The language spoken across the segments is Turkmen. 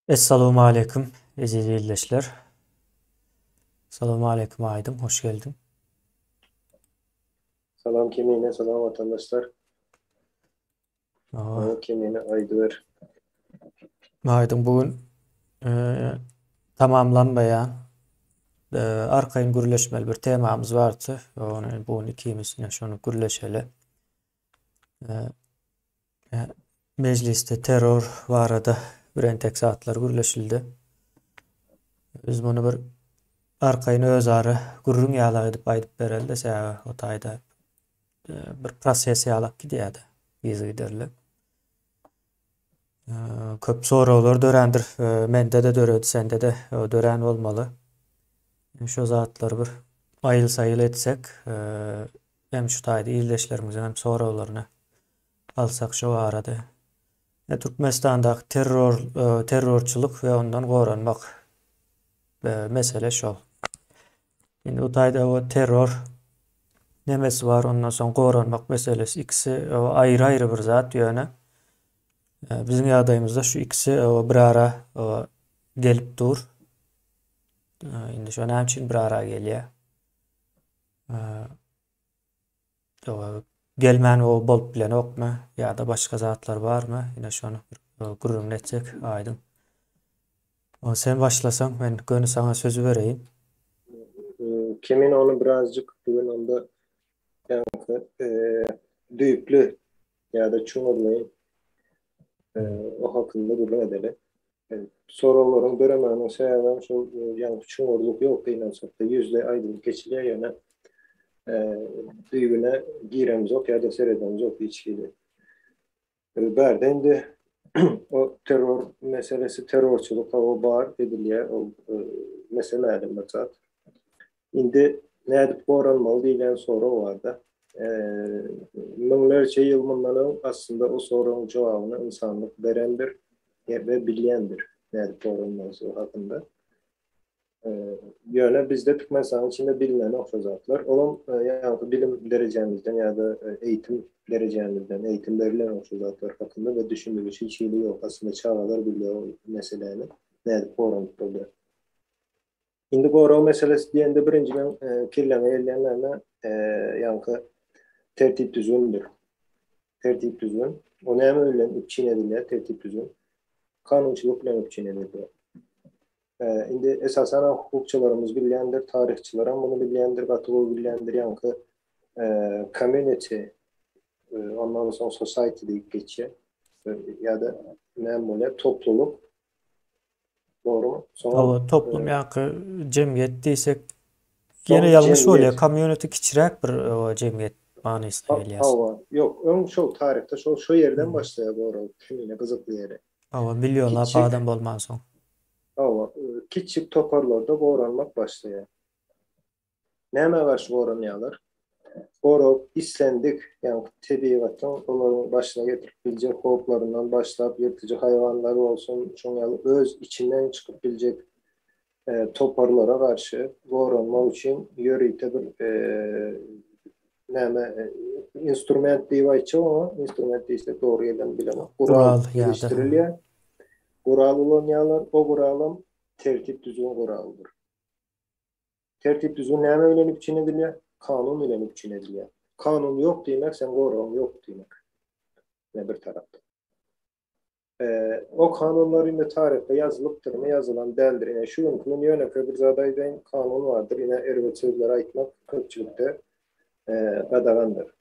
Esselamu Aleyküm izleyiciler. Selamu Aleyküm Aydın, hoş geldin. Salam kemiğine selam vatandaşlar. Aa, O kemiğine aydılar. Aydın bugün tamamlanmayan arkayın gürleşmeli bir temamız vardı. Onu bugün ikimiz yine şunu gürleşeli. E, e, Mecliste terör var arada bir entek saatler gürleşildi. Biz bunu bir arkayın öz arı gürrün yağla edip aydıp berelde seha o tayda bir proses yağlak gidiyordu. Biz giderli. Köp sorular dörendir. Mende de dörödü, sende de dören olmalı. Şu zatları bir ayıl sayıl etsek, hem şu tayda ildeşlerimizin hem sorularını alsak şu arada. Türkmenistan'da terörçülük ve ondan korunmak mesele şu. Şimdi o tayda o terör nemesi var, ondan sonra korunmak meselesi ikisi ayrı ayrı bir zat yönü. Bizim yadayımızda şu ikisi bir ara gelip dur. Indi şu an için bir ara geliyor. Gelmen o bol bilen ok mu ya da başka zatlar var mı? Yine şu an gururun edecek Aydın. Sen başlasan ben gönül sana sözü vereyim. Kemin onu birazcık bugün onda e, düyüklü ya da çumurlayın Hmm. o hakkında bilgi edelim. Soruların dönemenin sebebi şu yani çumurluk yok deyince sonra yüzde aydın geçiliyor yani düğüne giremiz yok ya da seyredemiz yok içkili. Berden de o terör meselesi terörçülük o bağır ediliyor o mesele elimde zaten. Indi nädip boranmaly diýilen soraw barda. Müňlerçe ýyl mundan aslında o sorawyň jogabyny insanlyk berendir we bilýändir. Nädip boranmaly hakynda. Ýöne bizde Türkmenistan içinde bilinen okşa zatlar. Olan yani bilim derecemizden ya da eğitim derecemizden eğitim verilen okşa zatlar hakkında ve düşünülmüş hiç şeyi yok. Aslında çağlar biliyor o meseleni. Nädip boranmaly. Indi goro meselesi diýende birinji men kirleme ellenlerine yankı tertip düzündür. Tertip düzün. O näme bilen üçin edilýär tertip düzün. Kanunçylyk bilen üçin edilýär. Indi esasen hukukçylarymız bilýändir, tarihçiler hem bunu bilýändir, gatygy bilýändir yankı community ondan sonra society diýip geçýär. Ya da näme bolýar topluluk. Doğru. Sonra O toplum yankı cemiyet diysek gene son yanlış oluyor. cemiyet. Community kiçirek bir cemiyet manysına geliyor aslında. Hava. Yok. Ön şu tarihte şu yerden başlıyor bu arada. Yine kızıklı yere. Hava milyonlar Küçük adam bolman son. hava. Küçük toparlarda boğranmak başlıyor. Neme var şu boğranyalar? Boğrak islendik. Yani tabiatın onların başına getirip bilecek hoplarından başlayıp yırtıcı hayvanlar olsun. Çünkü öz içinden çıkıp bilecek toparlara karşı boğranmak için yörüyte bir näme instrument diýip ama instrument diýse dogry eden bilemem. Gural Kural ya da geliştirilýär. Gural bolan ýalar o guralym tertip düzgün guralydyr. Tertip düzgün näme bilen üçin edilýär? Kanun bilen üçin edilýär. Kanun ýok diýmek sen gural ýok diýmek. Ne bir tarapda. O kanunlar ine tarihte yazılıpdyr mı? Yazılan däldir. Ine şu günün ýöne bir zadaýdan kanun vardır. Ine erwet sözler aýtmak köpçülikde qadağandır.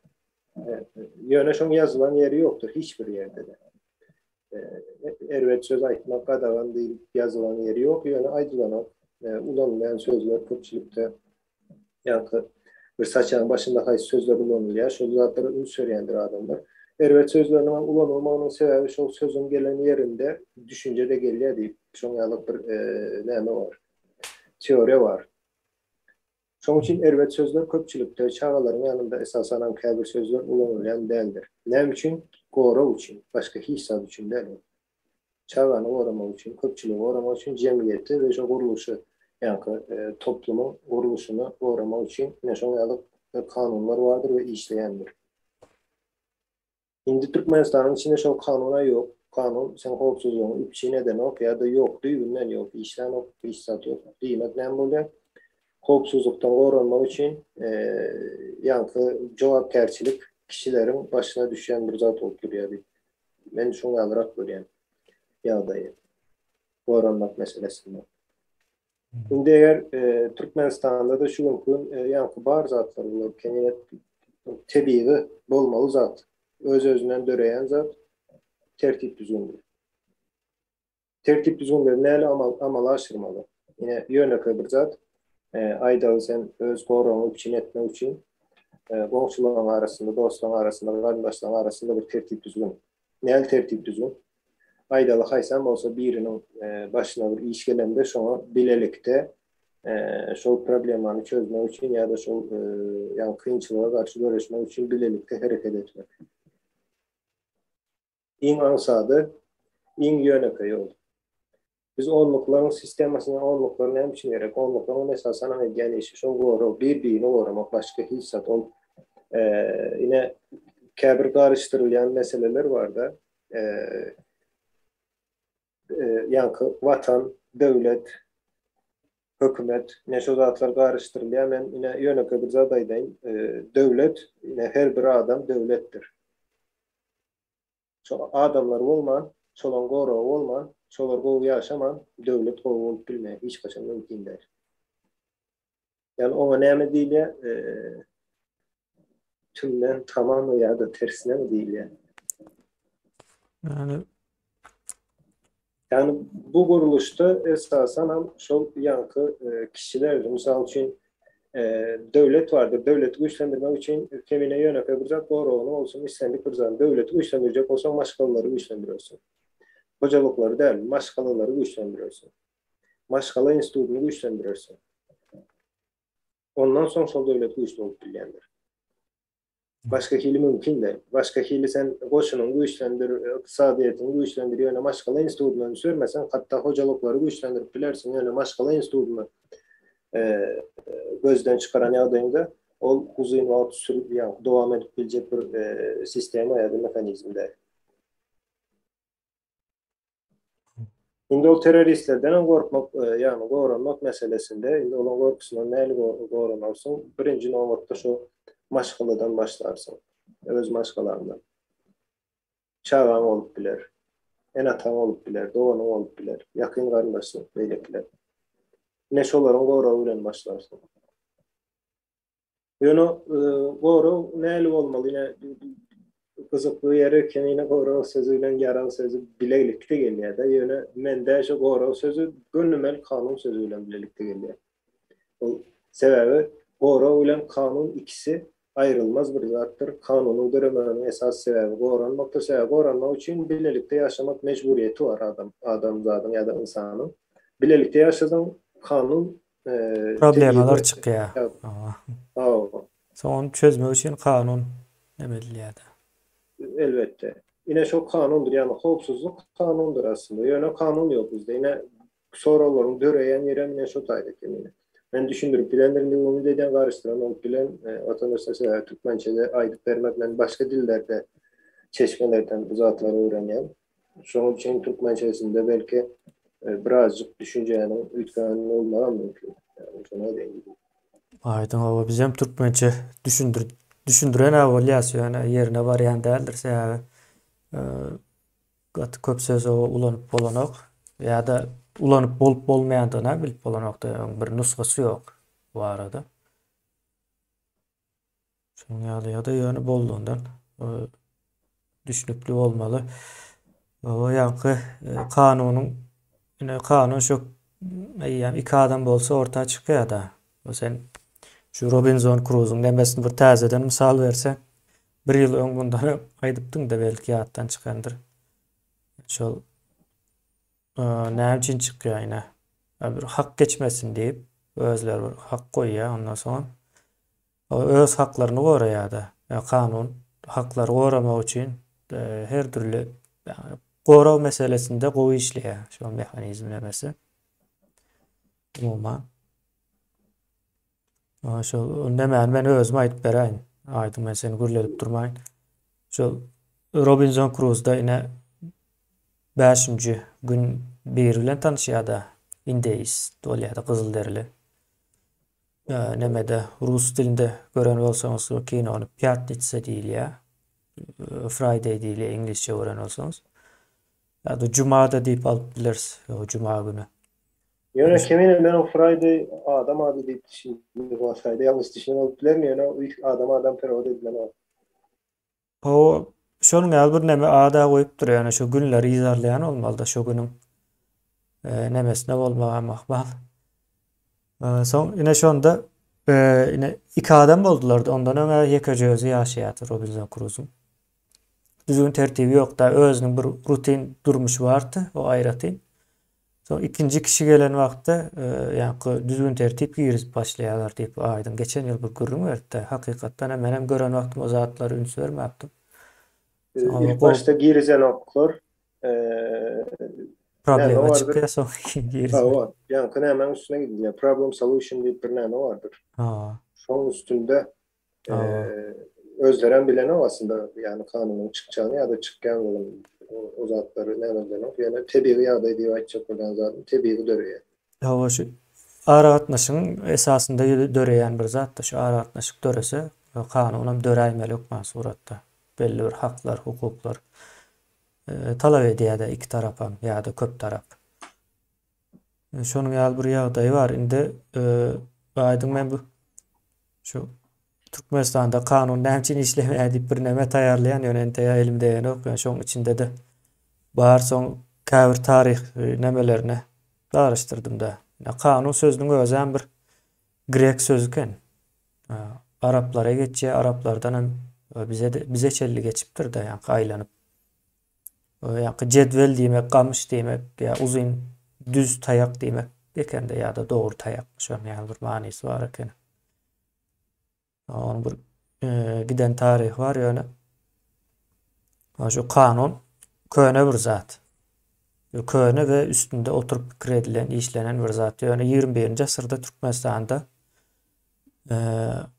Ýöne şoň yazılan yeri yoktur hiçbir yerde de. Erwet söz aýtmak qadağan diýip yazılan yeri yok. Ýöne aýdylanan, ulanmayan sözler köpçülikde ýa-da bir saçanyň başynda haýsy sözler ulanylýar. Şol zatlara üns berýändir adamlar. Erwet sözleriniň ulanylmagynyň sebebi şol sözün gelen yerinde düşünjede gelýär diýip şoň ýalyk bir näme var. Teoriýa var. Şoň üçin erwet sözler köpçülikde çağalaryň ýanynda esasen käbir sözler ulanylýan däldir. Näme üçin? Gora üçin, başga hiç sebäp üçin däl. Çağany goramak üçin, köpçüligi goramak üçin jemgyýeti we şo guruluşy, ýa-ni toplumyň guruluşyny goramak üçin näşe ýalyk kanunlar bardyr we işleýändir. Indi Türkmenistanyň içinde şo kanunlar ýok. kanun sen hopsuzluğun üpçi neden ok ya da yok düğünden yok işten ok işsat yok demek ne böyle hopsuzluktan korunmak için yankı cevapkerçilik kişilerin başına düşen bir zat olur yani. Ben şunu alarak görüyorum. Ya da korunmak meselesinde. Şimdi eğer Türkmenistan'da da şu mümkün yankı bar zatlar olur. Kendine tebiği bolmalı zat. Öz özünden döreyen zat tertip düzgündür. Tertip düzgünleri neyle amala aşırmalı. Yine yöne bir zat aydalı sen öz korunmak için etmek için komşuların arasında, dostların arasında, kardeşlerin arasında bir tertip düzgün. Neyle tertip düzgün? Aydalı haysam olsa birinin başına bir iş gelende şuna bilelikte şu problemini çözmek için ya da şu yani kıyınçılığa karşı görüşmek için bilelikte hareket etmek. İn ansadı, in yöneke yol. Biz onlukların sistemasının onluklarını hem için gerek, onlukların esasına gelen işi şu doğru, birbirini korumak, başka hissat ol. Yine kabir karıştırılan meseleler var da yankı vatan, devlet, hükümet, neşodatlar karıştırılıyor. Ben yine yöneke bir zadaydayım. Devlet, yine her bir adam devlettir. Şu adamlar olman, çolan goro olman, çolar goro yaşaman, devlet goro olup bilmeye hiç kaçan mümkün değil. Yani ona ne mi değil ya, tümden tamamı ya da tersine mi değil ya. Yani Yani bu kuruluşta esasen hem şu yankı kişilerdir. Misal için devlet vardır. Devleti güçlendirmek için ülkemine yönetebilecek doğru onu olsun istendik bir zaman. Devleti güçlendirecek olsan maşkalıları güçlendiriyorsun. Hocalıkları değil, maşkalıları güçlendiriyorsun. Maşkalı enstitüsünü güçlendiriyorsun. Ondan sonra sol devleti güçlü olup bilendir. Başka hili mümkün değil. Başka hili sen koşunun güçlendir, iktisadiyetini güçlendir, yöne maşkalı enstitüsünü sürmesen, hatta hocalıkları güçlendirip bilersin, yöne maşkalı enstitüsünü gözden çıkaran adayında o uzun vaat sürüp yani devam edip bilecek bir sistemi ya da mekanizmde. Şimdi o teröristlerden korkmak yani korunmak meselesinde şimdi olan korkusundan neyle korunarsın? Birinci nokta şu maşkalıdan başlarsın. Öz maşkalarından. Çağan olup bilir. En atan olup bilir. Doğanın olup bilir. Yakın kardeşsin. Beylikler. Neşoların koruyla başlarsın. Yani koru neyle olmalı? Yine kızıklığı yerken yine koru sözüyle yaran sözü bilelikte geliyor da yani mende şu koru sözü gönlümel kanun sözüyle bilelikte geliyor. O sebebi koru ile kanun ikisi ayrılmaz bir zattır. Kanunu durmanın esas sebebi korumak sebebi korumak için bilelikte yaşamak mecburiyeti var adam zaten ya da insanın. Bilelikte yaşadığın kanun problemalar çıkıyor. Son çözmek için kanun demeli ya da. Elbette. Yine çok kanundur. Yani hopsuzluk kanundur aslında. Yani kanun yok bizde. Yine soruların döreyen yere yine şu taydık yine. Ben düşündürüp bilenlerin bunu dediğin karıştıran olup bilen vatandaşlar Türkmençe'de aydık vermekle başka dillerde çeşmelerden bu zatları öğrenen. Şunun için Türkmençe'sinde belki birazcık düşüncenin ütkanının olmadan mümkün. Yani şuna değil. Aydın hava bizim Türkmençe düşündüren avalyası yani yerine varyan değildirse yani köp söz ulanıp bolanok ya da ulanıp bolup bolmayandığına bilip bolanokta bir nuskası yok bu arada. Şunu ya da yönü bolluğundan düşünüplü olmalı. O yankı kanunun yine kanun çok yani iki adam bolsa ortaya çıkıyor da o sen şu Robinson Crusoe'un demesini bir tazeden misal versen bir yıl ön bundan aydıptın da belki hayattan çıkandır. Şu ne için çıkıyor yine. Bir hak geçmesin deyip özler bir hak koyuyor ondan sonra o öz haklarını koruyor da. Yani kanun hakları korumak için her türlü yani koru meselesinde koyu işliyor şu mekanizmlemesi. Umuman. Şu demeyen ben özüme ayıp bereyim. Aydın ben seni gürledip durmayın. Şu Robinson Crusoe'da yine 5-nji gün biri bilen tanışýarda. Indeýis, dolýarda Kızılderili. Nemede rus dilinde gören bolsaňyz o kinony Pyatnitsa diýilýär. Friday diýilýär inglizçe gören bolsaňyz. Ýa-da Jumada diýip alyp bilersiz, o Juma günü. Yöne kemine ben o Friday adam adı deyip şimdi bu Friday yanlış düşünen olup biler mi? Yöne o ilk adam period edilen o. O şonuň ýaly bir neme ada goýup durýar, ýani şu günleri ýazarlayan bolmaly da şu günüň nemesine bolmagan makbal. Soň ine şonda ine iki adam boldular. Ondan öňe ýekejözi ýaşaýar Robinson Crusoe. Düzgün tertibi ýok da özüniň bir rutin durmuşy bardy, o aýratyn. Soň ikinji kişi gelen wagtda ýani düzgün tertip girizip başlaýarlar diýip aýdym. Geçen ýyl bir gürrüň berdi. Hakykatdan menem gören wagtym o zatlary üns bermäpdim. İlk başta girizen oklar Problema çıkıyor soň girizen. Yani hemen üstüne gidiliyor. Problem solution diye bir nane vardır. Son üstünde özleren bilen o aslında yani kanunun çıkacağını ya da çıkkan o zatları ne özlenen yani tebiği ya da diye açacak olan zatın tebiği dörüyor. Ya şu ara atnaşyň esasında döreýän bir zat da şu ara atnaşyk dörese kanunam döräýmeli okman suratda. Belli bir haklar, hukuklar talap edýär iki tarapam ya da köp tarap. Şonuň ýaly bir ýagdaýy bar. Inde aýdym men bu şu Türkmenistanda kanun näçin işlemeýär diýip bir näme taýýarlayan ýönente elimde ýok. Şoň içinde de bar soň käbir tarih nämelerine garaşdyrdym da. Kanun sözüniň özü bir Grek sözü eken. Araplara geçýär, Araplardan hem bize çelli geçipdir de yani aýlanyp. Yani cedvel diýmek, gamış diýmek, ýa uzun düz tayak diýmek ekende ýa da dogry tayak. Şoň ýaly bir manysy bar eken. Onun bir giden tarih var ýöne. Şu kanun köne bir zat. Köne we üstünde oturup pikir edilen, işlenen bir zat. Ýöne 21-nji asyrda Türkmenistanda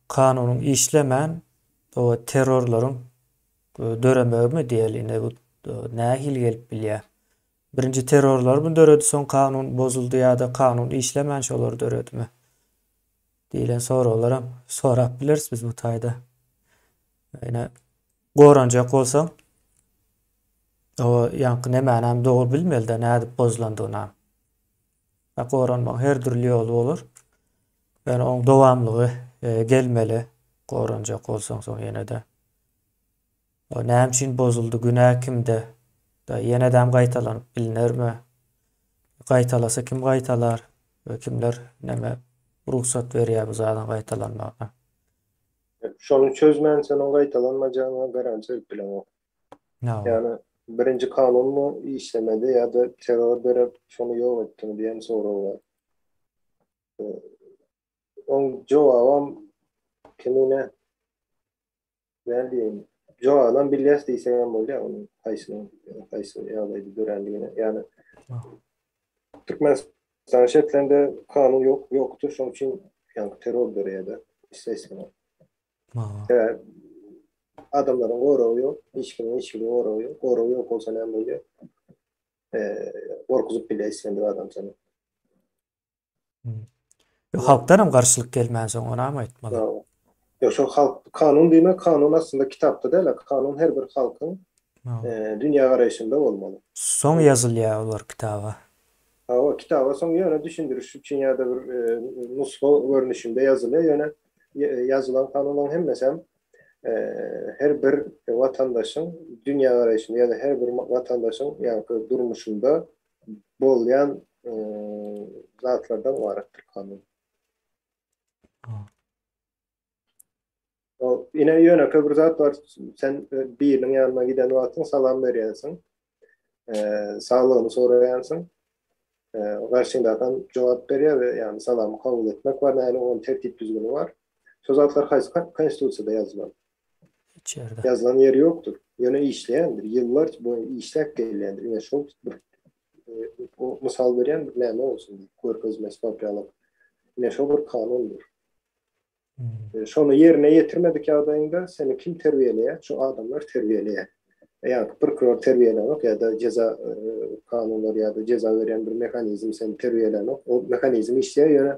kanunyň işlemen o terrorlaryň döremegi diýeline bu nähil gelip bilýär. Birinji terrorlar bu döredi, soň kanun bozuldy ýa-da kanun işlemen şolar döredimi? Diýilen soralar sorap bileriz biz bu taýda. Ýene goranjak bolsaň o ýanky näme dogry bilmeli de näde bozulandygyna. Goranmaň her türlü ýolu bolar. Ýani oň dowamlygy gelmeli. Goranjak bolsaň soň ýene-de o näme üçin bozuldy, günä kimde? Da ýene-de gaýtalanyp bilinirmi? Gaýtalasa kim gaýtalar? Kimler näme ruhsat berýär bu zadan gaýtalanmagyna? Şonu çözmän sen o gaýtalanmajagyna garanti bilen o. Yani birinci kanunu işlemedi ya da terör berip şonu ýok etdi diýen soraw bar. On jogabam kimine ben Joalan bilýäs diýsen bolýar onu haýsy ýaly dörendigine. Yani Türkmenistan şertlerinde kanun yoktur. Şoň üçin yani terör berýär istisna. Evet. Adamlaryň gorawy ýok, hiç kim gorawy ýok. Gorawy ýok bolsa näme bolýar? Gorkuzyp bilýär adam seni. Halkdan hem garşylyk gelmän soň ona mı aýtmaly? Yo şu halk kanun diýmek kanun aslında kitapda däl, kanun her bir halkyň dünýä garaýşynda bolmaly. Soň ýazylýar olar kitaba. O kitaba soň ýöne düşündiriş üçin ýa-da bir nusxa görnüşinde ýazylýar. Ýöne ýazylan kanunlaryň hemmesem her bir vatandaşyň dünýä garaýşynda ýa-da her bir vatandaşyň ýa-da durmuşynda bolýan zatlardan ibaretdir kanun. O ine ýöne köp zat bar. Sen biriniň ýanyna giden wagtyň salam berýänsiň. Saglygyny soraýansyň. Garşyndadan jogap berýär we ýani salamy kabul etmek bar, näme on tertip düzgünü bar. Şu zatlar haýsy konstitusiýada ýazylan. Ýazylan ýeri ýokdur. Ýöne işleýändir. Ýyllar boýunça işläp gelýändir. Ýöne şol o mysal berýän bir näme bolsun. Görkezmesi papiýalyk. Ýöne şol bir kanundur. Şonu yerine getirmedik ýagdaýynda seni kim terbiýeleýär? Şu adamlar terbiýeleýär. Yani prokuror terbiyelemek ya da ceza kanunları ya da ceza veren bir mekanizm sen terbiyelemek. O mekanizm işleye yöne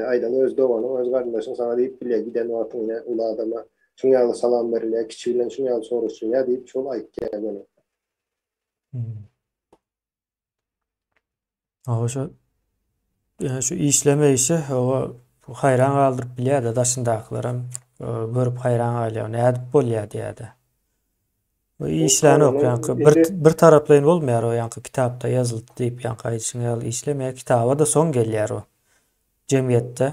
aydan öz doğanın, öz kardeşin sana deyip bile giden vaktin yine ula adama şunyalı salam verile, kiçiyle şunyalı soruşsun ya deyip çoğu ayıp gelmeni. O şu işleme işi o hayran kaldırıp bilýär-de daşyndakylarym görüp hayran galýar. Nädip bolýar diýär-de. O O işläni ok kanunun ýanky indi bir taraplaýyn bolmaýar o ýanky kitapda yazyldy diýip ýanky aýdyşyňy işlemeýär. Kitaba da soň gelýär o jemgyýetde.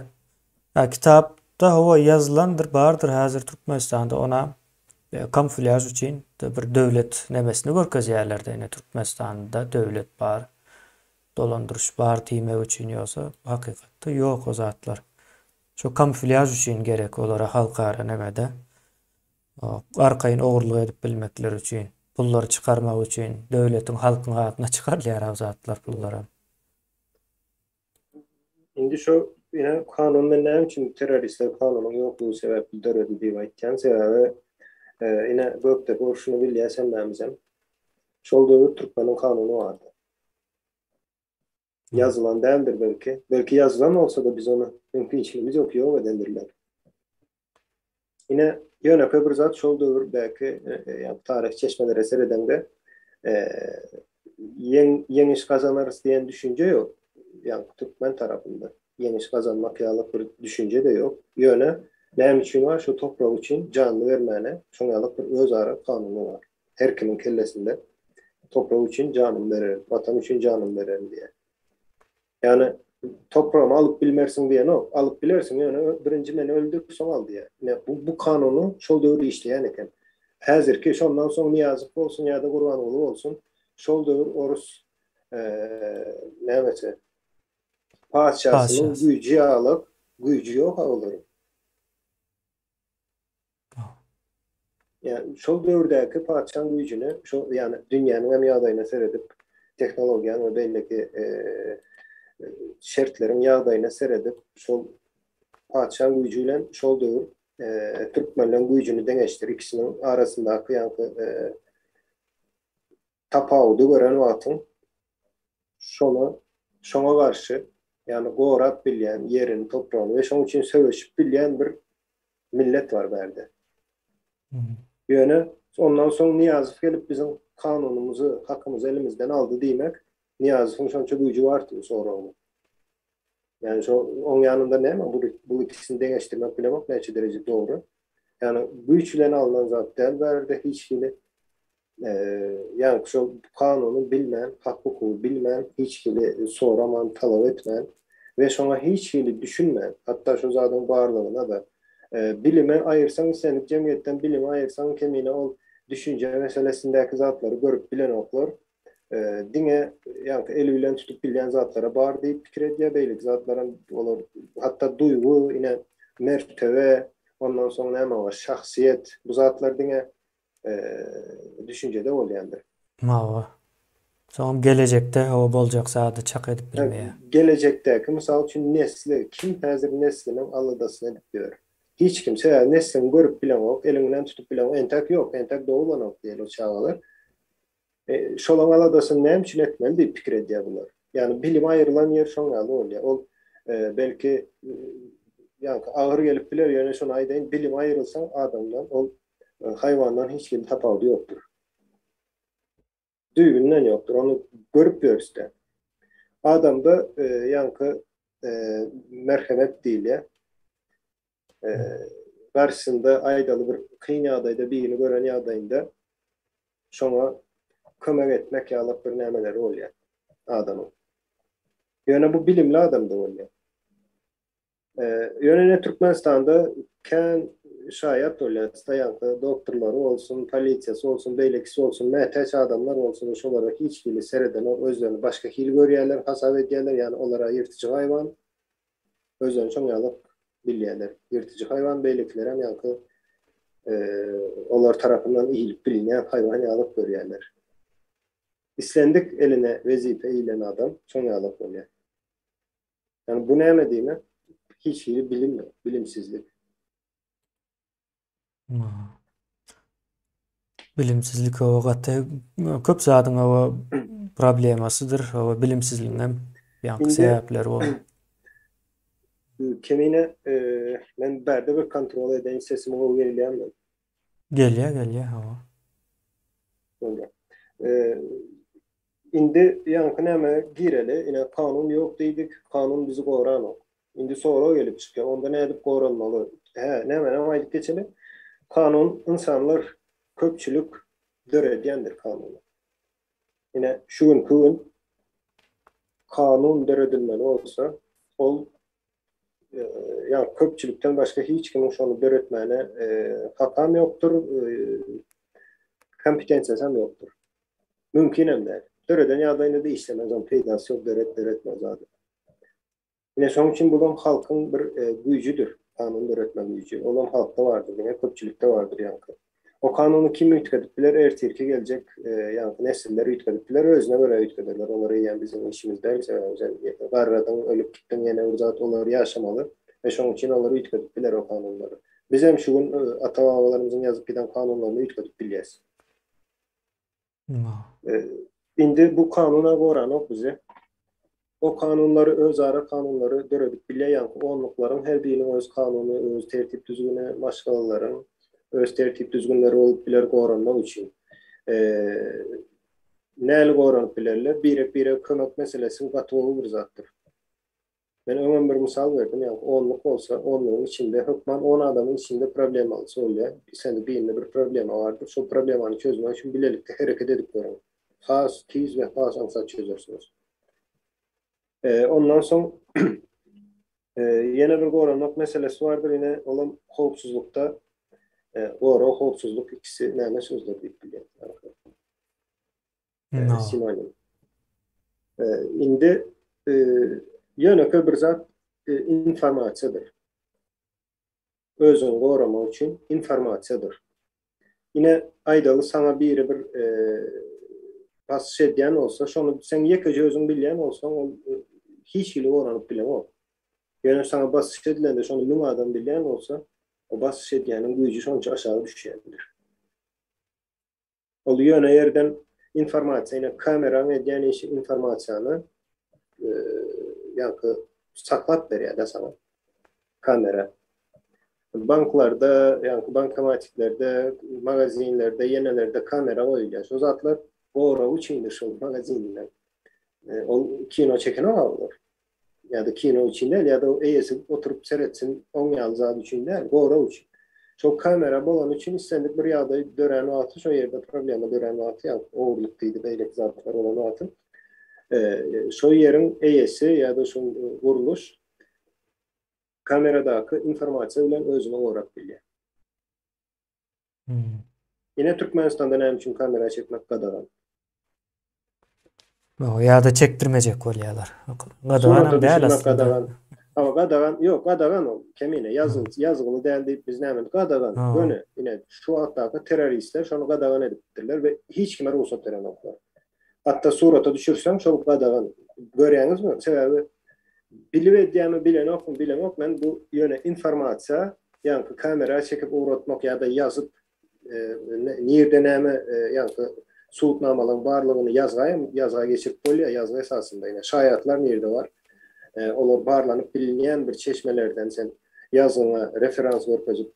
Ha kitapda o yazılandır bardır häzir Türkmenistanda ona kamuflaj üçin bir döwlet nemesini görkezýärler-de. Ine Türkmenistanda döwlet bar. Dolandırış bar diýmek üçin ýoksa hakykatda ýok o zatlar. Şu kamuflaj üçin gerek olara halkara nemede. Arkaýyn ogurlyk edip bilmekler üçin, pullary çykarmak üçin, döwletiň halkyň gatyna çykarlar o zatlar pullara. indi şu yine kanun ne için teröristler kanunun yokluğu sebebi döredi diýip aýtýan sebebi yine gökde boşunu bilýärsen nämizem. Şol döwür Türkmeniň kanuny bardy. Yazılan değildir belki. Belki yazılan olsa da biz onu mümkünçiliğimiz yok edendirler. Yine yönepe bir zat şol dövür belki yani tarih çeşmeler eser edende yeniş kazanırız diyen düşünce yok. Yani Türkmen tarafında yeniş kazanmak yağlık bir düşünce de yok. Yöne näme için var? Şu toprağı için canlı vermene şoňalyk bir öz ara kanunu var. Her kimin kellesinde toprağı için canım verir, vatan için canım verir diye. Yani toprağımı alıp bilmersin diye no, alıp bilersin yani birinci meni öldürüp son al diye. Yani bu kanunu şol döwürde işleyen eken. Häzirki şondan soň Niýazow bolsun ya da Gurbanoğlu bolsun, şol döwür orus nämese padşasynyň Paşas. güýji alyp, güýji ýok agly. Yani şol döwürdäki padşaň güýjüni şo yani dünýäniň hem ýagdaýyna seredip teknologiýany we belleki şertlerin ýagdaýyna seredip şol padşah güýjüyle şol döwür Türkmenlerin güýjüni deňeşdir. İkisiniň arasyndaky ýanky tapawudy gören wagtyň şoňa garşy ýani gorap bilýän ýerini, topragyny we şoň üçin söwüşip bilýän bir millet bar berde. Ýöne ondan soň Niýazow gelip bizim kanunumuzy, hakymyzy elimizden aldy diýmek, Niýazowyň şonça güýji bardy soragyny. Yani şu onun yanında ne ama bu ikisini deňeşdirmek bilemek näçe derece doğru. Yani bu üçlen alınan zaten verdi hiç kimi yani şu kanunu bilmän, hak hukuku bilmän, hiç kimi soraman, talap etmän ve şoňa hiç kimi düşünmän. Hatta şu zadyň barlygyna da bilime aýyrsaň sen jemgyýetden bilime aýyrsaň kemine ol düşünje meselesindäki zatlary görüp bilen oklar. Dine yani el bilen tutup bilýän zatlara bar diýip pikir edýär beýlik zatlaryň bolar hatta duýgu ine mertebe ondan soň näme bar şahsiýet bu zatlar dine düşünjede bolýandyr. Mawa. Soň gelecekde o boljak zady çak edip bilmeýär. Gelecekteki mysal üçin nesli kim häzir nesliniň aladasyny edip ber. Hiç kimse neslini görüp bilen ok, elinden tutup bilen entek yok, entek doğulan ok diýil o çağlar. Şolaň aladasyny näme üçin etmeli diýip pikir edýär bular. Yani bilim aýrylan ýer şoňaly bolýar. Ol belki yani agyr gelip biler ýöne şonu aýdaýyn bilim aýrylsa adamdan ol hayvandan hiç kim tapawdy ýokdur. Düýbünden ýokdur. Onu görüp görürse. Adamda yankı merhamet diýilýär. Garşysynda aýdaly bir kyn ýagdaýda birini gören ýagdaýynda şoňa kömek etmek ýalyk bir nämeleri bolýar adamyň. Ýöne bu bilimli adam da bolýar. Ýöne Türkmenistanda kän şaýat bolýar, staýanky doktorlary bolsun, polisiýasy bolsun, beýlekisi bolsun, mätäç adamlar bolsun, şolara hiç hili sereden özlerini başga hil görýärler, hasap edýärler, ýani olara ýyrtyjy haýwan özlerini şoň ýalyk bilýärler. Ýyrtyjy haýwan beýlekler hem ýanky olar tarapyndan iýilip bilinýän haýwan ýalyk görýärler. İslendik eline wezipe ilen adam şoň ýalyk bolýar. Yani bu näme diýmek? Hiç hili bilim bilimsizlik. Bilimsizlik o gaty köp zadyň o problemasydyr. O bilimsizligiň hem ýa-ni Indi sebäpleri bol. kemine men berde bir kontrol eden sesimi o verilýän. Gelýär, Öyle. E, indi yankı näme gireli, ine kanun yok diýdik, kanun bizi goranok. Indi sonra gelip çykýar. Onda ne edip goranmaly? Näme aýdyp geçeli? Kanun insanlar köpçülük döredýändir kanuny. Ine şu gün kanun döredilmeli olsa, ol yani köpçülükten başka hiç kimin şonu döretmene hakam yoktur, kompetensiyası hem yoktur. Mümkün hem de. Döreden ýagdaýynda da işlemez, on peýdasy ýok, döretmez ady. Ine şoň üçin bu halkyň bir güýjüdür, kanun döretme güýjü. Olam halkda vardır, ine köpçülükde vardır ýankı. O kanuny kim üýtgedip biler, ertirki geljek ýankı nesiller üýtgedip biler, özüne göre üýtgederler. Olar ýa bizim işimiz däl, garradan ölüp gitdiň ýene bir zat olar ýaşamaly. Ve şoň üçin olar üýtgedip biler o kanunlary. Biz hem şu gün ata-babalarymyzyň ýazyp giden kanunlaryny üýtgedip bilýäs. Indi bu kanuna goranok bize o kanunları özara kanunları döredip bilýän onluklaryň her biriniň öz kanuny, öz tertip düzgüni, başgalaryň öz tertip düzgünleri bolup biler goranmak üçin. Näli goranyp bilerler? Bire kömek meselesini gatyp bir zatdyr. Ben öňe bir misal berdim, ýa-ni onluk bolsa, onluğun içinde hukman 10 adamın içinde problem bolsa bolýar. Sende birinde bir problem bardyr. Şu problemany çözmek üçin bilelikde hereket edip görün. Has, tiz ve has ansat çözersiniz. Ondan soň ýene bir goranmak meselesi bardyr, ine olam howpsuzlukda gora, howpsuzluk ikisi näme sözler diýip bilýär. Sinonim. Indi ýönekä bir zat informasiýadyr. Özüň goramak üçin informasiýadyr. Ine aýdaly sana biri bir basyş edýän bolsa, şonu sen ýekeje özüň bilýän bolsaň, ol hiç hili goranyp bilemok. Ýöne sana basyş edilende şonu ýumadan bilýän bolsa, o basyş edýäniň güýji şonça aşağı düşýändir. Ol ýöne ýerden informasiýa, kameraň edýän işi informasiýany ýa-ni saklap berýär sana. Kamera. Banklarda, ýa-ni bankamatiklarda, magazinlerde, ýenelerde kamera goýulýar. O zatlar gora üçindir şol magazinler. Ol kino çeken olar. Ya da kino üçin däl, ya da eýesi oturup seretsin, oň ýaly zat üçin däl, gora üçin. Şol kamera bolan üçin istendik bir ýagdaý dören wagty şo ýerde problema dören wagty, ýa owurlyk diýdi, beýlek zatlar bolan wagty. Şo ýeriň eýesi ya da şo guruluş kameradaky informasiýa bilen özüne gorap bilýär. Ine Türkmenistanda näme üçin kamera çekmek gadagan? Ýa-da çekdirmejek bolýarlar. Gadagan däl aslında. Ama gadagan o. Kemine yazgyny däl diýip biz näme gadagan. Göne ine şu wagtdaky terroristler şonu gadagan edipdirler we hiç kime ruhsat berenoklar. Hatta surata düşürsem şol gadagan. Görýäňizmi? Sebebi bilip edýämi bilenok, men bu ýöne informasiýa, ýa-ni kamera çekip uğratmak ýa-da ýazyp nerede näme ýa-ni suwutnamalyň barlygyny yazga geçirip bolýar, yazga esasında ýene şaýatlar nerede var? Olar barlanyp bilinýän bir çeşmelerden sen yazgyna referans görkezip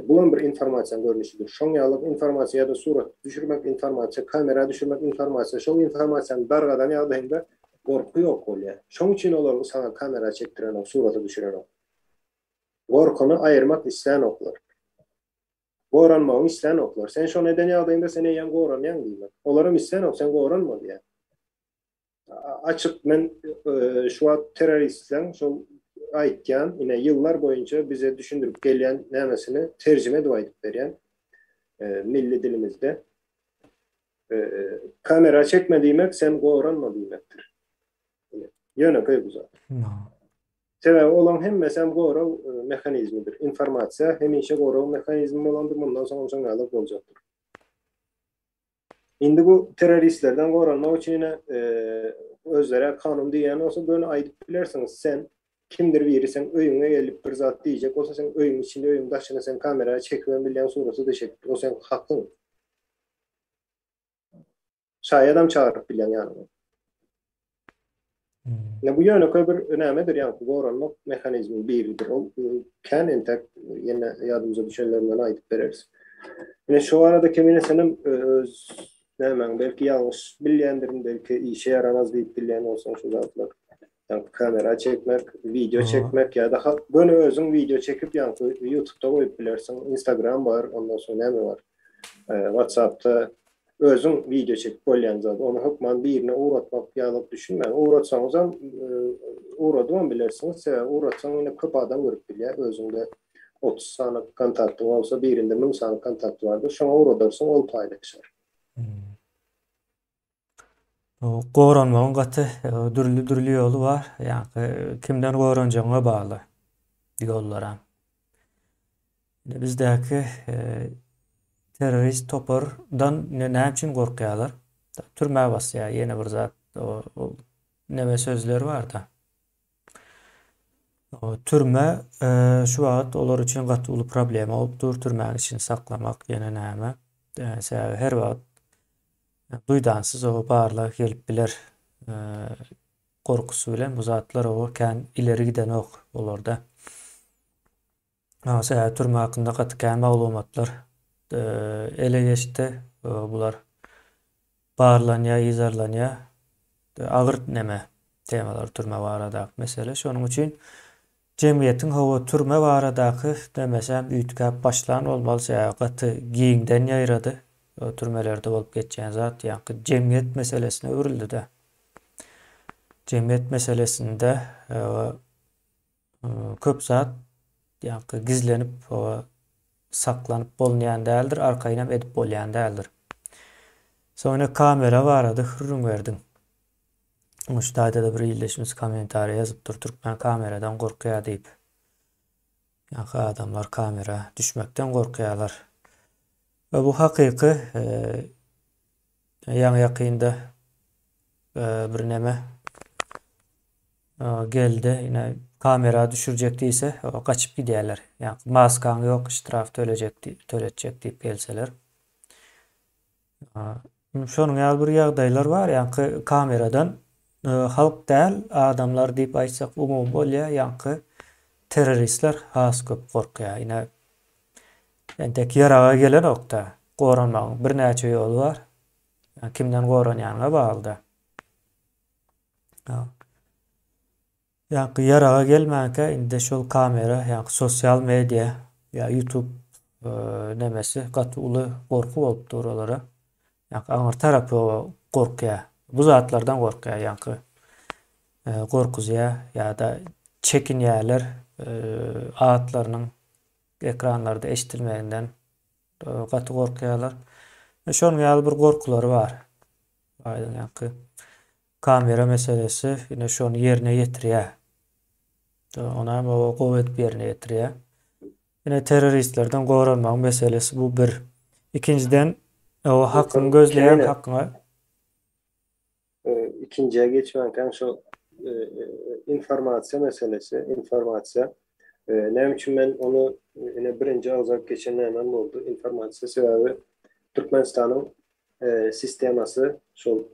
bulan bir informasiýa görnüşidir. Şoň ýalyk informasiýa ýa-da surat düşürmek informasiýa, kamera düşürmek informasiýa, şol informasiýany dargadan ýagdaýynda gorku ýok bolýar. Şoň üçin olar sana kamera çekdiren, suraty düşüren. Gorkuny aýyrmak isleýän oklar. Goranmagy isleýän oklar. Sen şonu eden ýagdaýynda sen eýen goranýan diýmek. Olaram isleýän ok, sen goranma diýär. Açık men şu wagt terroristler şol aýtýan, ine ýyllar boýunça bize düşündürüp gelýän nämesini terjime edip aýdyp berýän milli dilimizde. Kamera çekme diýmek sen goranma diýmekdir. Ýöne köýgüzar. Sebebi olan hemmesem goraw mehanizmidir. Informasiýa hemişe goraw mehanizmi bolandyr, bundan soň şoňaly boljakdyr. Indi bu terroristlerden goranmak üçin özlere kanun diýen olsa göni aýdyp bilersiňiz. Sen kimdir biri sen öýüňe gelip bir zat diýjek bolsa sen öýüň içinde öýüň daşyna sen kamera çekmen bilýän suraty düşek. O sen hakyň. Şaýadam çağırıp bilýän ýanyna. Hmm. Bu ýöne bir önemedir ýa-ni goranmak mehanizmi biridir. O kän entek ýene ýadymyza düşenlerinden aýdyp bereriz. Ine şu arada kimine senem öz nämen belki ýalňyş bilýändirin, belki işe yaramaz diýip bilýän bolsaň şu zatlar. Yani kamera çekmek, video O, çekmek ya da bunu özün video çekip yani YouTube'da koyup bilersin. Instagram var, ondan sonra ne var? WhatsApp'ta özün video çekip koyacaksın. Onu hukman birine uğratmak yalıp düşünme. Uğratsanız uğradığını bilirsiniz. Uğratsanız yine köp adam görüp bilir. Özünde 30 sanık kontaktın olsa birinde 1000 sanık kontaktı vardır. Şuna uğradırsın, ol paylaşır. hmm. O goranmagyň gaty dürli ýolu bar. Ýani kimden goranjagyňa bagly ýollara. Bizdäki terörist topardan näme üçin gorkýarlar? Türme basýar ýene bir zat. O näme sözler bar da. O türme şu wagt olar üçin gaty uly problem bolupdyr. Türmäň içini saklamak ýene näme? Sebäbi her wagt duydansız o barla gelip biler korkusy bilen bu zatlar o kän ileri giden ok olarda. Mesela türme hakynda gatykän maglumatlar ele geçti. Bular barlanýa, izarlanýa agyr näme temalar türme barada mesele. Şonuň üçin jemgyýetiň hawa türme baradaky demesem üýtgäp başlan bolmaly gaty giňden ýaýrady. O türmelerde bolup geçen zat ýa-ni jemgyýet meselesine öwrildi de. Jemgyýet meselesinde köp zat ýa-ni gizlenip saklanyp bolmaýan däldir, arkaýynam edip bolýan däldir. Soňra kamera barady, hürrüň berdiň. Muştaýda da bir ýyldaşymyz kommentariýa ýazypdyr, türkmen kameradan gorkýar diýip. Ýa-ni adamlar kamera düşmekden gorkýarlar. Ve bu hakyky ýakynda bir näme geldi, ýine kamera düşürjek diýse, gaçyp gidýärler. Ýani maskan ýok, iştiraf töletjek diýip gelseler. Şonuň ýaly bir ýagdaýlar bar, ýani kameradan halk däl, adamlar diýip aýtsak umum bolýar, ýani teröristler has köp gorkýar. Ýine entek yaraga gelen okta goranmagyň bir näçe ýolu bar. Yani kimden goranýanyna bagly. Yani yaraga gelmänkä inde şol kamera, yani sosial media ya YouTube nemesi gaty uly gorku bolupdy oralara. Yani aňyr tarapy gorkýar. Bu zatlardan gorkýar ýani. Gorkuzýar ýa-da çekinýärler atlarynyň ekranlarda eşitilmeginden gaty gorkýarlar. Şonuň ýaly bir gorkulary bar. Ýani kamera meselesi ýene şonu ýerine ýetirýär. Ona o gowet ýerine ýetirýär. Ýene teröristlerden goranmak meselesi bu bir. İkinciden o hakyny gözleýän hakyna ikinciye geçmänken şu informasiya meselesi, informasiya. Ne üçün men onu yine birinci azak geçen hemen oldu. İnformasiya sebebi Türkmenistan'ın sisteması, şu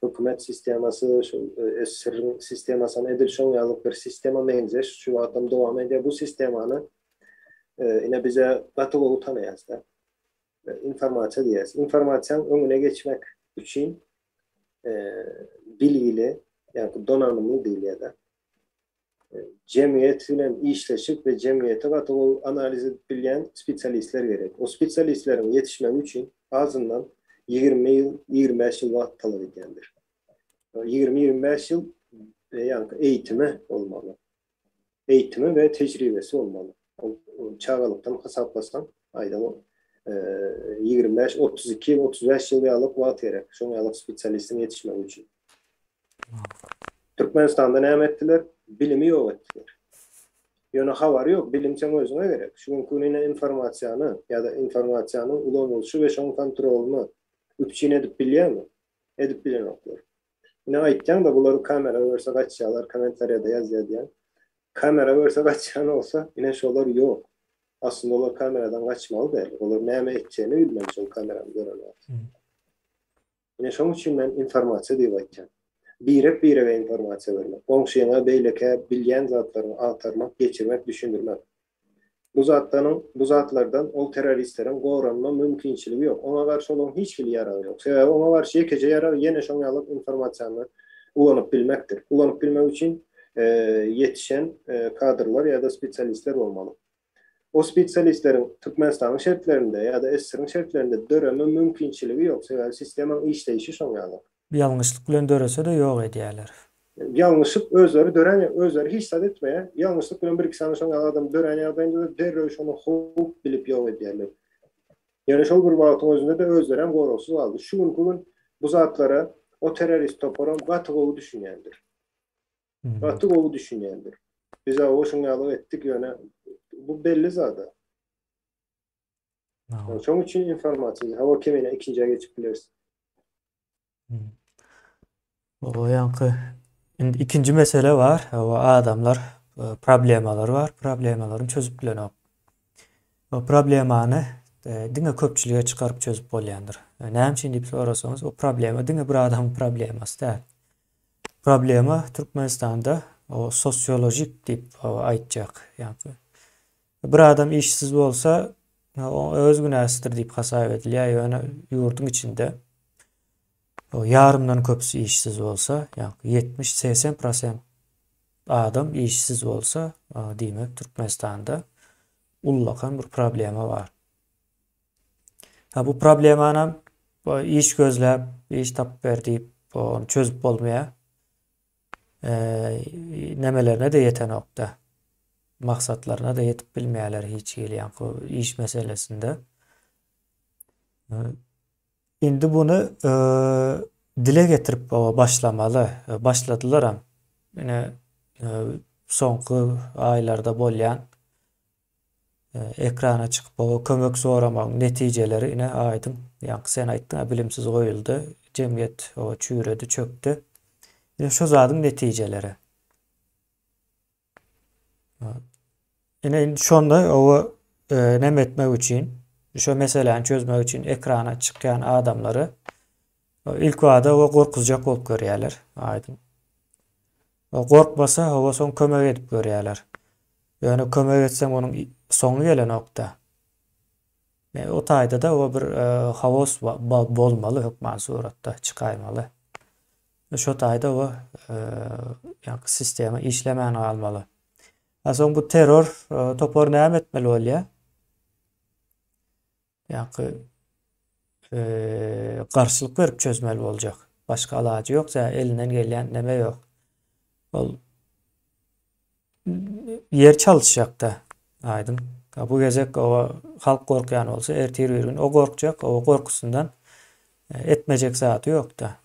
hükümet sisteması, şu sırrın sistemasına edilşon yalıp bir sistema menzeş, şu adam devam ediyor. Bu sistemanı yine bize batı olup tanıyaz da. İnformasiya diyez. İnformasiyanın önüne geçmek için bilgili, yani donanımlı değil ya da cemiyet bilen işleşip ve cemiyete gatı analiz edip bilen spesyalistler gerek. O spesyalistlerin yetişmem için azından 20 yıl, 25 yıl vaxt talep edýändir. 20-25 yıl yani eğitimi olmalı. Eğitimi ve tecrübesi olmalı. O çağalıktan hesaplasan aydan 25, 32, 35 yıl alıp vaxt gerek. Şonu alıp spesyalistin yetişmem için. Türkmenistan'da näme etdiler? Bilimi ýok etdiler. Ýöne habar ýok, bilimçiň özüne gerek. Şuň gününe informasiýany ýa-da informasiýanyň ulanylşy we şoň kontrolyny üçin edip bilýärmi? Edip bilen oklar. Ýene aýtjan da bulary kamera görse gaçýarlar, kommentariýada ýazýar diýen. Kamera görse gaçýan olsa, ýene şolar ýok. Aslında olar kameradan gaçmaly däl. Olar näme etjäni bilmeli şol kamerany görenler. Ine şoň üçin men informasiýa diýip aýtjam. Bire informasiýa bermek. Goňşyňa beýleke bilýän zatlaryny agtarmak, geçirmek, düşündirmek. Bu zatlardan ol teröristleriň goranma mümkinçiligi ýok. Ona garşy olan hiç bir ýarag ýok. Sebäbi ona garşy ýekece ýarag ýene şoň ýalyp informasiýany ulanyp bilmekdir. Ulanyp bilmek üçin yetişen kadrlar ýa-da spesialistler bolmaly. O spesialistlerin Türkmenistanyň şertlerinde ýa-da SSR-iň şertlerinde döreme mümkinçiligi ýok. Sebäbi sistemaň işleyişi şoň ýaly. Ýalňyşlyk bilen dörese de ýok edýärler. Yanlışlık özleri dören özleri hiç sad etmeye yanlışlık bilen bir iki sene sonra adam dören ýagdaýynda da derreo şonu hop bilip ýok edýärler. Yani şol bir wagtyň özünde de özleren goroksuz aldy. Şu gün bu zatlara o terörist toparan gaty gowy düşünýändir. Gaty gowy düşünýändir. Biz o şoňaly etdik ýöne bu belli zada. Şoň üçin informasiýa hawa kemine ikinciye geçip bilersin. O ýanky ikinci mesele var. O adamlar problemalar var. Problemalaryny çözüp bilenok. O problemany diňe köpçülige çykaryp çözüp bolýandyr. Näme üçin diýip sorasaňyz, o problema diňe bir adamyň problemasy däl. Problema Türkmenistanda o sosiolojik diýip aýtjak. Ýani bir adam işsiz bolsa, o öz günäsidir diýip hasap edilýär. Ýöne ýurdun içinde o yarımdan köpüsü işsiz olsa, yani 70-80% adam işsiz olsa, demek Türkmenistan'da ullakan bir problemi var. Bu problemana iş gözlep, iş tap verdiğip onu çözüp olmaya nemelerine de yeten nokta. Maksatlarına da yetip bilmeyeler hiç iyi yani iş meselesinde. Indi bunu dile getirip başlamalı. Başladılar am. Yine soňky aýlarda bolýan ekrana çıkıp o kömek soramak netijeleri yine aýdym. Ýani sen aýtdyň, bilimsiz goýuldy. Jemgyýet o çüýredi, çökdü. Yine şu zadyň netijeleri. Yine şonda o nem etmek üçin, şu meseleni çözmek üçin ekrana çıkan adamları ilk wagda o gorkuzjak bolup görýärler. Aýdym. O gorkmasa o soň kömek edip görýärler. Ýöne kömek etsem onuň soňu gelen nokta. O taýda da o bir havos bolmaly, hökman suratda çykaýmaly. Şu taýda o ýani sistema işlemän almaly. Soň bu terror topar näme etmeli bolýar? Ýani garşylyk berip çözmeli boljak. Başka alajy ýok, elinden gelýän neme ýok. Ol yer çalışacak da. Aydın. Bu gezek o halk korkyan olsa ertir bir gün o korkacak, o korkusundan etmeyecek zatı yok da.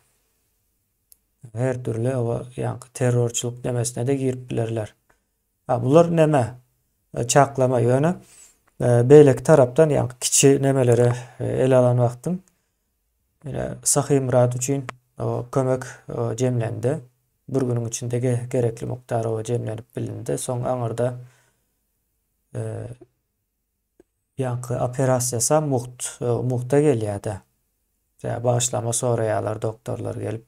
Her türlü o yani terörçülük demesine de girip bilirler. Bunlar neme? Çaklama yönü. Beylek taraftan yani kiçi nemelere ele alan vaktim. Sahy Murat üçin o kömek jemlendi. Bir günün içinde gerekli miqdary o jemlenip bilindi. Soň aňyrda ýanky operasiýasa muhta gelýärdi. Başlama soraýarlar doktorlar gelip.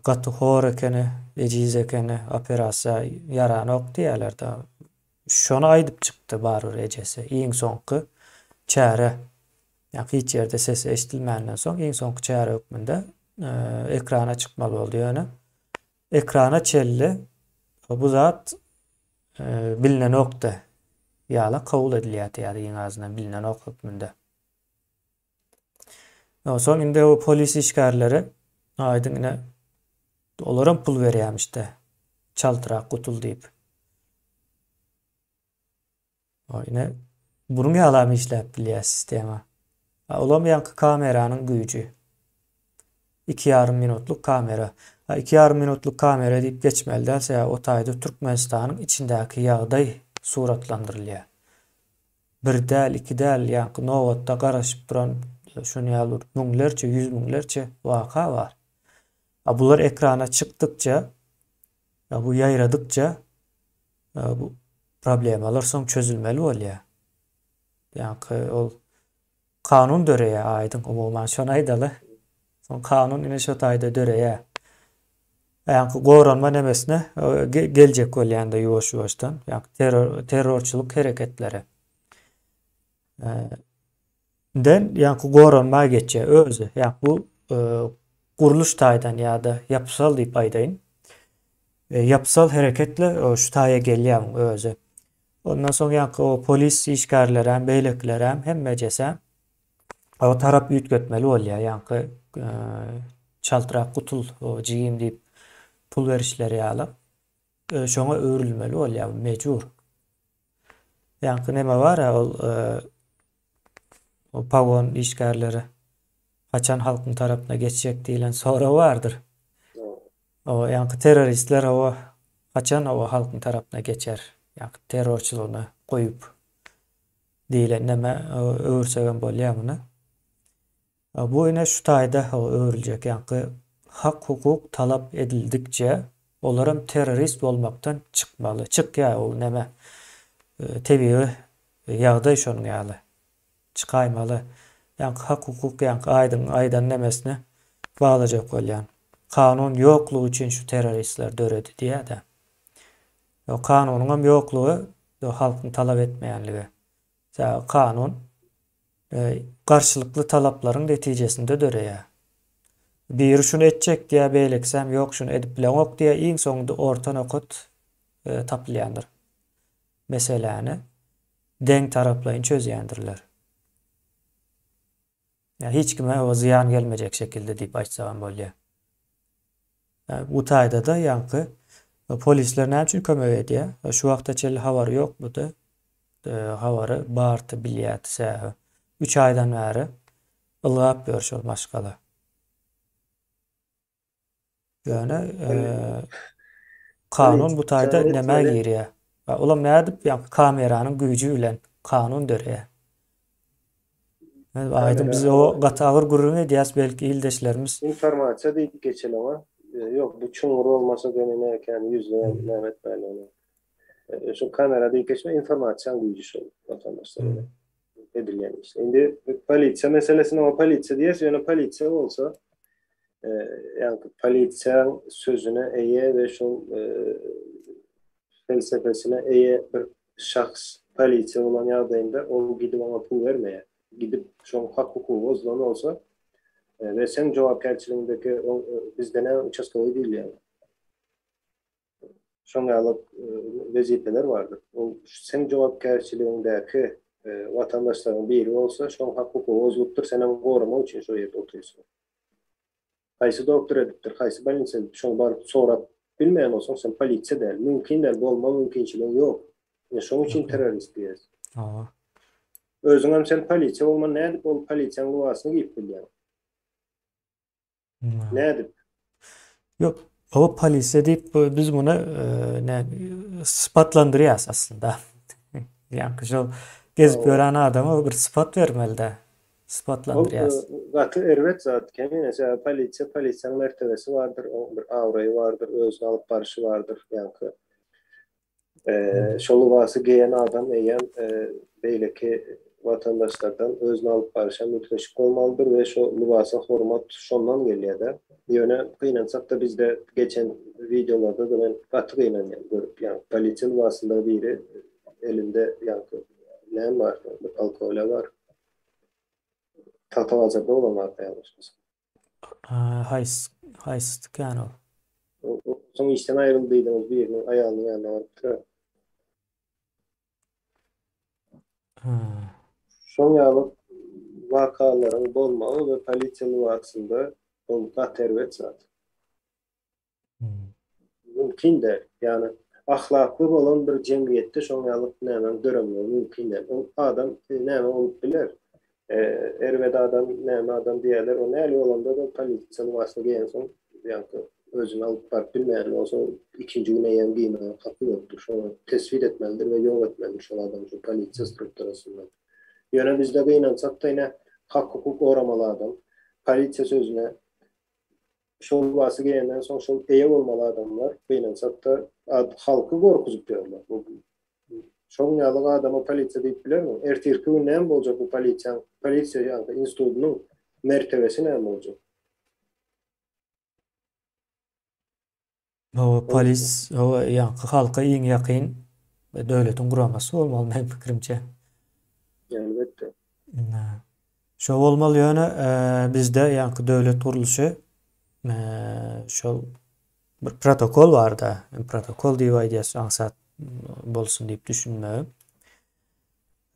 Gaty hor ekeni, ejiz ekeni, operasiýa yaranok diýerler da. Şonu aýdyp çykdy barır ejesi. Iň soňky çäre. Ýani hiç ýerde ses eşitilmänden soň iň soňky çäre hökmünde ekrana çıkmalı oldu ýöne. Ekrana çelli bu zat bilinen nokta ýala kabul edilýärdi ýa-da iň azyndan bilinen ok hökmünde. Soň indi o polis işgärleri aýdym ine olaram pul berýärmişdi. Çaltyrak gutul diýip. Ine bunuň ýalamy işläp bilýär sistema. Olamayan kameranyň güýji. 2,5 minutluk kamera. 2,5 minutluk kamera deyip geçmeli derse o taýda Türkmenistanyň içindäki ýagdaý suratlandyrylýar. Bir däl, iki däl ýani nowatda garaşyp duran şunu ýaly müňlerçe, ýüz müňlerçe waka var. Bular ekrana çykdykça, bu ýaýradykça bu problemalar soň çözülmeli bolýar. Ýani ol kanun döreýär aýdym umuman şonu aýdaly. Kanun ine şu taýda döreýär. Ýa-ni goranma nemesine geljek bolýanda ýuwaş-ýuwaşdan. Ýa-ni terrorçuluk hereketleri. Den ýa-ni goranma geçe özü. Ýa-ni bu guruluş taýdan ýa-da yapysal diýip aýdaýyn. Yapysal hereketler şu taýa gelýär özü. Ondan soň ýa-ni o polis işgärleri hem beýlekler hem hemmeçe o tarap ýütgetmeli bolýar. Ýa-ni çaltyrak gutul o jigim diýip pul berişleri ýalyp şoňa öwrülmeli bolýar mejbur. Ýa-ni neme bar o pagon işgärleri haçan halkyň tarapyna geçecek diýilen sora bardyr. O ýa-ni teröristler o haçan o halkyň tarapyna geçer. Ýa-ni terrorçylygyny goýup diýilen neme öwürsegen bolýar muny. Bu ine şu taýda öwrüljek. Ýa-ni hak hukuk talap edildikçe olaram terörist bolmaktan çıkmalı. Çıkýar ol neme tebii ýagdaý şonuň ýaly. Çıkaýmaly. Ýa-ni hak hukuk ýa-ni aýdan nemesine baglajak bolýan. Kanun ýoklugy üçin şu teröristler döredi diýär-de. O kanunyň ýoklugy o halkyň talap etmeýänligi. Kanun karşılıklı talapların netijesinde döreýär. Biri şunu etjek diye beýleksem yok şunu edip bilen diye iň soňunda orta nokot tapylýandyr. Meseleni deň taraplayın çözýändirler. Ya hiç kime o ziyan gelmeyecek şekilde diýip aýtsam bolýar. Bu taýda da ýa-ni polisler näme üçin kömek edýär? Şu wagtda çel hawary ýokmudy. Hawary barty bilýär sähe. 3 aýdan bäri ylgap berýär maşgala. Yani kanun bu taýda näme girýär? Olam nädip ýa-ni kameranyň güýji bilen kanun döreýär. Aýdym biz o gatagır gurrun edýäs belki ildeşlerimiz informasiýa diýip geçelim ama yok bu çuňur olmasa gene näken ýüzleýän Mehmet Bäýlany. Şu kamera diýip geçme informasiýanyň güýji şol vatandaşlara edilýän işte. Indi polisiýa meselesine o polisiýa diýäs, ýöne polisiýa bolsa yani polisiýa sözüne eýe we şol felsefesine eýe bir şahs polisiýa bolan ýagdaýynda o gidip ona pul bermeýär. Gidip şoň hak hukuky bozulany bolsa ve sen jogapkärçiligindeki bizde ne uçaskowy diýil ýa. Şoňa alyp wezipeler bardyr. O sen jogapkärçiligindäki vatandaşlaryň biri bolsa şoň hak hukuky bozulupdyr, sen onu goramak üçin şo ýerde oturýarsyň. Haýsy doktor edipdir, haýsy bolniýa edipdir, şoň baryp sorap bilmeýän bolsaň sen polisiýa däl, mümkin däl, bolma mümkinçiligi ýok. Şoň üçin terrorist diýeriz. Özüň hem sen polisiýa bolman nädip ol polisiýanyň luwasyny giýip bilýän? Nädip? Yok, o polisiýa diýip biz muny sıfatlandyrýas aslında. Ýa-ni şol gezip gören adama bir sıfat bermeli-de. Sıfatlandyrýas. Gaty erwet zat kemine polisiýanyň mertebesi bardyr, bir awraý bardyr, özüni alyp barışı bardyr. Ýa-ni şol lubasy giyen adam eýen beýleki vatandaşlardan özüni alyp barışan mütleşik bolmalydyr we şo lubasa hormat şondan gelýär-de. Ýöne gynansak da bizde geçen videolarda da men gaty gynanýan görüp, ýa-ni polisiýa lubasynda biri elinde ýa-ni näme bar? Alkol var. Tatavazada olan var ýa-ni. Haýsy ýa-ni o. Soň işden aýryldyýdyňyz biriniň aýalynyň ýanyna baryp şoň ýaly wakalaryň bolmagy we polisiýa lubasynda ol gaterwet zat. Mümkin de, ýani ahlakly bolan bir jemgyýetde şoň ýaly näme döremek mümkin de. O adam näme bolup biler? Erwet adam, näme adam diýerler, o näli bolanda da polisiýa lubasyna gelýän soň ýa-ni özüni alyp baryp bilmeýän bolsa ikinji güne ýen giýmegen hakly ýokdur. Şonu tespit etmelidir we ýok etmelidir şol adam şu polisiýa strukturasynda. Ýöne bizde gynansak da ýene hak hukuk oramaly adam, polisiýa sözüne şol lubasy gelýänden soň şol eýe bolmaly adamlar gynansak da halky gorkuzyp ýörler. Şoň ýaly adama polisiýa diýip bilermi? Ertirki gün näme boljak bu polisiýa ýa-da institutynyň mertebesi näme boljak? O O polis, o yankı halka iň ýakyn döwletiň guramasy bolmaly meň pikirimçe. elbette. Nä. Şo bolmaly ýöne bizde yankı döwlet guruluşy şol bir protokol bar da. Protokol diýip aýdýas aňsat bolsun diýip düşünmöm.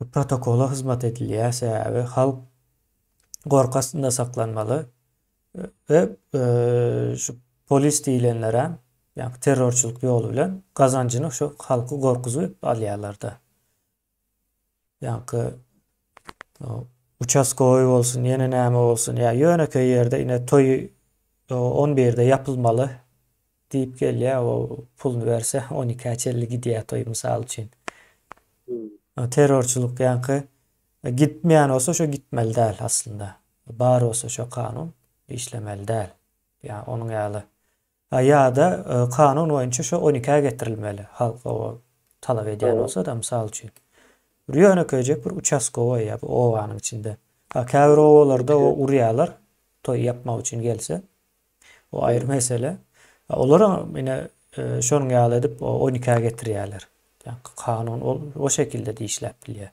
Bu protokola hyzmat edilýär sebäbi halk gorku astynda saklanmaly we şu polis diýilenlere ýa-ni terrorçuluk ýolu bilen gazanjyny şu halky gorkuzyp alýarlar da. Ýa-ni uçaskowy bolsun, ýene näme bolsun, ýa ýöneköy ýerde ine toý 11-de ýapylmaly diýip gelýär, o pulny berse 12-ä çelli gidýär toý mysal üçin. Terrorçuluk ýa-ni gitmeýän olsa şo gitmeli däl aslında. Bar olsa şo kanun işlemeli däl. Ýa onuň ýaly. Ýa-da kanun boýunça şo 12-ä getirilmeli. Halk o talap edýän olsa da mysal üçin. Bir ýöneköýjek bir uçaskowy ýa bu owanyň içinde. Käbir owalarda o urýarlar toý yapmak üçin gelse. O aýry mesele. Olara ine şonuň ýaly edip o 12-ä getirýärler. Yani kanun o şekilde de işlep bilýär.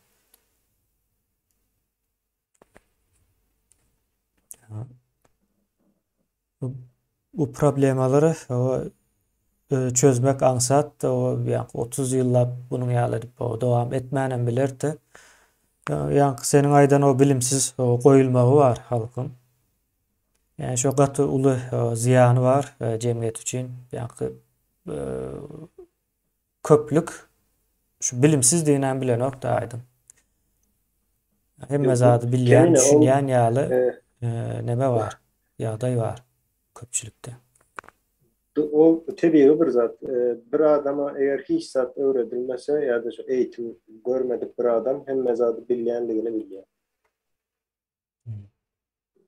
Bu problemalary çözmek aňsat o 30 ýyllap bunyň ýaly edip o dowam etmänem bilerdi. Yani senin aýdan o bilimsiz goýulmagy bar halkyň. Yani şo gaty uly ziýany bar jemgyýet üçin. Yani köplük şu bilimsizliğinden bilen ok da aydın. Hemme zady bilýän, düşünýän ýaly neme bar? Ýagdaý bar köpçülükde. O tebii bir zat. Bir adama eğer hiç zat öğretilmese ya da şu eğitim görmedik bir adam hemme zady bilýändigini bilýär.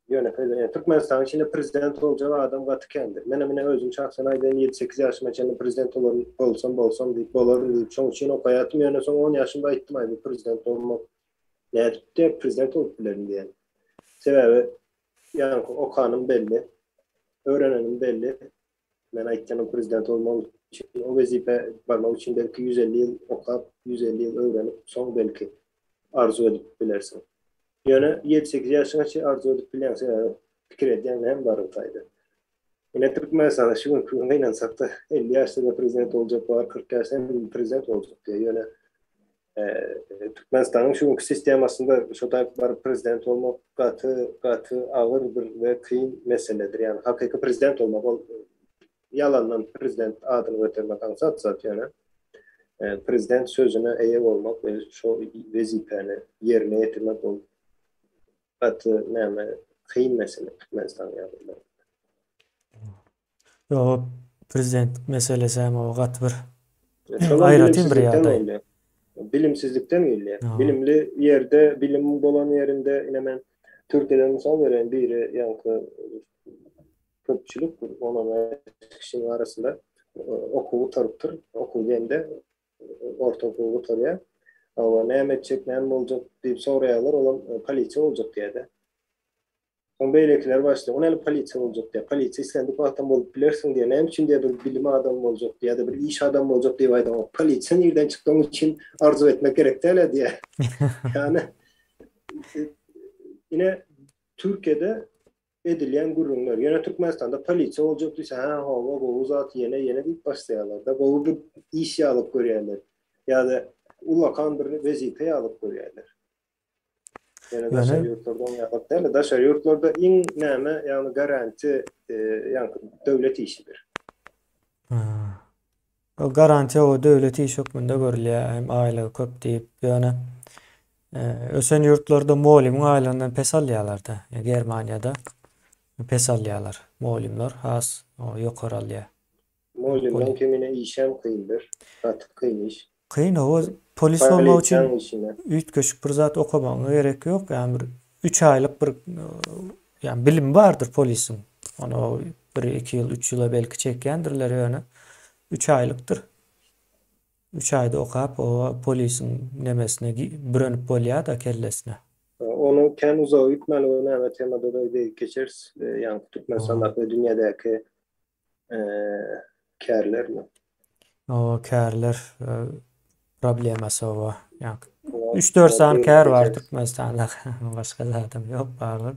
Yani Türkmenistan içinde prezident olacağı adam gaty kendir. Mene özüm şahsen aýdan 7-8 ýaşyma çenli prezident bolsam diýip bolarym diýip şoň üçin ok haýatym ýöne soň 10 ýaşymda aýtdym aýdy prezident bolmak. Näde prezident bolup bilerim diýen. Sebäbi ýani o kanun belli, öğrenenim belli. Men aýtjanym prezident bolmak üçin o wezipe barmak üçin belki 150 ýyl okap, 150 ýyl öwrenip soň belki arzu edip bilersiň. Ýöne 7-8 ýaşyňa arzu edip bilýänse pikir edýän hem baryntaýdy. Ine Türkmenistan şu gününe inansakda 50 ýaşda da prezident boljak bar, 40 ýaşda prezident boljak diýe. Ýöne Türkmenistanyň şu günkü sistemasynda şo taýp bar prezident bolmak gaty agyr bir we kyn meseledir. Ýani hakyky prezident bolmak ol yalandan prezident adyny götermek aňsat zat ýöne. Prezident sözüne eýe bolmak we şo wezipeni ýerine ýetirmek bol gaty näme kyn mesele Türkmenistan ýaly. Yo prezident meselesi hem o gaty bir aýratyn bir ýagdaý. Bilimsizlikten gelýär. Bilimli ýerde, bilim bolan ýerinde ine men Türkiýeden mysal beren biri ýanky köpçülük 10 kişinin arasında okuw tarypdyr. Okuw diýende orta okuw tarýar. Awa näme etjek, näme boljak diýip soraýarlar, olam polisiýa boljak diýdi. On beýlekiler başlaýar. Onuň polisiýa boljak diýip, polisiýa sen bu adam bolup bilersiň diýe, näme üçin diýe bir bilim adam boljak diýe da bir iş adam boljak diýip aýdan. Polisiýa nerden çykdyň üçin arzu etmek gerek däl diýe. Yani ine Türkiýede edilýän gurulmalar. Ýöne Türkmenistanda polisiýa boljak diýse, bu zat ýene diýip başlaýarlar da. Bu bir iş ýalyp görýärler. Ýa-da ulakan bir wezipe ýalyp görýärler. Yani daşary ýurtlardan ýalyp däl, daşary ýurtlarda iň näme, ýani garanti ýani döwlet işidir. O garanti o döwlet iş hökmünde görülýär, hem aýly köp diýip ýöne ösen ýurtlarda molim aýlandan pes alýarlar da. Germaniýada pes alýarlar. Molimler has o ýokary alýar. Molimden kimine işem kyndyr. Gaty kyn iş. Kyn o polis bolmak üçin üýtgeçik bir zat okamagyna gerek ýok. Yani 3 aýlyk bir yani bilim bardyr polisiň. Onu 1-2 ýyl, 3 ýyla belki çekýändirler ýöne. 3 aýlykdyr. 3 aýda okap o polisiň nemesine bürönüp bolýar da kellesine. Onu ken uzağa gitmeli o näme temada da geçeriz. Yani Türkmenistan'da ve dünyadaki kärlerle. O kärler probleması o. Yani O 3-4 o saan kär var belirleyecek. Türkmenistan'da. Başka zaten yok barlar.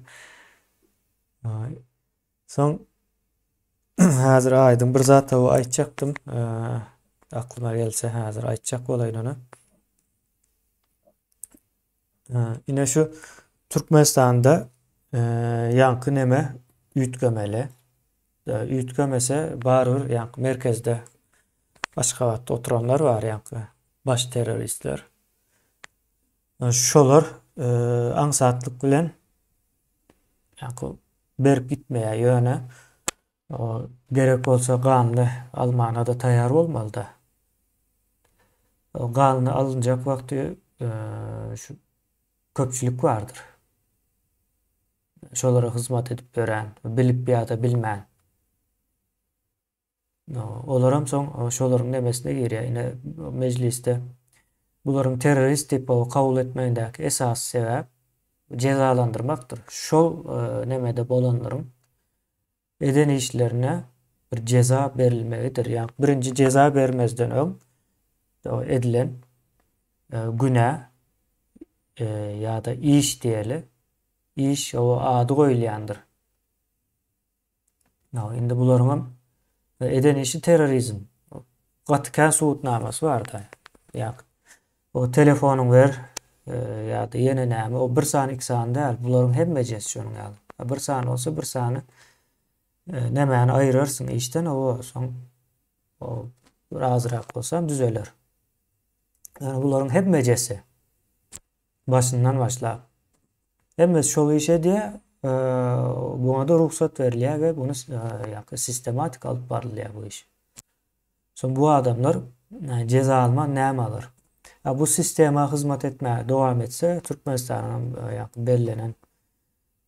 Son hazır aydın bir zat o aytjaktım. Aklıma gelse hazır aytjak bolayın onu. Yine şu Türkmenistan'da yankı neme üyütgemeli. Üyütgemese barır yankı merkezde Aşgabat'ta oturanlar var yankı baş teröristler. Şolar ansatlık bilen yankı berip gitmeye yöne gerek olsa kanlı almana da tayar olmalı da. O kanlı alınacak vakti şu köpçülük vardır. Şolara hizmet edip gören, bilip ya da bilmeyen. Olaram son şoların demesine giriyor. Yine mecliste buların terörist deyip kabul etmeyindeki esas sebep cezalandırmaktır. Şol nemede bolanların eden işlerine bir ceza verilmelidir. Yani birinci ceza vermezden ön edilen günah ya da iş diyeli iş o adı koyulayandır. Şimdi buların eden işi terörizm. Katıken suutnaması var da. Yani o telefonun ver ya da yeni näme o 1 saniye 2 saniye değil. Buların hem mecesi şonun ýaly. 1 saniye olsa 1 saniye nämäni ayırarsın işten o son o razırak bolsam düzeler. Yani buların hep mecesi. Başından başlap. Hemmesi şol işe diye buna da ruhsat verilýär ve bunu sistematik alıp barylýar bu iş. Son bu adamlar ceza alma näme alır? Bu sistema hizmet etmeye devam etse Türkmenistan'ın bellenen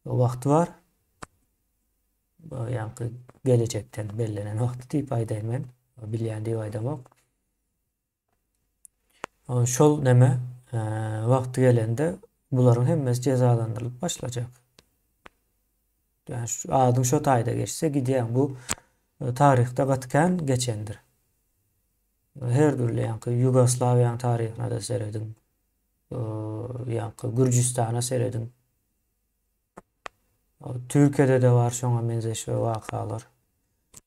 vakti var. Yani gelecekten bellenen vakti deyip aydayım ben. Bilýän diýip aýdamok. Şol neme vakti gelende buların hemmesi cezalandırılıp başlayacak. Yani şu adım şu taýda geçse gidiyen bu tarihte gatken geçendir. Her türlü yankı Yugoslavya'nın tarihine de seyredin. Yankı Gürcistan'a seyredin. Türkiye'de de var şoňa benzeşe wakalar.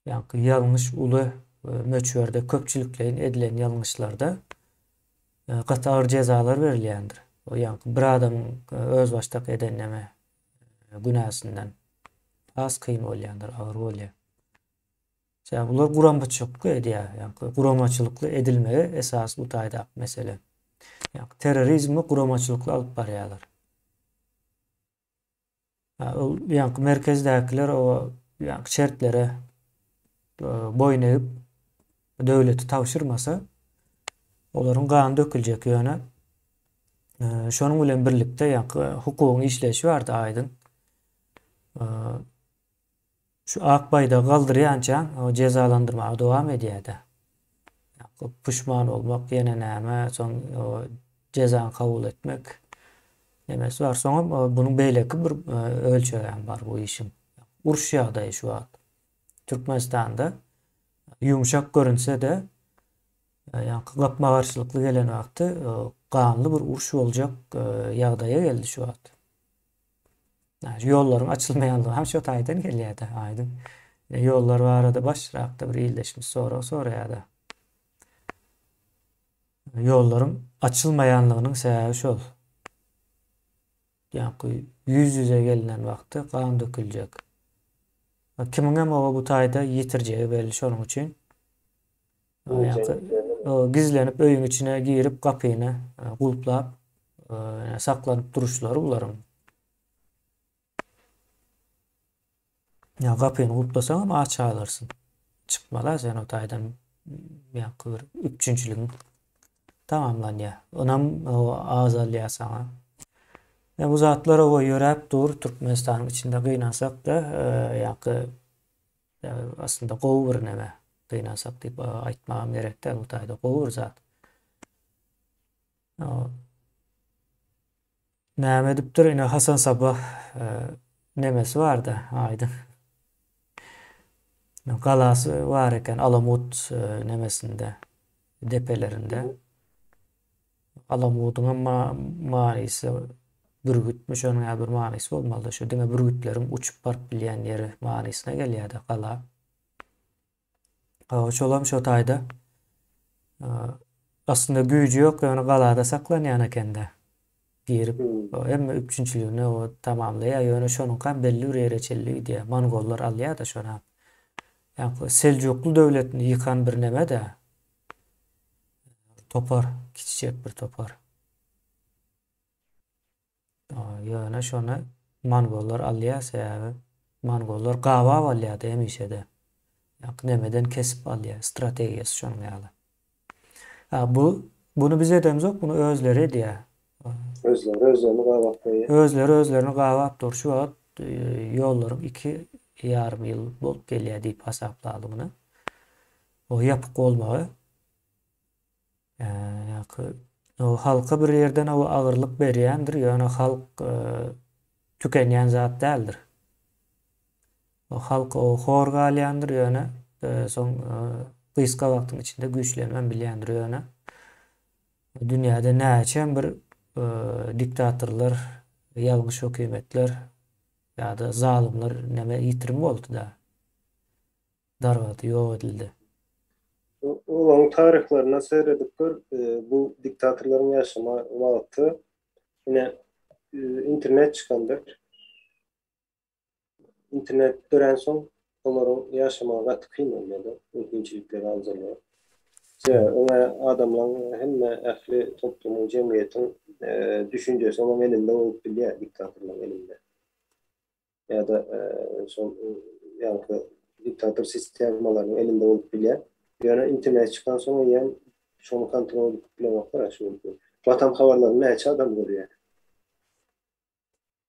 Yankı yanlış ulu möçberde köpçülüklerin edilen yanlışlarda gaty cezalar verilýändir. O yankı bir adamın öz baştak edenneme günahsından az kıyım bolýandyr, agyr bolýar. Bular guramaçylyk edýär. Yani guramaçylykly edilmegi esas bu taýda mesele. Yani terörizmi guramaçylykly alyp barýarlar. Yani merkezdekiler o yani şertlere boyun eğip döwleti tawşyrmasa olaryň gany döküljek ýöne. Şonuň bilen birlikde yani hukukyň işleşi bardy aýdyn. Şu Akbay'da galdyrýança o cezalandyrmaga dowam edýär-de. Puşman olmak, ýene näme, soň o cezany kabul etmek nemesi var. Soňra bunyň beýleki bir ölçegi bar bu işin. Uruş ýagdaýy şu wagt. Türkmenistanda ýumşak görünse de yani gapma garşylykly gelen wagty ganly bir uruş boljak ýagdaýa geldi şu wagt. Yolların açılmayanlığı hem şu taýdan gelýär-de aýdyn. Yollar barada başrakda bir iýleşmiş sonra ya da. Yolların açılmayanlygynyň sebäbi şol. Yani yüz yüze gelinen wagty kan döküljek. Kimiňem bu taýda ýitirjegi belli şonuň üçin. Gizlenip öýüň içine girip gapyny gulplap saklanyp duruşlary bularyň. Ya gapyny gulplasaň ama aç alarsın. Çıkmalar sen o taýdan ýa-da üçüncülüğün tamamlanýar. Onam o azalýar sana. Bu zatlar o ýörep dur Türkmenistanyň içinde gynansak da ýa-da aslında gowur näme gynansak diýip aýtmagam gerekde bu taýda gowur zat. Näme dipdir ine Hasan Sabah nemesi var da aýdyn. Galası var eken Alamut nemesinde, depelerinde. Alamutun ama manisi bürgütmüş, onun ya bir manisi olmalı. Şu dine bürgütlerin uçup barıp bilyen yeri manisine geliyordu gala. Çolam şu tayda aslında gücü yok, yani galada saklanyan ekende. Girip Hmm. hem üçüncülüğünü o tamamlaya, yani şonun kan belli ürereçelliği diye Mongollar alıyor da şona. Yani Selçuklu devletini yıkan bir neme de topar, küçük bir topar. Yani şona Mongollar alıyor sebebi. Mongollar gava alıyor da emişe de. Yani nemeden kesip alıyor. Stratejisi şonun yalı. Bunu bize edemiz yok, bunu özleri diye. Özlemi qabaxtayı. Özlerini gava dur şu an yollarım 2,5 yıl bolup geliyor deyip hesapladı bunu. O yapık olmağı. Yani o halka bir yerden o ağırlık beriyendir. Yani halk tükenyen zat değildir. O halk o horgalyandır yani son kıyıska vaktin içinde güçlenmen bilyendir yani. Dünyada ne için bir diktatörler, yanlış hükümetler ya da zalimler neme yitirimi oldu da darvadı, yok edildi. Olan tarihlerine seyredip gör, bu diktatörlerin yaşama vakti yine internet çıkandır. İnternet dören son onların yaşama vakti kıymalı. Mümkünçilikleri azalıyor. Ona adamların hem ehli toplumun, cemiyetin düşüncesi onun elinde olup biliyor, diktatörlerin elinde. Ya da son yankı diktatör sistemalarının elinde olup biliyor. Yani internet çıkan sonra yani şunu kontrol edip bilemek var aşağı. Vatan haberlerini neçe adam görüyor.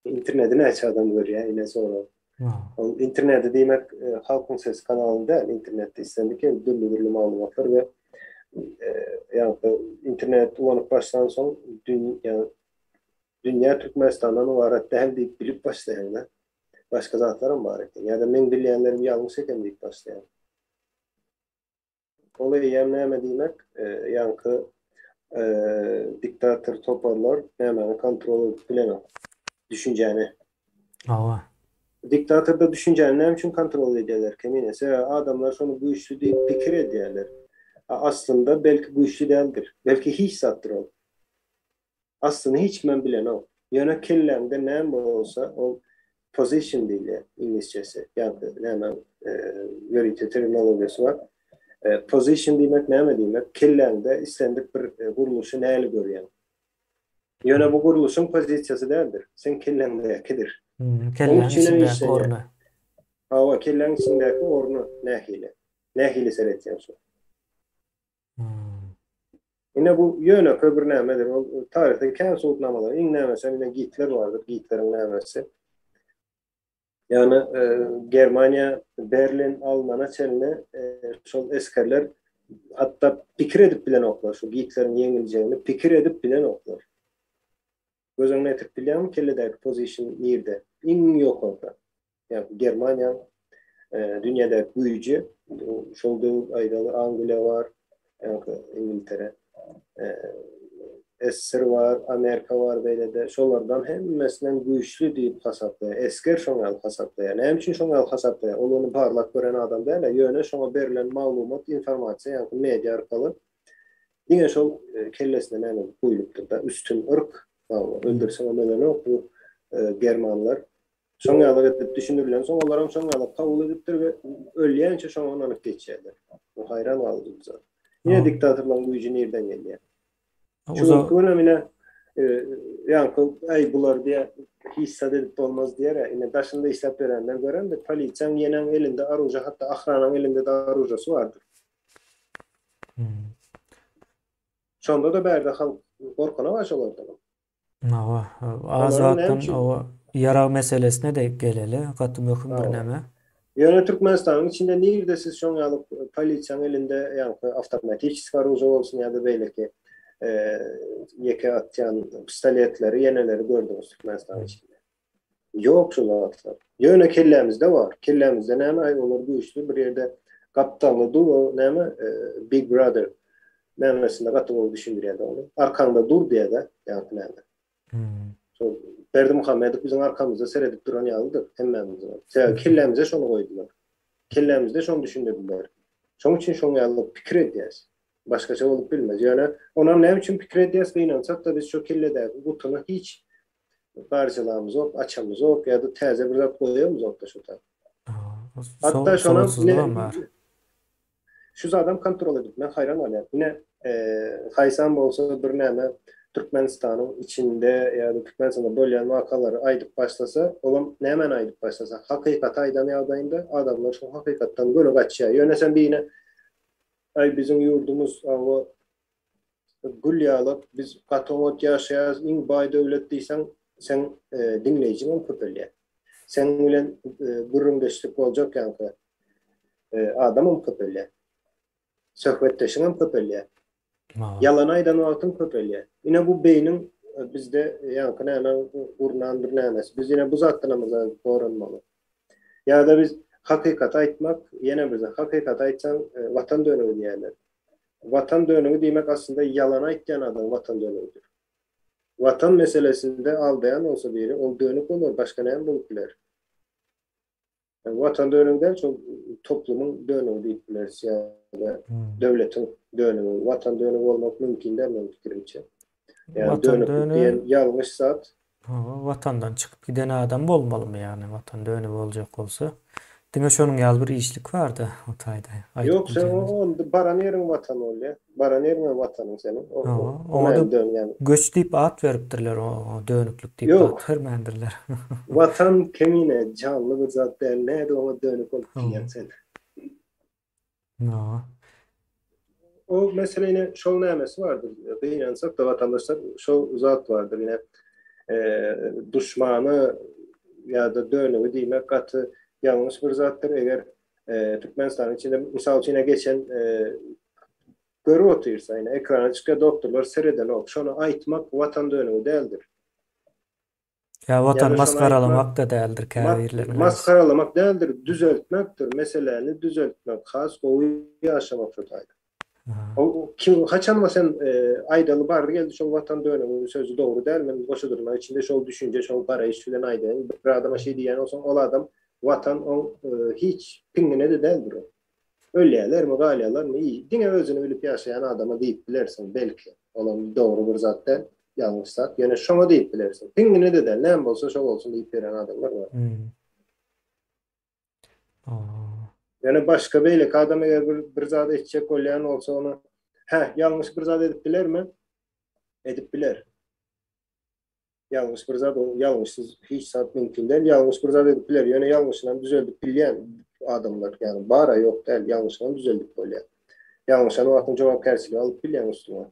İnterneti neçe adam görüyor yine sonra. Ha. İnterneti demek halkın ses kanalında internette istendik ki türlü malumatlar ve yani internet ulanıp baştan son dünya Türkmenistan'dan ibaret değil deyip bilip başlayanlar. Başka zatlara mı var? Ya da men bilyenlerim yanlış eken deyip başlayan. Olayı yemleyemediğimek yankı diktatör toparlar hemen kontrol bilemem. Düşünceni. Hava. Diktatör da düşünceni ne için kontrol ediyorlar kemine? Adamlar sonra bu işi deyip fikir ediyorlar. Aslında belki bu işi değildir. Belki hiç sattır o. Aslında hiç men bilen o. Yani kellemde ne olsa o position değil İngilizcesi. Yani hemen görüntü terminolojisi var. Position demek ne demek? Kellemde istendik bir kuruluşu neyle görüyen. Yani bu kuruluşun pozisyası değildir. Sen kellemde yakidir. Onun Kellen için ne içindeki işten ya? ornu. Hava kellemin içindeki ornu nehili. Nehili seyredeceğim. Hmm. Yine bu yöne köbür nemedir. O tarihte kendi soğutnamalar. İn nemese yine Gitler vardır. Gitlerin nemesi. Yani Germanya, Berlin, Almanya çeline sol eskerler hatta pikir edip bilen oklar. Şu Gitlerin yenileceğini pikir edip bilen oklar. Gözün etip bilen kelledeki pozisyon nerede? İn yok orada. Yani Germanya dünyadaki büyücü. Şolduğu aydalı Anglia var. Yani İngiltere. Esir var, Amerika var böyle de. Şolardan hemmesinden güçlü deyip hasaplaya. Esker şoňal hasaplaya. Näme üçin şoňal hasaplaya? Onu parlak gören adam değil. Yöne şoňa berilen maglumat, informasiýa, yani media arkaly. Diňe şol kellesine näme goýulupdyr da üstün ırk. Öldürsen ömelen ok bu Germanlar. Şoňaly edip düşündirilen soň olaram şoňaly kabul edipdir ve ölýänçe şoňa anyk geçýärler. Bu hayran aldy bize. Niye Ha. diktatörlerin güýjü nereden gelýär? Şu Uza ekonomine yani ay bular diye hissat edip olmaz diye yine başında hesap verenler gören de poliçen yenen elinde aruca hatta ahranın elinde de arucası vardır. hmm. Sonunda da berde halk korkuna başlardı. Hava. Az Onların ne vaktin için? o yara meselesine de geleli. Katım yokum bir Bravo. neme. Yani Türkmenistan'ın içinde nerede siz şu an alıp poliçen elinde yani avtomatik aruca olsun ya da böyle ki yeke atayan pistoletleri, yeneleri gördünüz Türkmenistan içinde. Yok şu zatlar. Yöne kellemizde var. Kellemizde näme ay olur bu işli bir yerde kaptanlı dur o näme Big Brother nämesinde katı ol düşündürýär onu. Arkanda dur diye de yani näme. Hmm. So, Berdi Muhammed bizim arkamızda seyredip duran ýalydyr hemmemiz. Kellemize şonu goýdular. Kellemizde şonu düşündirdiler. Şoň üçin şoň ýaly pikir edýäs. Başgaça bolup bilmez. Ýöne ona näme üçin pikir edýäs beýnansak da biz şo kellede butunu hiç barjalarymız ok, açamız ok ya da täze bir zat goýýarmyz ok da şo taýda. Hatta şona Sorunsuzluğum var. şu adam kontrol edip ben hayran olayım. Yine Haysan bolsa bir näme Türkmenistanyň içinde ya da Türkmenistan'da bölýän wakalary aýdyp başlasa, olam nämen aýdyp başlasa, hakykat aýdan ýagdaýynda adamlar şu hakykatdan göle gaçýar. Ýöne sen diýine ay bizim ýurdumuz awa gül ýalyp biz gatomot ýaşaýas, iň baý döwlet diýsen sen dinleýijiň köpelýär. Sen bilen gürrüňdeşlik boljak ýa-da adamym köpelýär. Söhbetdeşiňem köpelýär. Yalan aýdan wagtyň köpelýär. Ine bu beýniň bizde ýa-da näme urnan bir nämes. Biz ine bu zatlarymyza goranmaly. Ya da biz hakykat aýtmak, ýene bir hakykat aýtsaň watan dönügi diýerler. Watan dönügi diýmek aslında yalan aýtýan adam watan dönügidir. Watan meselesinde aldayan olsa biri, ol dönük olur, başka näme bolup biler. Yani watan dönügden çok toplumun dönügi diýip bilersiz ýa-da döwletin dönügi. Watan dönügi bolmak mümkin der benim pikirimçe. Yani Vatan dönüklük dönüğü diýen ýalňyş zat. vatandan çıkıp giden adam bolmalymy yani vatan dönüğü boljak bolsa. Diňe şonuň ýaly bir işlik bardy o taýda. Yok sen o baran ýeriň watan bolýar. Baran ýeriň watanyň senin. Onu dön yani. göç diýip at beripdirler o dönüklük diýip Yok. at vermendirler. Watan kemine canlı bir zat der. Näde ona dönük bolup diýen sen. No. O meseleyle şol nämesi vardır. Beýnansak da vatandaşlar şol zat vardır yine düşmanı ya da dönügi diýmek gaty ýalňyş bir zatdır. Eger Türkmenistanyň içinde misal üçin geçen görüp otursa yine ekrana çıkan doktorlar sereden ok. Şonu aýtmak watan dönügi däldir. Ya vatan Yani maskaralamak da değildir kâbirlerin. Maskaralamak däldir, düzeltmekdir. Meselelerini düzeltmek, has gowy ýaşamak şotaýda. O kim haçanma sen aýdaly bardy geldi şol watan dönügi sözü dogry dälmi? Goşa durma içinde şol düşünce, şol garaýyş bilen aýdaýyn. Bir adama şey diýen olsaň, ol adam watan hiç piňine de däldir. Ölýärlermi, galýarlarmy? Diňe özüni bilip ýaşaýan adama diýip bilersiň belki. Olam dogry bir zat däl, ýalňyş zat. Ýene şoňa diýip bilersiň. Piňine de däl, näme bolsa şol bolsun diýip beren adamlar bar. Yani başka beýle adam eger bir zat etjek bolýan olsa onu ýalňyş bir zat edip bilermi? Edip biler. Ýalňyş bir zat ýalňyşsyz hiç zat mümkin däl. Ýalňyş bir zat edip biler. Ýöne ýalňyşyny düzeltip bilýän adamlar yani bara ýok däl, ýalňyşyny düzeltip bolýar. Ýalňyşyny wagtyň jogapkärçiligi alyp bilýän üstüne.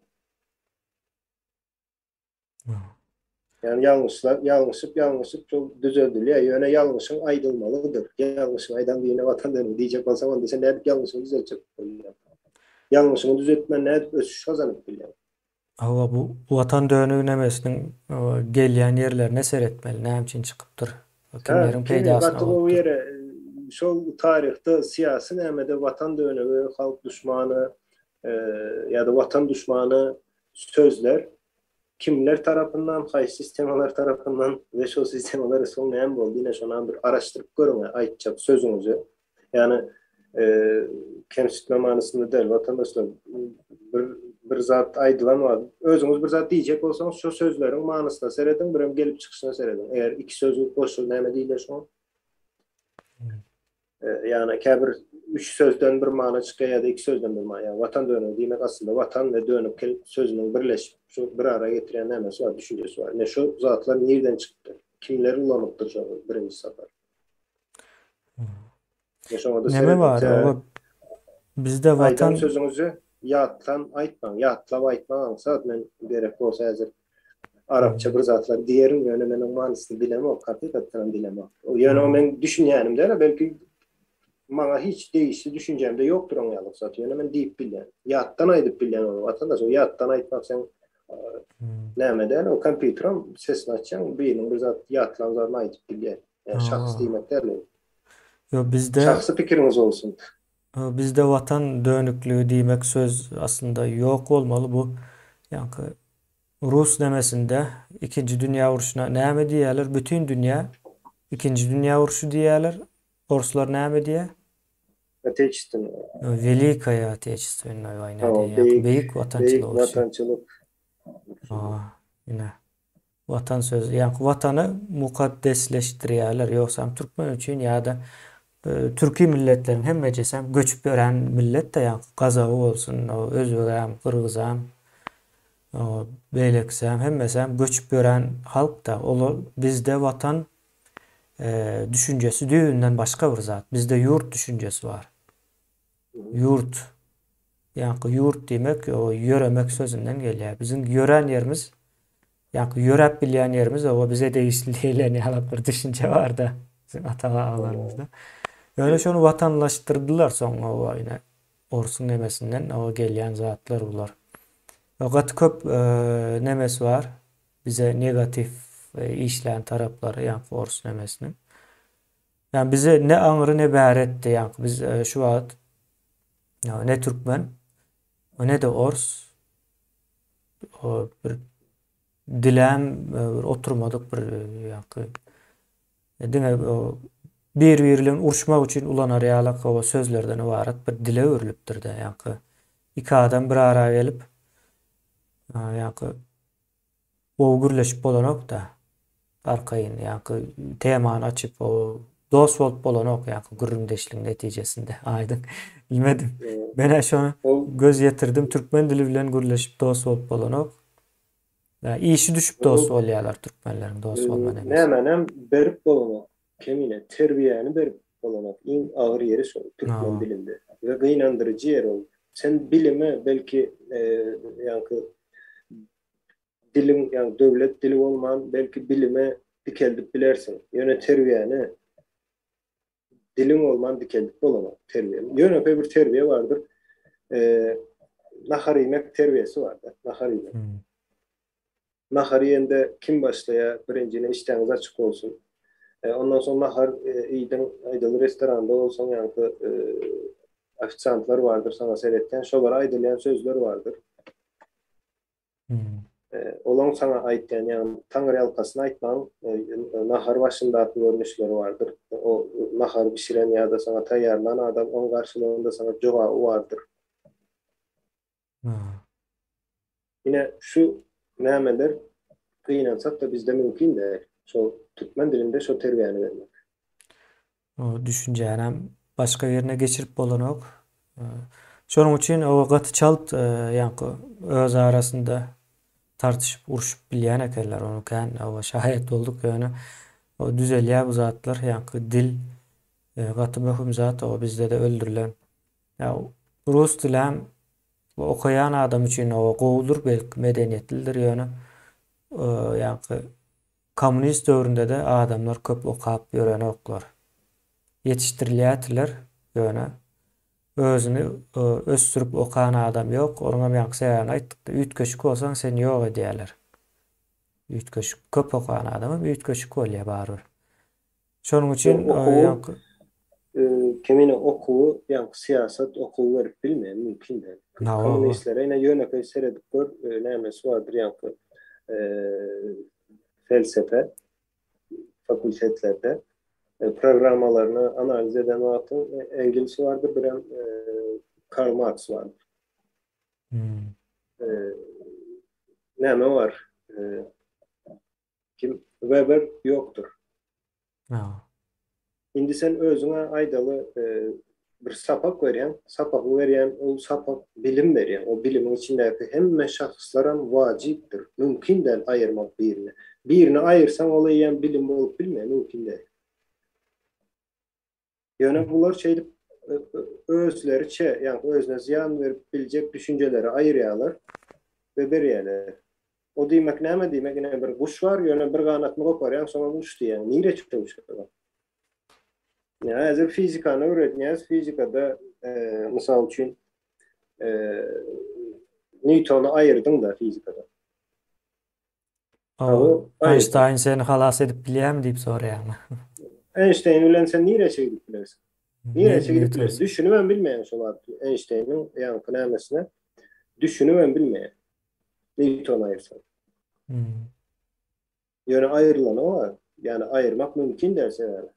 Yani ýalňyşyp çok düzeltilýär. Ýöne ýalňyşyň aýdylmalydyr. Ýalňyşyň aýdan diýene watan dönügi diýjek bolsaň, onda sen näde ýalňyşyny düzeltjek bolýar. Ýalňyşyny düzeltmen näde ösüş gazanyp bilýär. Ama bu vatan dönüğü nemesinin gelýän ýerlerine seretmeli. Näme üçin çykypdyr? Kimlerin peýdasyna bolup. Şol tarihte siyasi nämede watan dönügi, halk düşmanı ya da watan düşmanı sözler kimler tarapyndan, haýsy sistemalar tarapyndan we şol sistemalary soň näme boldy, ine şonu bir araşdyryp görüň, aýtjak sözüňizi. Yani kemsitme manysynda däl, watandaşlar bir zat aýdylan özüňiz bir zat diýjek bolsaňyz, şo sözleriň manysyna serediň, birem gelip çykyşyna serediň. Eger iki sözü boşul näme diýler şoň? Yani käbir üç sözden bir mana çıkar ya da iki sözden bir mana. Yani watan dönügi diýmek aslında watan we dönük sözüniň birleşip şu bir ara getiren nämesi var, düşünjesi var. Ne şu zatlar nereden çıktı? Kimler ulanypdyr şo birinji safar? Näme var? O bizde watan sözüňizi ýatdan aýtmaň, ýatlap aýtmaň. Saat men gerek bolsa häzir Arapça bir zatlar diýerim, ýöne meniň manysyny bilemok, hakykatdan bilemok. O ýöne men düşünýänimde belki maňa hiç değişdi düşünjemde ýokdur oň ýaly zat. Ýöne men diýip bilýän. Ýatdan aýdyp bilýän o watandaş. O ýatdan aýtmak sen nämeden o kompýuteram sesini açaň, beýniň bir zat ýatlan zatny aýdyp bilýär. Yani şahs Aa, demek değil. yo Şahsi fikriniz olsun. bizde vatan dönüklüğü demek söz aslında yok olmalı bu. Yani Rus demesinde İkinci Dünya Uruşu'na näme diýerler? Bütün dünya İkinci Dünya Uruşu diýerler. Orslar näme diýer? Ateştin. Великая Отечественная война diye. Tamam. Yani büyük vatançılık Büyük uruşu. vatançılık. Aa, yine vatan sözü. Yani vatanı mukaddesleştiriyorlar. Yoksa Türkmen için ya da Türkiye milletlerin hem meclisem göçüp gören millet de yani Kazağı olsun, o Özbekam, Kırgızam, o Beyleksem hem mesela göçüp gören halk da olur. Bizde vatan düşüncesi düğünden başka bir zat. Bizde yurt düşüncesi var. Yurt. Yani yurt demek o yöremek sözünden geliyor. Bizim yören yerimiz yani yörep bilen yerimiz o bize değiştirilen yani bir düşünce var da bizim atalarımızda. Yani Evet. şunu vatandaştırdılar sonra o yine Orsun nemesinden o gelen zatlar bunlar. Fakat köp nemes var. Bize negatif işleyen tarafları yani Orsun nemesinin. Yani bize ne anırı ne bäretti yani biz şu an yani ne Türkmen ne de Ors o bir dilem bir oturmadık bir yani dine o bir-birilen uruşmak için ulan arayalak o sözlerden ibaret bir dile örülüpdir de yani iki adam bir araya gelip yani gürleşip bolanok da arkayın yani temanı açıp o dost olup bolanok yani güründeşliğin neticesinde aydın bilmedim. Ee, Ben şu O, göz yetirdim Türkmen dili bilen gürleşip dost olup bolanok. Yani işi düşüp dost o oluyorlar Türkmenlerin dost olma demesi. hemen hem berip bolanak. Kemine terbiyeni berip bolanak. İn ağır yeri sol. Türkmen Ha. dilinde. Ve gıynandırıcı yer ol. Sen bilime belki yani dilin yani devlet dili olman belki bilime dikeldip bilersin. Yöne terbiyeni dilin olman dikeldip bolanak terbiye. Yöne bir terbiye vardır. E, Naharimek terbiyesi vardır. Naharimek. Hmm. Nahariyende kim başlaya birincine iştahınız açık olsun. Ondan sonra nahar iyiden aydalı restoranda olsan yani ofiциantlar vardır sana seyretken. Şolara aydılayan sözler vardır. Hmm. Olan sana ait yani Tanrı halkasına aitman nahar başında atı görünüşleri vardır. O nahar pişiren ya da sana tayyarlanan adam onun karşılığında sana cevabı vardır. Ha. Yine şu memeler kıyınansak da bizde mümkün değil. Şu Türkmen dilinde şu terbiyeni vermek. O düşüncenem başka yerine geçirip bolanok. E, Şonuň üçin o gaty çalt ýa-ni öz arasında tartışıp uruşup bilýän ekenler onu kan o şahit bolduk ýöne o düzelýär bu zatlar ýa-ni dil gaty möhüm zat o bizde de öldürilen. Ya rus dilem okayan adam üçin o gowuldur belki medeniýetlidir ýöne ýa-ni komünist döwründe de adamlar köp okap ýören oklar. Yetiştirilýärdiler ýöne özüni östürüp okan adam yok. Ona ýakşy aýtdyk. Üýtgeşik bolsaň sen ýok edýärler. Üýtgeşik köp okan adamy üýtgeşik bolýar barýar. Şonuň O üçin okuvu kemine okuvu yani siyaset okuvu verip bilmeyen mümkün değil. nawa Komünistlere yine yönetmeyi seyredip gör nemesi vardır yani e, felsefe fakültetlerde programmalarını analiz eden vaktin Engels vardır bir Karl Marx vardır. hmm. E, Neme var? Kim? Weber yoktur. Nawa. Indi sen özüne aydalı bir sapak verýän, sapak verýän, o sapak bilim berýän. O bilimin içindäki hemme şahslara wajipdir. Mümkin değil ayırmak birini. Birini ayırsan ola ýen bilim bolup bilme, mümkin değil. Ýöne bular şeýle özleriçe, yani özüne ziyan verip biljek düşünjeleri ayırýarlar ve berýärler. O diýmek näme diýmek? Ine bir guş var, ýöne bir ganatyny goparýan, soňra uçdy ýani. Nire çıkdy uçdy? Ya, hazır fizikany öwretňäs, fizikada mysal üçin Newtony ayırdyň da fizikada. O O ayırdyň. Einstein seni halas edip bilýärmi diýip soraýarmy? Einstein bilen sen nireçe gidip bilersin? Nireçe gidip bilersin? Newton. Düşünümen bilmeyen şu var. Einstein'ın yankı nämesine düşünümen bilmeyen. Newton ayırsan. Hmm. Yani ayrılan o var. Yani ayırmak mümkün derse yani.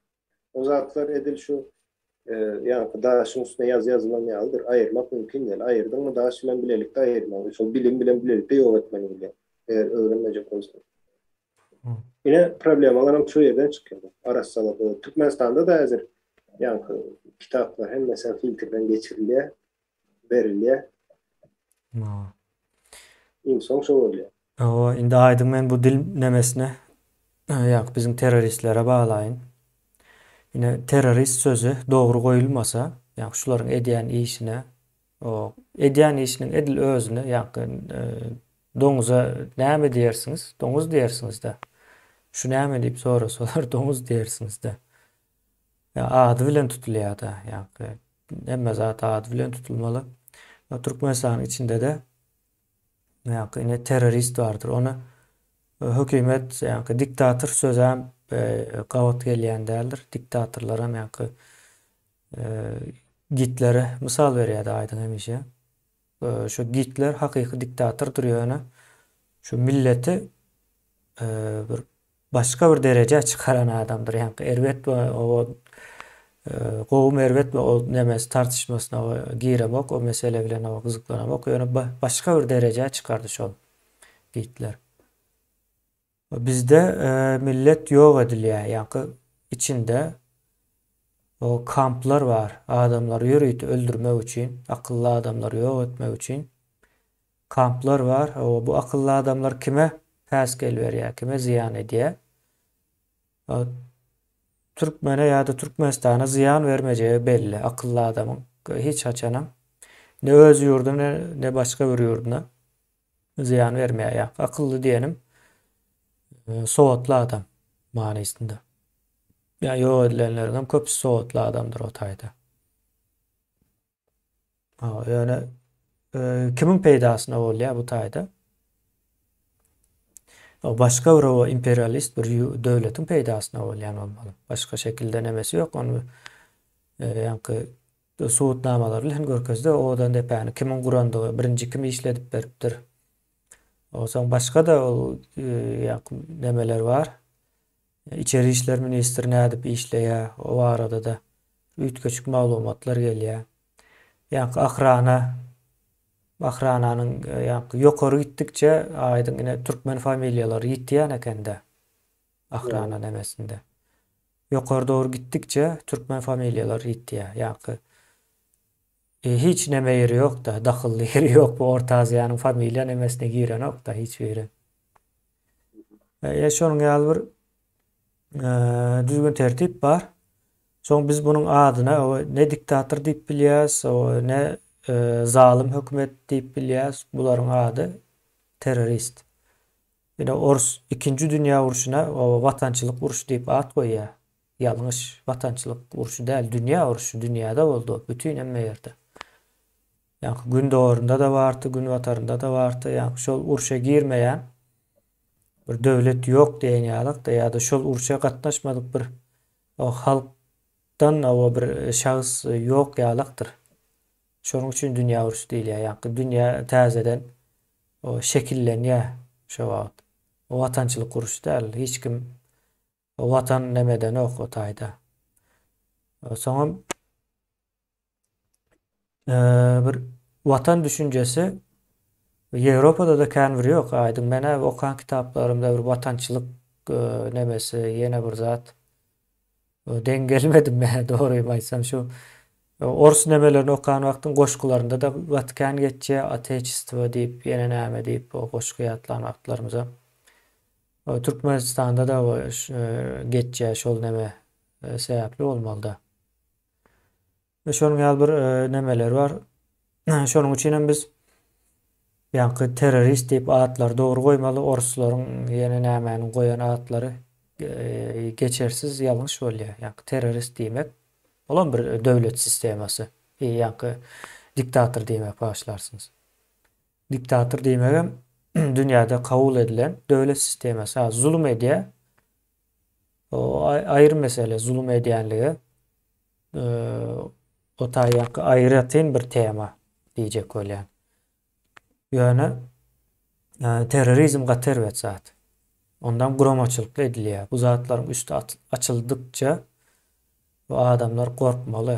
O zatlar edil şu yani daşın üstüne yazılan yazıdır. Ayırmak mümkün değil. Ayırdın mı daş bilen bilelikte ayırmak. Şu bilim bilen bilelikte yok etmeni bile. Eğer öğrenmeyecek olsa. Hmm. Yine problemlerim şu yerden çıkıyor. Araçsalı Türkmenistan'da da hazır. Yani kitaplar hem mesela filtreden geçiriliyor, veriliyor. Hmm. İnsan şu oluyor. O indi aydın men bu dil nemesine yak bizim teröristlere bağlayın. Yine terörist sözü doğru koyulmasa yak şuların ediyen işine o ediyen işinin edil özüne yak domuza näme diyersiniz? Domuz diyersiniz de. Şu näme deyip sonra sorar domuz diyersiniz de. Ya adı bilen tutuluyor da yak emme zat adı bilen tutulmalı. Türkmenistan'ın içinde de yak yine terörist vardır. Onu hükümet yani diktatör sözem gavat gelýän däldir. Diktatorlara yani Gitlere misal berýärdi aýdyn hemişe. Şu Gitler hakyky diktatordur ýöne. Şu milleti e, bir başka bir derece çıkaran adamdır. Yani erwet o gowum erwet o nemes tartışmasyna giremek, o mesele bilen o gyzyklanamak ýöne başka bir derece çıkardy şol Gitler. Bizde millet yok edilýär. Yani içinde o kamplar var. Adamları yürüyüp öldürmek için, akıllı adamları yok etmek için kamplar var. O bu akıllı adamlar kime tezkel veriyor, kime ziyan ediyor? O Türkmene ya da Türkmenistan'a ziyan vermeyeceği belli. Akıllı adamın hiç açanam ne öz yurduna ne başka bir yurduna ziyan vermeye ya. Akıllı diyelim soğutlu adam manasında. Ya yok edilenlerden köpüsü soğutlu adamdır o tayda. Yani kimin peydasına oluyor bu tayda? O başka bir o imperialist bir devletin peydasına oluyor olmalı. Başka şekilde nemesi yok. Onu yankı suutnamalar bilen görkezde odan depani kimin gurandygy, birinji kim işledip beripdir. O zaman başka da o yankı nemeler var. İçeri işler ministri nädip işleýär. O arada da ütköçük maglumatlar gelýär. Yankı Ahrananyň ýokary gitdikçe aýdyň ine türkmen familiýalary ýitýän ekende. Yani, Ahrana nemesinde. Ýokary dogry gitdikçe türkmen familiýalary ýitýär. Ýa-ni hiç neme ýeri ýok da, dahylly ýeri ýok bu Orta Aziýanyň familiýa nemesine girenok da hiç biri. Şonuň ýaly bir düzgün tertip bar. Soň biz bunyň adyna o ne diktator diýip bilýäs, o ne zalim hökümet diýip bilýäs. Bularyň ady terörist. Ýene Orus 2-nji dünýä uruşuna o watançylyk uruşy diýip ad goýýar. Ýalňyş, watançylyk uruşy däl, dünýä uruşy, dünýäde boldy, bütün hemme ýerde. Ýa-ni gün dogurunda da bardy, gün batarında da bardy. Ýa-ni şol uruşa girmeýän bir döwlet ýok diýen ýalyk da ýa-da şol uruşa gatnaşmadyk bir o halkdan o bir şahys ýok ýalykdyr. Şonuň üçin dünýä uruşy diýilýär. Ýa-ni dünýä täzeden o şekillenýär şo wagt. O watançylyk uruşy däl, hiç kim o watan nemeden ok o taýda. Soňra bir watan düşünjesi Ýewropada da kän bir ýok. Aýdym mene okan kitaplarymda bir watançylyk nemesi, ýene bir zat den gelmedim men dogruy aýtsam şu Orus nemelerini okan wagtyň goşgularynda da Vatikan geçje, ateistwa diýip ýene näme diýip o goşgy ýatlan wagtlarymyza. Türkmenistanda da geçje şol neme sebäpli bolmaly da. Şonuň ýaly bir nemeler bar. Şonuň üçin biz ýa-ni terörist diýip adlar dogry goýmaly. Oruslaryň ýene nämäni goýan adlary geçersiz ýalňyş bolýar. Ýa-ni terörist diýmek bolan bir döwlet sistemasy. Ýa-ni diktator diýmek başlarsyňyz. Diktator diýmegem dünýäde kabul edilen döwlet sistemasy. Zulüm edýär. O ayrı mesele zulüm edýänligi. O taýýanky aýratyn bir tema diýjek bolýan. Ýöne terrorizm gater bir zat. Ondan guramaçylyk edilýär. Bu zatlaryň üstü açyldykça bu adamlar korkmaly.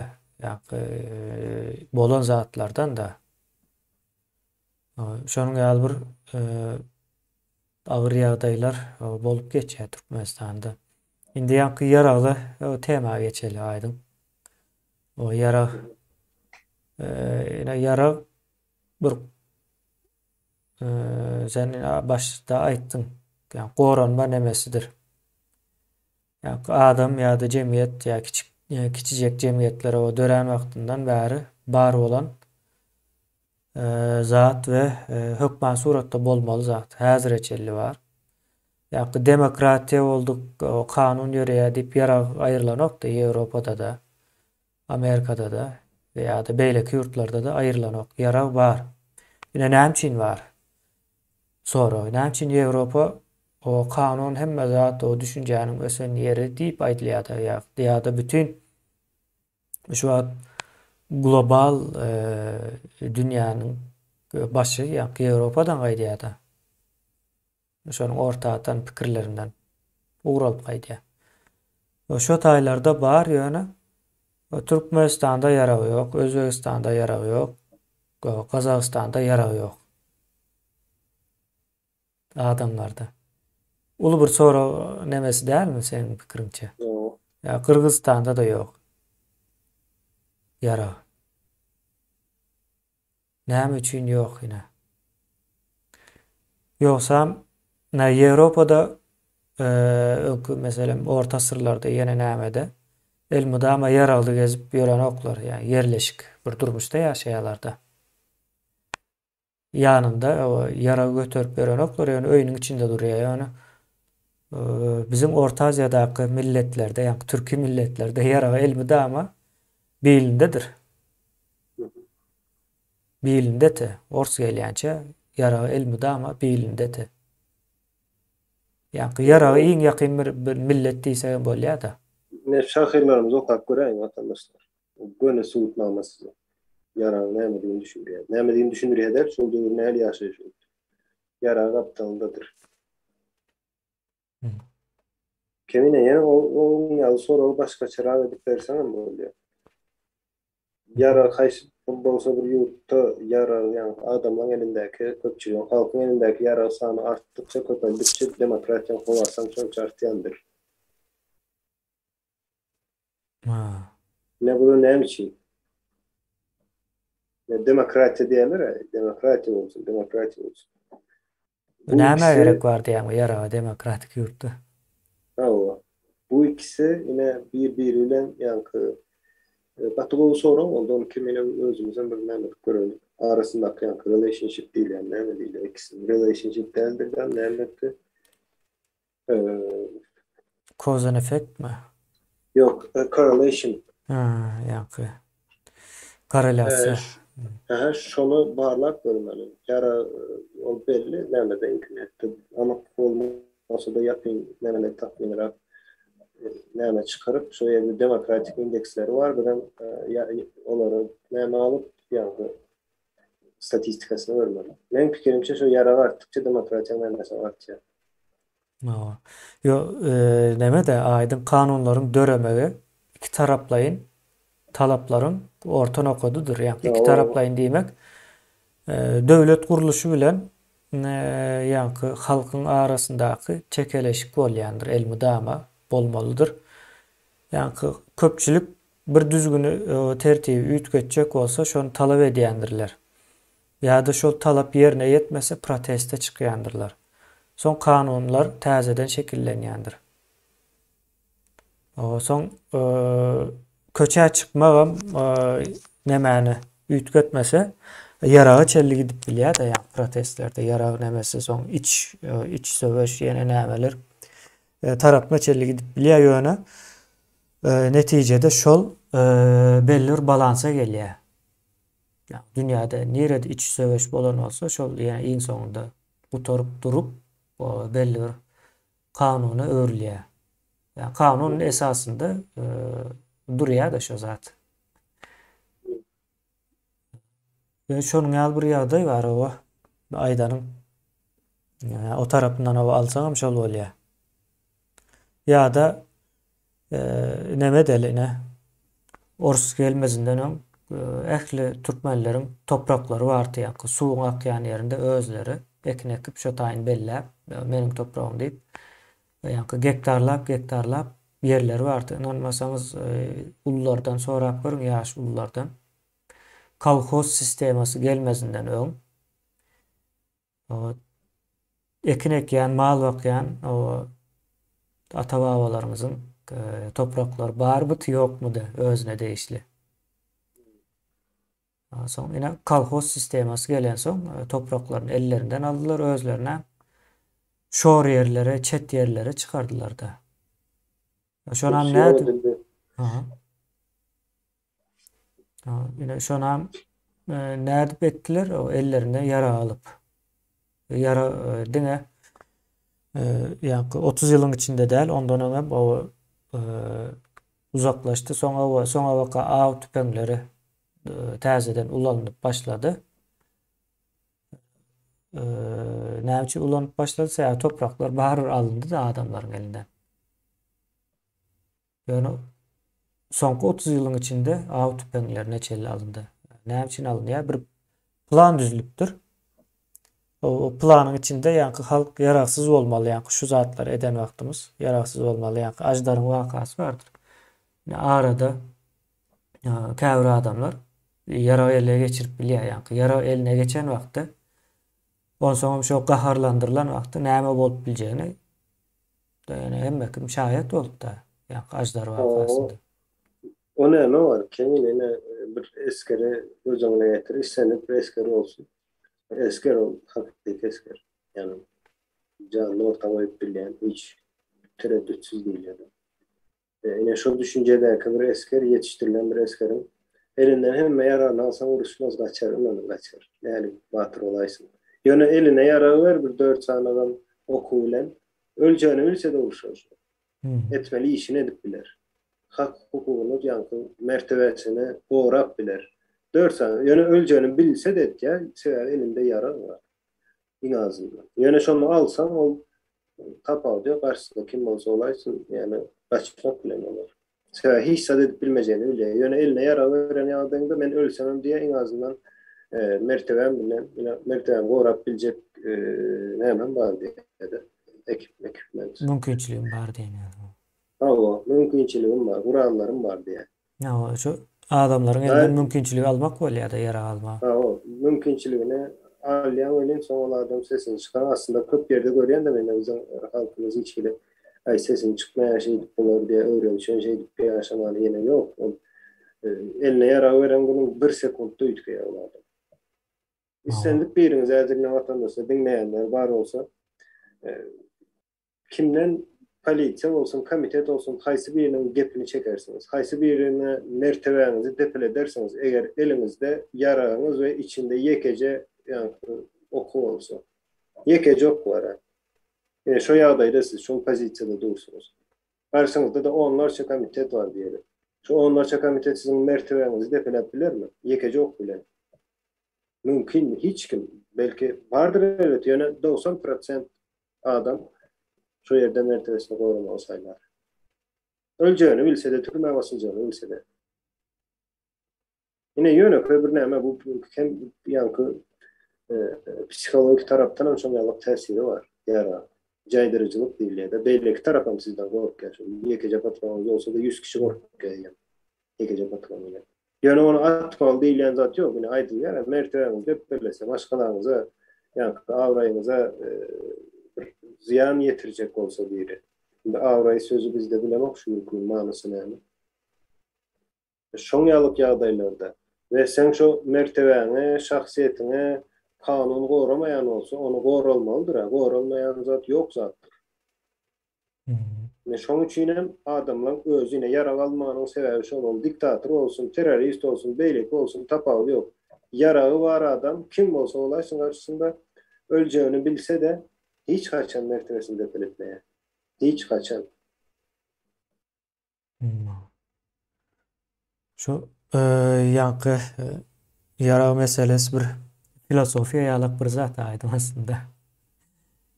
Bolan zatlardan da. Şonuň ýaly bir agyr ýagdaýlar bolup geçýär Türkmenistanda. Indi ýanky yaraly o tema geçeli aýdym. O yara yara bir sen başda aýtdyň. Yani goranma nemesidir. Yani adam ya da cemiyet ya kiçicek cemiyetlere o dören vaktinden beri bar olan zat ve hükman suratda bolmalı zat. Häzir eçelli var. Yani demokratiya olduk, o kanun ýöreýär diýip yara aýrylanok da Ýewropada da, Amerikada da veya da beýleki ýurtlarda da aýrylanok. Yara var. Ine näme var? Sonra näme Ýewropa o kanun hemme zat o düşünjäniň ösen ýeri diýip aýdylýar ýa-da bütün şu an global dünýäniň başy ýa Ýewropadan gaýdýar da. Şonuň ortadan pikirlerinden uğralyp gaýdýar. Şo taýlarda bar ýöne Türkmenistanda ýara ýok, Özbegistanda ýara ýok, Kazakstanda ýara ýok. Adamlarda. Ulu bir soru nemesi dälmi senin pikirinçe? Ýok. Ya Kırgızstanda da yok. Yara. Näme üçin yok yine? Yoksam Ýewropada mesela orta sırlarda ýene nämede elmydama yaraly gezip ýören oklar, yani yerleşik bir durmuşda ýaşaýarlarda. Yanında o yara götürüp ýören oklar ýöne öýüniň içinde durýar ýöne. Bizim Orta Asya'daki milletlerde, yani Türkü milletlerde yara elmydama bilindedir. Bilindete. Ors gelýänçe yara elmydama bilindete. Yani yara iň ýakyn bir millet diýse bolýar da. Ne şahyrlarymyz okap göreýin vatandaşlar. Göne suwutnamasy. Yara näme diýip düşünýär. Näme diýip düşünýär, şol döwürde näme ýaşaýar. Yara gapdandadyr. Kemine ýene o ýaly soragy başga çyraga edip berseňem bolýar. Yara haýsy bolsa bir ýurtda yara ýani adamlaryň elindäki köpçüligiň, halkyň elindäki yara sany artdykça köpeldikçe demokratiýa gowasan şonça artýandyr. Ne bu näme üçin? Demokratiýa diýerler, demokratiýa bolsun, demokratiýa bolsun. Näme gerek bar diýýär yara demokratik ýurtda? Bu ikisi yine bir-biri bilen yankı batıgolu soran oldu. Onu kimine özümüzden bir näme görelim. Arasındaky yankı relationship diýil, yani näme diýil? İkisi relationship däldir, nämedir? Cause and effect mi? Yok, correlation. Yankı. Korelasiýa. Şonu barlak bölmeli. Yara ol belli, näme imkaniýetdir. Ama olmasa da yapayım, näme takminler näme çıkarıp şu ýerde demokratik indeksleri var. Bilen olary näme alıp ýa-da statistikasyny vermeli. Men pikirimçe şu yara artdykça demokratiýa nämesi artýar. Yo, näme de aýdym kanunlaryň döremegi iki taraplayın talapların orta noktadydyr. Yani iki taraplayın diýmek döwlet guruluşy bilen ýa-da halkyň arasyndaky çekeleşik bolýandyr, elmydama bolmalydyr. Yani köpçülik bir düzgünü tertibi ütgetjek bolsa şonu talap edýändirler. Ya da şol talap ýerine ýetmese proteste çykýandyrlar. Son kanunlar täzeden şekillenýändir. Son köçä çykmagam nämäni ütgetmese yaraga çelli gidip bilýär da, yani protestlerde yaraga nämesi son iç söwüş ýene nämeler tarapma çelli gidip bilýär ýöne netijede şol belli bir balansa gelýär. Yani dünýäde nerede iç söwüş bolan bolsa şol ýani iň soňunda guturup durup belli bir kanuny örülýär. Yani kanunun esasında duruyor da şu zat. Ve şonun ýaly bir ýagdaý bar o Aýdanyň o tarapyndan hava alsaňam şol bolýar. Ya da neme deline Orus gelmezinden öň ähli türkmenleriň topraklary bardy ýa-da suwuň akýan ýerinde özleri ekin ekip şo taýyn belläp meniň topragym diýip gektarlap yerleri bardy. İnanmasaňyz ullardan sorak görüň ýaş ullardan kolhoz sistemasy gelmezinden öň o ekin ekýän, mal bakýan o ata-babalarymyzyň topraklary barby ýokmudy özüne değişli. Soň ine kolhoz sistemasy gelen soň topraklaryny ellerinden aldylar, özlerine şor yerlere, çet yerlere çıkardılar da. Şonam näde? Aha. Yine şonam näde ettiler? O ellerine yara alıp. Yara dine yani 30 yılın içinde değil, ondan öňe o uzaklaştı. Soňa vaka av tüpeňleri täzeden ulanyp başladı. Näme üçin ulanyp başladysa topraklar bahar alındı da adamların elinden. Yani soňky 30 yılın içinde av tüpeňleri neçeli alındı. Näme üçin alındı? Ya bir plan düzülüpdür. O planın içinde yankı halk yaraksız olmalı, yankı şu zatlar eden vaktimiz yaraksız olmalı, yankı ajdarın vakası vardır. Yani arada käwre adamlar yara eline geçirip bilýär, yankı yara eline geçen vakti ondan şo gaharlandyrılan vakti näme bolup biljegini yani hemme kim şahit bolup da yankı ajdar vakasında. O näme var? Kenine bir eskeri özüňe getir, senip bir eskeri olsun. Esker ol, hakiki esker. Yani canlı ortama bilýän, hiç tereddütsüz değil yani. Yine şu düşüncede bir esker yetiştirilen bir eskerin elinden hemme yararını alsan uruşmaz kaçar, ondan kaçar. Yani batır olaysın. Yani eline yara ver bir 4 sanadan oku bilen öleceğini bilse de uruşur. Etmeli işini edip biler. Hak hukukunu yankı mertebesine doğrap biler. 4 sene. Yani öleceğini bilse de et ya sever elinde yara var. En azından. Yani şunu alsan o tapağı diyor karşısında kim olsa olaysın yani kaçmak bile olur. Sever hiç sadet bilmeyeceğini bile. Yani eline yara veren yağdığında ben ölsemem diye en azından mertebem bilen mertebem doğrap bilecek hemen var diye de ekipment. Mümkünçiliğim var diye. Ama mümkünçiliğim var, kurallarım var diye. Ya şu adamların elinden mümkünçülüğü almak var ya da yara almak. O mümkünçülüğüne alyan öyle sonralardan sesini çıkan aslında köp yerde görüyen de benim bizim halkımız içiyle ay sesini çıkmaya şey olur diye öğrenişen şey bir yaşamalı yine yok. Eline yara veren bunun 1 sekundda ütküye olardı. İstendik biriniz eğer vatandaşlar dinleyenler var olsa kimden politsiya olsun, komitet olsun, haysi birinin gepini çekersiniz. Haysi birine mertebenizi depil edersiniz. Eğer elinizde yarağınız ve içinde yekece yani oku olsa. Yekece oku var. Yani şu yağdayda siz şu pozisyada durursunuz. Karşınızda da onlarca komitet var diyelim. Şu onlarca komitet sizin mertebenizi depil edebilir mi? Yekece oku bile. Mümkün hiç kim. Belki vardır evet. Yani 90% adam şu yerde mertebesine koruma olsaylar. Öleceğini bilse de, türmeye basılacağını bilse de. Yine yönök öbür neyme bu hem yankı psikolojik taraftan hem sonralık tesiri var. Yara, caydırıcılık değil ya da belli ki tarafım sizden korkuyor. Yekece patronunuz olsa da 100 kişi korkuyor. Yekece patronuyla. Yani onu atmalı değil yani zat yok. Yine aydın yani mertebeniz hep böylese başkalarınıza yankı avrayınıza ziyan yetirecek olsa biri. Şimdi avrayı sözü bizde bilemek şu yükün manasını yani. Şonyalık yağdaylarda ve sen şu mertebene, şahsiyetine kanunu koramayan olsa onu koralmalıdır. Koralmayan zat yok zattır. Şonun için adamlar özüne yara almanın sebebi şonun diktatör olsun, terörist olsun, beylik olsun, tapağı yok. Yarağı var adam, kim olsa olaysın karşısında öleceğini bilse de hiç kaçan mertebesini belirtmeye. Hiç kaçan. Hmm. Şu yankı yara meselesi bir filosofiya ýalyk bir zat aýdym aslında.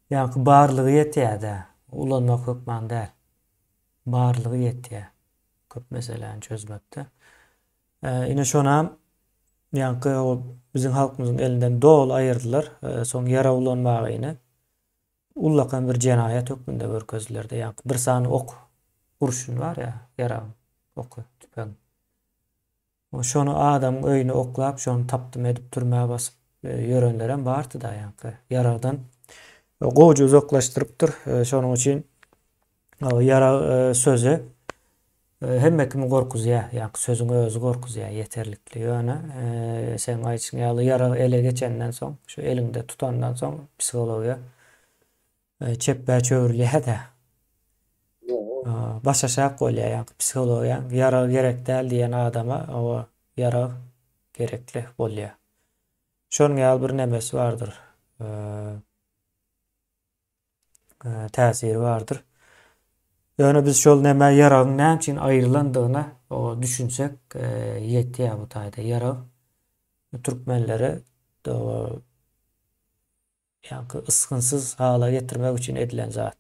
Yankı barlygy ýetýär-de, ulanmak hukman däl. Barlygy ýetýär. Köp meseleni çözmekde. Ine şonam yankı o bizim halkymyzyň elinden dol aýyrdylar. Soň yara ulanmagyny ullakan bir jenaýat hukmunda görkezdiler-de. Yankı bir sany ok urşun var ya, yara oku, tüpen. O şonu adam öýüne oklap, şonu tapdym edip türmäge basyp ýörenler hem bardy da yankı. Yaradan gowy uzaklaşdyrypdyr. Şonuň üçin yara sözü hemme kimi gorkuzýar. Yankı sözüň özü gorkuzýar yeterlikli ýöne. Sen aýtsyň ýaly yara ele geçenden soň, şu elinde tutandan soň psihologiýa çeppä çöwürilýär-de. Başaşak bolýar ýa psihologiýa yara gerek däl diýen adama o yara gerekli bolýar. Şonuň ýaly bir nemesi bardyr. Täsiri bardyr. Ýöne biz şol näme yaragyň näme üçin aýrylandygyna o düşünsek ýetýär bu taýda. Yara türkmenlere ýa-ni ysgynsyz hala getirmek üçin edilen zat.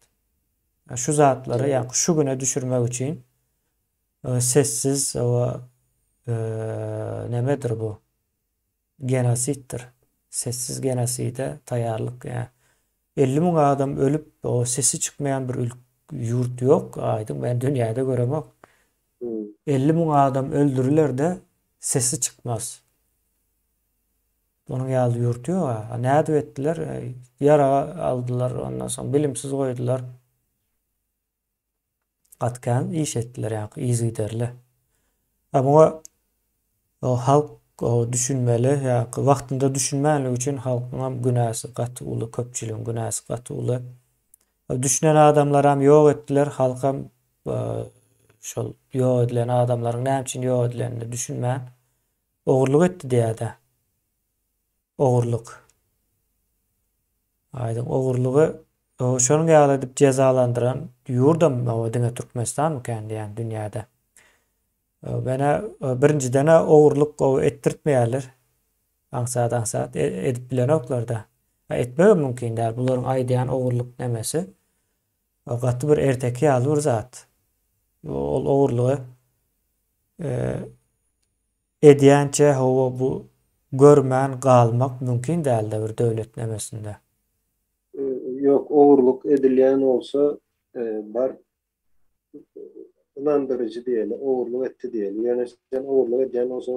Şu zatlary ýa şu güne düşürmek üçin sessiz o nemedir bu? Genasittir. Sessiz genaside taýýarlyk ýa 50.000 adam ölüp o sesi çıkmayan bir yurt yok. Aydın ben dünyada göremem. 50.000 adam öldürürler de sesi çıkmaz. Onun ýaly yurt yok. Näde etdiler? Yara aldılar ondan sonra bilimsiz koydular. Atkan iş ettiler yani iziderle. Ama o halk o düşünmeli ya vaktinde düşünmeli için halkın günahı katı ulu köpçülüğün günahı katı ulu. Düşünen adamlar hem yok ettiler halkam şol yok edilen adamların ne için yok edilenini düşünmeyen oğurluk etti diye de. Oğurluk. Aydın oğurluğu şonu ýaly edip cezalandıran ýurdam o diňe Türkmenistan mı kendi yani dünyada. Bana birinciden oğurluk ettirtmeýärler. Aňsat edip bilen oklarda. Etmegi mümkin däl. Bularyň aýdýan oğurluk nemesi. Gaty bir erteki ýaly bir zat. Ol oğurlugy edýänçe bu görmän galmak mümkin däl bir döwlet nemesinde. Yok oğurluk edilýän olsa bar inandırıcı diýeli, oğurluk etdi diýeli. Ýöne sen oğurluk edýän olsa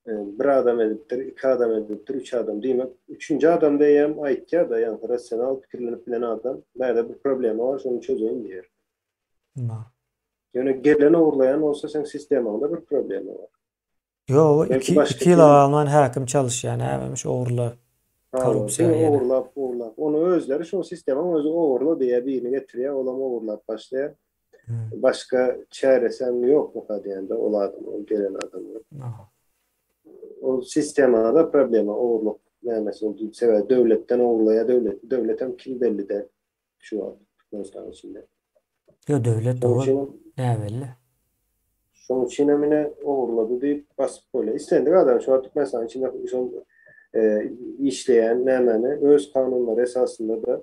bir adam edipdir, iki adam edipdir, üç adam diýmek. Üçüncü adam diýen aýtýar da ýa-ni rasional pikirlenip bilen adam näde bir problem var, şonu çözeýin diýer. Ýöne gelen oğurlayan olsa sen sisteminde bir problem var. Yo, iki yıl Alman hakim çalışýan, nämemiş oğurla korrupsiýa oğurlap. Onu özleri şu sistemin özü oğurla diýe birini getirýär, olam oğurlap başlaýar. Başka çaresi yok mu kadiyende o adam, o gelen adam. O sistemana da problema oğurluk nämesi olduğu sebebi devletten oğurlaya devletem kim belli de şu an Türkmenistan içinde. Yo devlet o ne belli. Şoň üçin emine oğurladı diýip basyp böyle. İstendik adam şu an Türkmenistan içinde işleyen nämeni öz kanunlar esasında da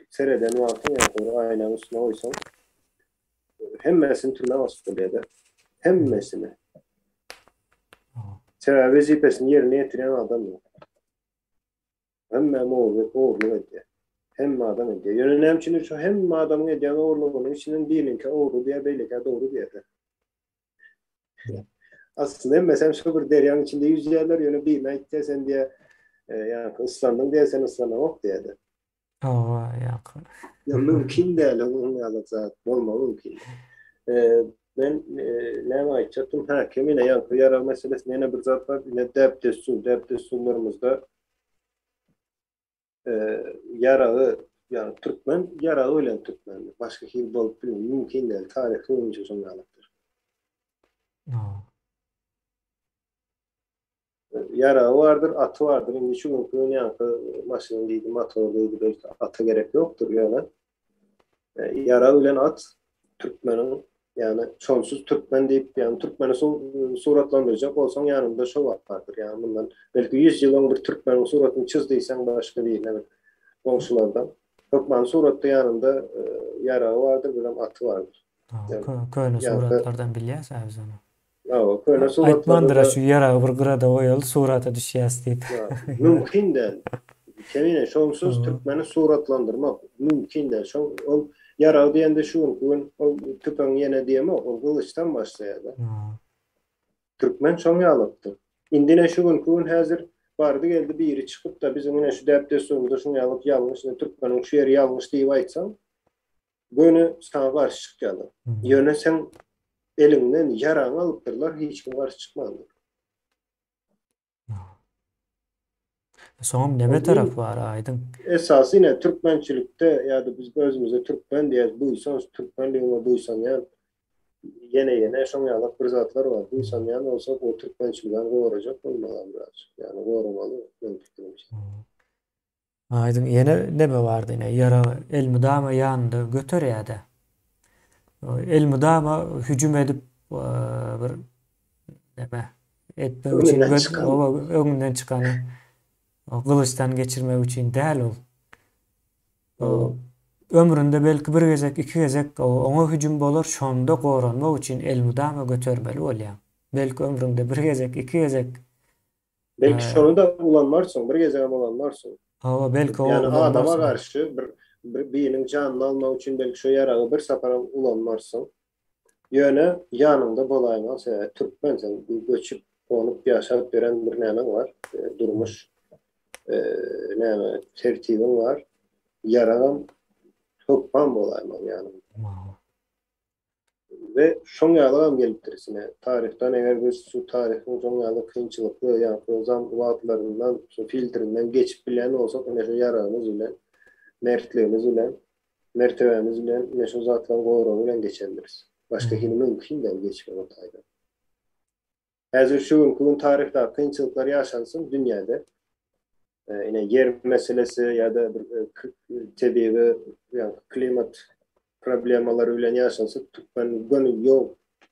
sereden vaktin yapıyor aynen üstüne oysan hemmesini türme vasıf oluyor. Hemmesini. Sebebi vazifesini yerine getiren adam yok. Hemme oğurluk ediyor. Hemme adam ediyor. Yönelem için şu hemme adamın ediyen oğurluğunun içinin değilin ki oğurlu diye belli ki doğru diye de. Aslında hemmesem şu bir deryanın içinde yüzüyorlar yönü bilmek diye sen diye yani ıslandın diye sen ıslanmak diye de. Yakın. Ya mümkün değil onun yalıksa olma mümkün. Ben ne ayçattım hakemine yankı yara meselesi yine bir zat var yine deptesunlarımızda yarağı yani Türkmen yarağı ölen Türkmen başka kim bulup bilmiyorum mümkün değil tarihi oyuncu sonralıktır. Yarağı vardır, atı vardır. Şimdi şu gün yankı maşının giydi, motorluydu, belki atı gerek yoktur yani. Yarağı ölen at Türkmenin yani şonsuz Türkmen deyip yani Türkmeni suratlandıracak olsan yanında şu vardır. Yani bundan belki 100 yılın bir Türkmenin suratını çizdiysen başka değil. Evet. Komşulardan. Türkmen suratı yanında yarağı vardır, bir de atı vardır. Yani, Köýne yani suratlardan bilýärsiz onu. ya, köyle suratlarda Aýtmandyra da şu ýara bir gyrada oýaly surata düşýäs diýip. ya, mümkün değil. Kemine şonsuz Türkmeni suratlandırmak mümkün değil. O yarağı diyende şu gün o tüpen yine diyeme o kılıçtan başlayadı. Türkmen şonu yalıptı. İndine şu gün hazır vardı geldi biri çıkıp da bizim yine şu deptesyonunda şunu yalıp yanlış, Türkmen'in şu yeri yanlış diye aytsam böyle sana karşı çıkacaktı. Yöne sen elinden yarağını alıptırlar, hiç kim karşı çıkmadı. Soňam näme tarap bar aýdyň? Esası yine Türkmençilikte ya da biz özümüze Türkmen diye buysan, Türkmenliğine buysan yani yine şonu yalıp bir zatlar var. Buysan yani olsa o Türkmençilikten doğuracak olmalı biraz. Yani doğurmalı. Ben fikrimce. Aýdyň ýene näme bardy ine? Ýara elmydama ýanynda göterýärde. Elmydama hüjüm edip bir näme etmek üçin Önünden çıkan. öňünden çykany gylyçdan geçirmek üçin däl ol. Ömründe belki bir gezek, iki gezek oňa hüjüm bolar, şonda goranmak üçin elmydama götermeli bolýar. Belki ömründe bir gezek, iki gezek Belki şonu da ulanmarsın, bir gezegen ulanmarsın. belki o Yani adama ulanmarsın. karşı birinin canını almak için belki şu yarağı bir sefere ulanmarsın. Yöne yanında bolaymaz. Türkmen sen göçüp konup yaşayıp veren bir nemen var. Durmuş tertibin var. Yarağım Türkmen bolaymaz yani. Ve şoň ýalygam gelip dirisine. Tarihten eger biz şu tarihin şoň ýaly kynçylykly ýa-da zam wagtlaryndan, şu filtrinden geçip bilen olsak, ene şu ýaragymyz bilen, mertligimiz bilen, mertebemiz bilen, ene şu zatlaryň gowragy bilen geçendiris. Başka hili mümkin değil geçmek o taýda. Häzir şu gün tarihte kynçylyklar ýaşansyn dünýäde. Ine yer meselesi ýa-da tebii ýa klimat problemalary bilen ýaşansa Türkmen gönül ýok,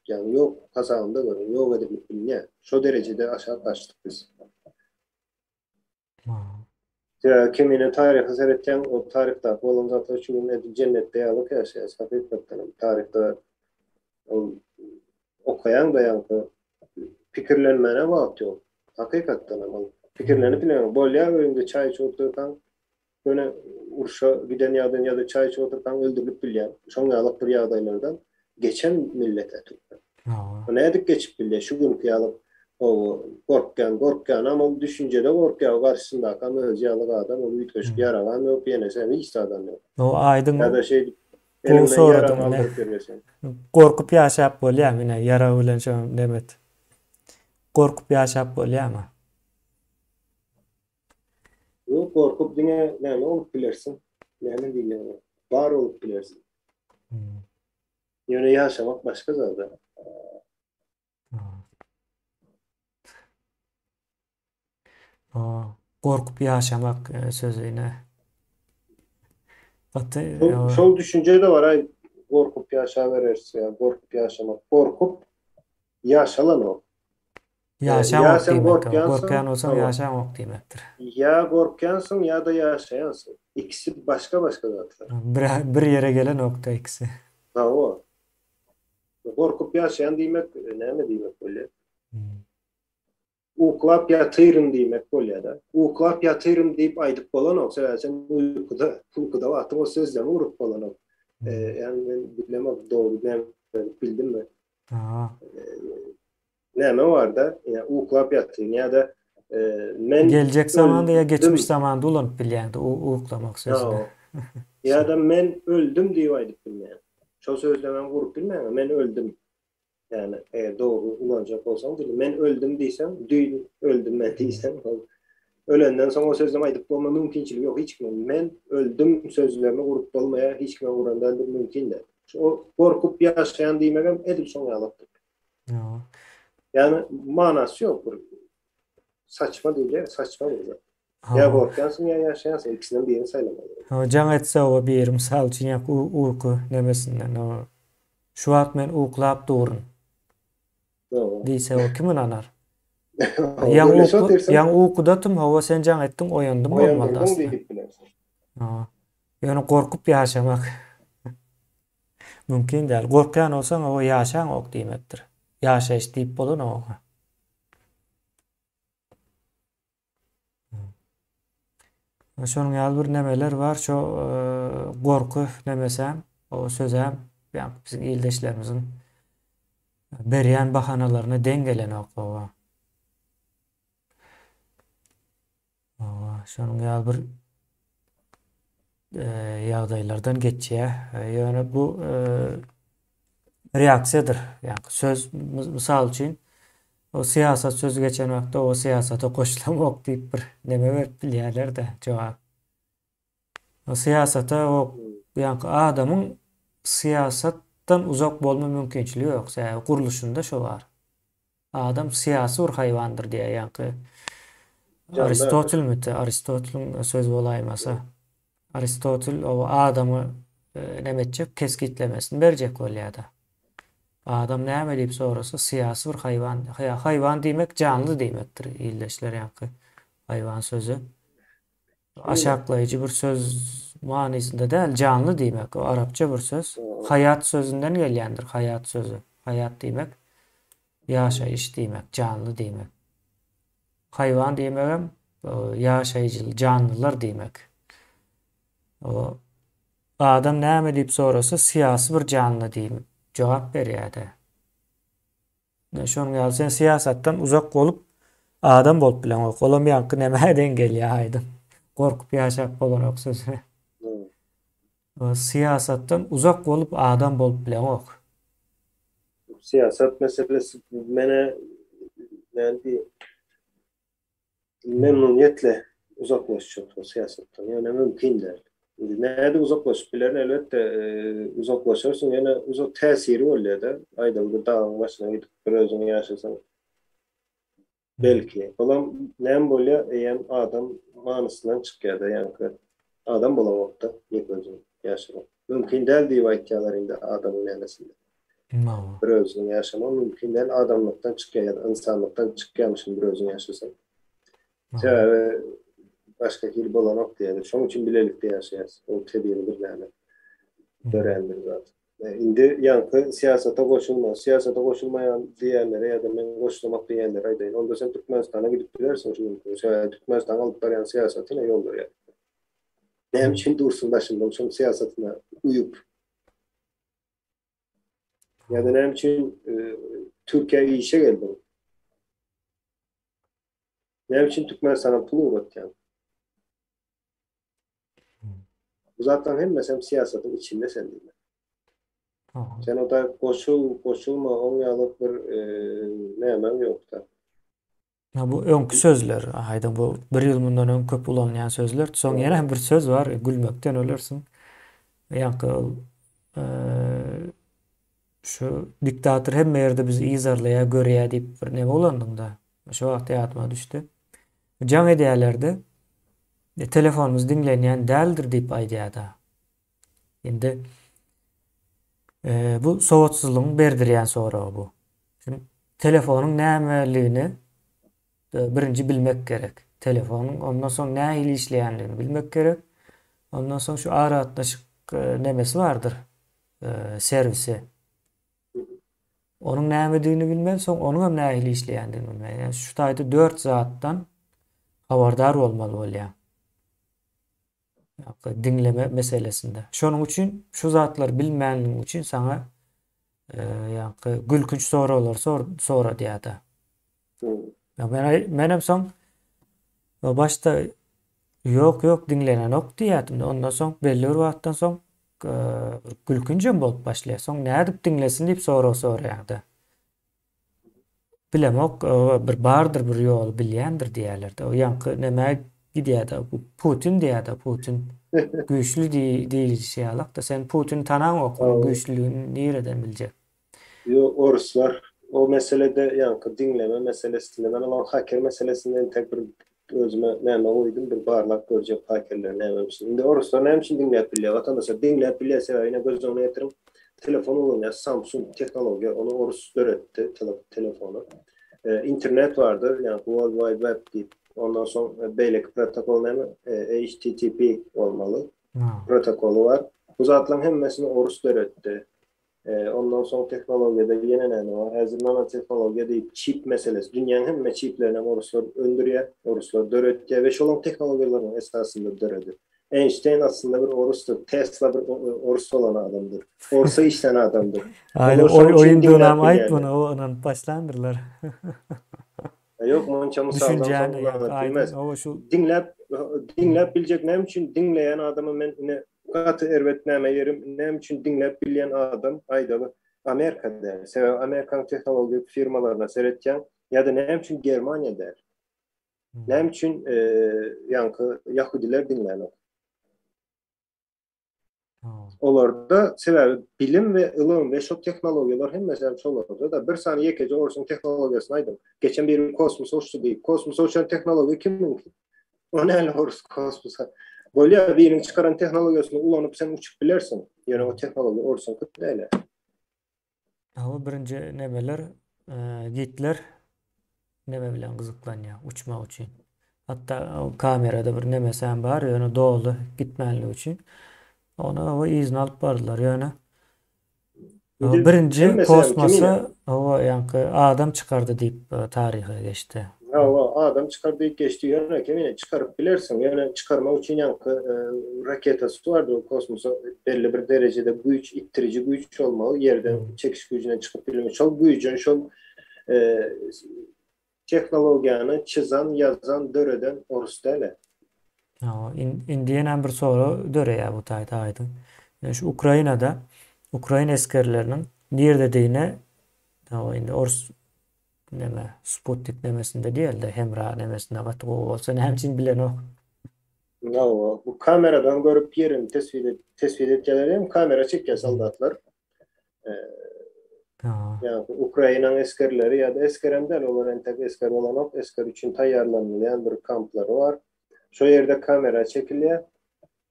yani ýok hasagynda görün, ýok edip bilýär. Şo derejede aşağı taşdyk biz. Ya kimine tarihi seretken o tarihte bolan zatlar şu gün cennette ýalyk ýaşaýar. Hakykatdan tarihte okayan da ýa-da pikirlenmene wagt ýok. Hakykatdan ama pikirlenip bilen bolýar öňde çaý içip oturkan böyle urşa giden ya da çay içip oturkan öldürülüp bilýär. Şoň ýalyk bir ýagdaýlardan geçen millete Türkmen. Nädik geçip bilýär? Şu gün ýalyk o gorkkan ama düşünjede gorkýar garşysynda kam öz ýalyk adam onu ütgeşip ýaragan ýok, ýene-se hiç adam ýok. O aýdyň Ya da şey bu soradyň aldırıp bermesen. Gorkup ýaşap bolýar mine ýara bilen şo demet. Gorkup ýaşap bolýarmy? Yok, korkup dine näme olup bilersin? Näme diýýär? Bar olup bilersin. Ýöne ýaşamak başga zada. Gorkup ýaşamak sözüne. Şol düşünje de var, korkup ýaşaberersin ya, korkup ýaşamak. Korkup ýaşalanok. Ýaşamak diýmek. Gorkan olsaň ýaşamak diýmekdir. Ya korkyansın ya da ýaşayansın. İkisi başka zatlar. Bir yere gelen nokta ikisi. Ha o. Korkup ýaşayan diýmek näme diýmek bolýar? Uklap ýatyrym diýmek bolýar da. Uklap ýatyrym diýip aýdyp bolanok, sen uykuda watyň o sözlerini urup bolanok. Yani ben bilemem doğru näme bildimmi? Näme var da, uklap ýatyrym ýa-da men gelecek zamanda ya geçmiş zamanda ulanyp bilýärdi uklamak sözüne. Ya da men öldüm diýip aýdyp bilýär. Şo sözle men gurup bilmän, men öldüm. Yani doğru ulanacak olsam men öldüm diýsem, öldüm men diýsem, ölenden soň o sözle aýdyp bolma mümkinçiligi ýok hiç kim. Men öldüm sözlerini gurup bolmaýar, hiç kim urandan mümkin de. O korkup ýaşayan diýmegem edip soň ýalypdyr. Yani manasy ýok. Saçma değil, saçma değil. Ya korkansın ya yaşayansın, ikisinden birini saylamalı. Can etse o bir misal için yak uyku nemesinden o Şu wagt men uklap durun Doğru. diýse o kim anar? Öyle sotersen Ýa ukudatym hawa sen jaň etdiň oýandym bolmaly oyandırdın aslında. deyip bilersin. Ha. Ýöne gorkup ýaşamak mümkin däl. Gorkýan bolsaň o ýaşaň ok diýmekdir. Ýaşaýyş diýip bolan o. Şonuň ýaly bir nemeler bar. Şo gorky nemesem, o sözem ýa biziň ildeşlerimiziň berýän bahanalaryna deň ok o. Şonuň ýaly bir ýagdaýlardan geçýär. Ýöne bu reaksiýadyr. Ýani söz mysal üçin o siýasat sözü geçen wagtda o siýasata goşulamok diýip bir neme berip bilýärler-de jogap. O siýasata o ýani adamyň siýasatdan uzak bolma mümkinçiligi ýok. Guruluşynda şo bar. Adam siýasy bir haýwandyr diýär ýani. Aristotel'in söz bolaýmasa. Aristotel o adamı neme etjek, keskitlemesini berjek bolýar-da. Adam näme diýip sorasa siýasy bir haýwan. Haýwan diýmek canlı diýmekdir ildeşler ýani. Haýwan sözü aşaklaýjy bir söz manysynda däl, canlı diýmek. O arapça bir söz. Hayat sözünden gelýändir, hayat sözü. Hayat diýmek ýaşaýyş diýmek, canlı diýmek. Haýwan diýmegem ýaşaýjyl, canlılar diýmek. O adam näme diýip sorasa siýasy bir canlı diýip jogap berýär-de. Şonuň ýaly sen siýasatdan uzak bolup adam bolup bilen ok. Olam ýanky nämeden gelýär aýdym. Gorkup ýaşap bolan ok sözü. Siýasatdan uzak bolup adam bolup bilen ok. Siýasat meselesi mene nädi memnuniyetle uzaklaşıyor o siyasetten. Yani mümkün değil. Näde uzaklaşıp bilen elbette uzaklaşarsın. Yani uzak tesiri oluyor da. Ayda bir dağın başına gidip bir özünü yaşasan. Belki. Olam näme bolýar? Eýem adam manysyndan çykýar da. Yani adam bolamakda ýek özüni yaşamak. Mümkün değil diýip aýtýarlar indi adamyň nänesinde. Bir özüni yaşamak mümkün değil. Adamlıktan çykýar, insanlıktan çykýarmyşyň bir özüni yaşasan. Başka hil bolanak diýär. Şoň üçin bilelikde ýaşaýar. O tebiýy bir näme. Görendir zat. Indi ýanky siýasata goşulmaýan diýenlere ýa-da men goşulmak diýenlere aýdaýyn. Onda sen Türkmenistana gidip bilersiň şunu. Türkmenistan alyp barýan siýasatyna ýol berýär. Näme üçin dursun başynda şoň siýasatyna uýup. Ýa-da näme üçin Türkiýe işe geldi. Näme üçin Türkmenistan'a pul uğratýan? Bu zatdan hemmesem siýasatyn içinde sen diýme. Sen o da goşulma oň ýaly bir näme ýokda. Bu öňkü sözler, aýdym bu 1 ýyl mundan öň köp ulanýan sözler. Soň ýene bir söz bar, gülmekden ölersin. Ýa-da şu diktator hemme ýerde bizi izarlaýar, görýär diýip bir näme ulandyň-da. Şo wagt ýadyma düşdi. Jaň edýärlerde telefonumuz dinlenýän däldir diýip aýdýar-da. Endi bu sowatsyzlygyň berdirýän sonra bu. Şimdi telefonyň nämeligini birinci bilmek gerek. Telefonyň ondan soň näme işleýänligini bilmek gerek. Ondan soň şu aratnaşyk nemesi bardyr. Servisi. Onun näme diýini bilmän soň onuň hem näme işleýändigini bilmän. Yani şu taýda 4 zatdan habardar bolmaly bolýar. Dinleme meselesinde. Şonuň üçin şu zatlar bilmänligiň üçin sana ýa-da gülkünç soralar sora diýär-de. Men hem soň başta ýok dinlenen ok diýädim. Ondan soň belli bir wagtdan soň gülkünçem bolup başlaýar. Soň näde dinlesin diýip soraýardy. Bilemok bir bardyr bir ýol bilýändir diýerler. O ýanky näme gidýär-de bu Putin diýär-de Putin güýçlü diýilýär da sen Putin tanan ok güýçlüligini nereden biljek? Oruslar o meselede yankı dinleme meselesinde ben olan haker meselesinden tek bir özüme näme oýdum bir barlak görjek hakerler näme. Şimdi Oruslar näme üçin dinläp bilýär? Vatandaşlar dinläp bilýärse ýene göz oňuna ýetirim. telefon olan Samsung teknoloji onu orus öğretti telefonu. İnternet vardır yani World Wide Web deyip ondan sonra beylek protokol nemi HTTP olmalı. Ha. Protokolü var. Bu zatların hemmesini orus öğretti. Ondan sonra teknolojide yeni ne var? Hazır nano teknoloji deyip çip meselesi. Dünyanın hemme çiplerine oruslar öndürüyor. Oruslar dörötüyor ve şolun teknolojilerin esasında dörödü. Einstein aslında bir orustur. Tesla bir orus olan adamdır. Orsa işten adamdır. Aile Olur son için oyun dinler dönem ait yani. bunu onun başlandırlar. Yok monça musaldan Düşüneceğine sonra yani aydın bilmez. o şu Dinlep dinlep bilecek ne için dinleyen adamı men ne katı ervetname yerim ne için dinlep bilen adam aydalı Amerika'da sebebi Amerikan teknoloji firmalarına seyretken ya da ne için Germanya'da ne için yankı Yahudiler dinleyen Olar da sebebi bilim ve ilim ve şu teknolojiler hem mesela çoğaldı da bir saniye gece olsun teknolojisini aydım. Geçen bir kosmos uçtu deyip kosmos uçan teknoloji kim mümkün? O ne oluruz kosmosa? Böyle birinin çıkaran teknolojisini kullanıp sen uçup bilersin. Yani o teknoloji olsun kıt değil. ama birinci nemeler gitler neme bilen kızıklanıyor uçma için. Hatta o kamerada bir neme sen var yani doğulu gitmenli için. Ona o izin alıp bardılar yani. O Şimdi hem birinci mesela kimine kosmosa o yankı adam çıkardı deyip tarihe geçti. ya o adam çıkardığı geçtiği yöne kimine çıkarıp bilirsin. Yani çıkarma için yankı raketası vardı o kosmosa belli bir derecede güç, ittirici güç olmalı. Yerden Hmm. çekiş gücüne çıkıp bilmek. Çok gücün, çok e, teknolojiyanı çizen, yazan, döreden orus değil. Ya, indiyen bir soru döre ya bu tayda aydın. Yani şu Ukrayna'da Ukrayna askerlerinin nerede o indi Ors neme Sputnik nemesinde değil de Hemra nemesinde vat o olsa ne hemçin bilen o. No, bu kameradan görüp yerini tespit etkilerim kamera çekiyor soldatlar. Ee, Ha. yani Ukrayna'nın askerleri ya da askerender olan entek asker olan ok asker için tayarlanmayan bir kampları var. Şu yerde kamera çekiliyor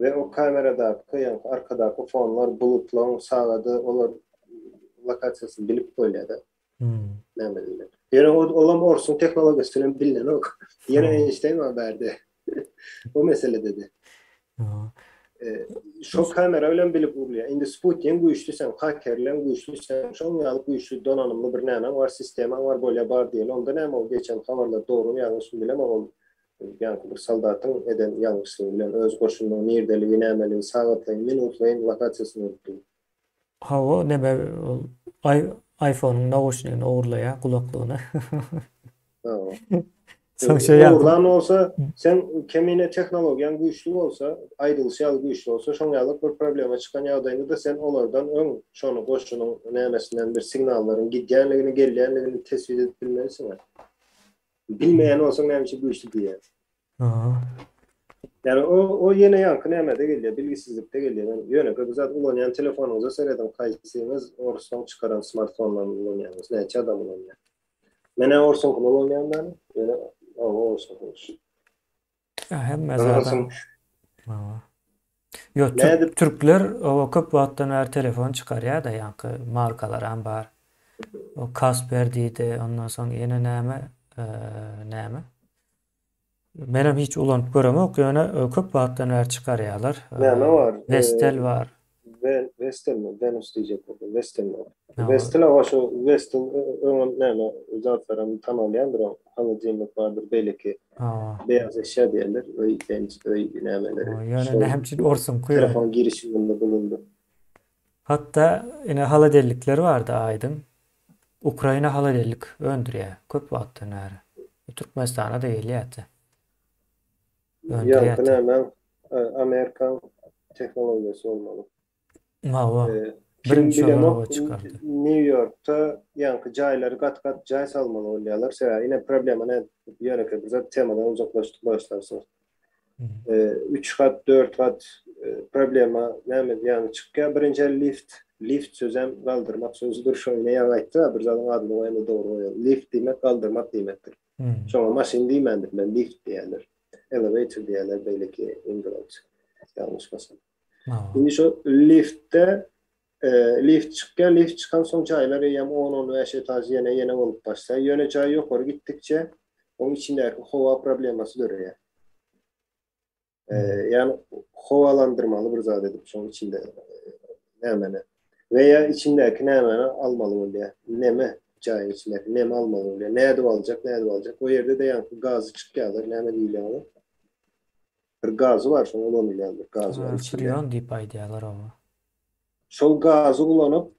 ve o kameradaki yani arkadaki fonlar bulutlan sağladı olur lokasyasını bilip böyle de Hmm. ne bileyim. Yani o olan orsun teknolojisinin bilen ok. Yine Ha. Einstein haberde. O mesele dedi. Ha. Şu kamera öyle bilip oluyor. Şimdi Sputnik'in güçlüsen, hackerlen güçlüsen, şu yalıp güçlü donanımlı bir neymen var, sistemen var, böyle var değil. Onda ne o geçen haberler doğru mu yanlış mı bilemem ama yani bir saldatın eden yanlışlığı bilen öz koşulluğu, nirdeliği, nemeliği, sağlıklayın, minutlayın, vakasyasını unuttu. Ha o neme iPhone'un nauşluğunu uğurlaya kulaklığını. Son şey yaptım. Uğurdan olsa sen kemine teknolojiyen güçlü olsa ayrılışal güçlü olsa şonyalık bir probleme çıkan yağdayını da sen onlardan ön şonu koşunun nemesinden bir signalların gidgenliğini gelgenliğini tespit edip bilmelisin. Bilmeyen olsa neymişi güçlü diye. Ha. Yani o yine yankı nemede geliyor, bilgisizlikte geliyor. Yani yöne kadar zaten ulanyan telefonunuza seyredin kayısınız, orson çıkaran smartfonla ulanyanız. Ne hiç adam ulanyan. Mene orson ulanyanlar, yine orson olsun. Ya hem Anlasın. zaten ha. Yo Ne edip Türkler o köp vaqtdan her telefon çıkarıyor da yankı markalar hem var. O Kasper deydi ondan sonra yine näme? Benim hiç ulanıp göremok yani köp vaqtdan her çıkarıyorlar. ne var? Vestel var. Vestel mi? Venus diyecek oldum. Vestel mi? Ya, Vestel ama şu Vestel onun ne zaten tamamlayan bir alıcılık vardır. Belki o, beyaz eşya diyorlar. Öy genç, öy nemeleri. yani ne Şu hemçin orsun kuyu. telefon girişiminde bulundu. Hatta yine haladellikleri vardı aydın. Ukrayna haladellik öndürüyor. Köp vaqtdan her. Türkmenistan'a değil yeti. Yankı Öndürüyor. hemen Amerikan teknolojisi olmalı. Mava. Kim Birinci olarak o bilemok çıkardı. New York'ta yankı cayları kat kat cay salmalı oluyorlar. Sever yine problema ne yönetiyor. Zaten temadan uzaklaştık başlarsınız. Hı. 3 kat 4 kat problema ne yani çıkıyor. Birinci lift sözem kaldırmak sözüdür. Şöyle yavaştı. Bir zaten adını o yana doğru oynuyor. Lift demek kaldırmak demektir. Hı. Sonra maşin demendir. Ben lift diyorlar. Elevator diyorlar belki İngiliz. Yanlış mesela. Mava. Şimdi şu liftte lift çıkan son çaylar hem 10-15 etaj yine olup başlar. Yöne çay yukarı gittikçe onun içindeki hava probleması dörüyor. Yani havalandırmalı bir zat edip son içinde hemen veya içindeki hemen almalı oluyor. Neme çayın içindeki neme almalı oluyor. Neye alacak, neye alacak. O yerde de yani gazı çıkıyor. Neme değil yani. Bir gazı var, sonra 10 milyarlık gazı var içinde. Freon deyip aydiyalar ama. Şol gazı kullanıp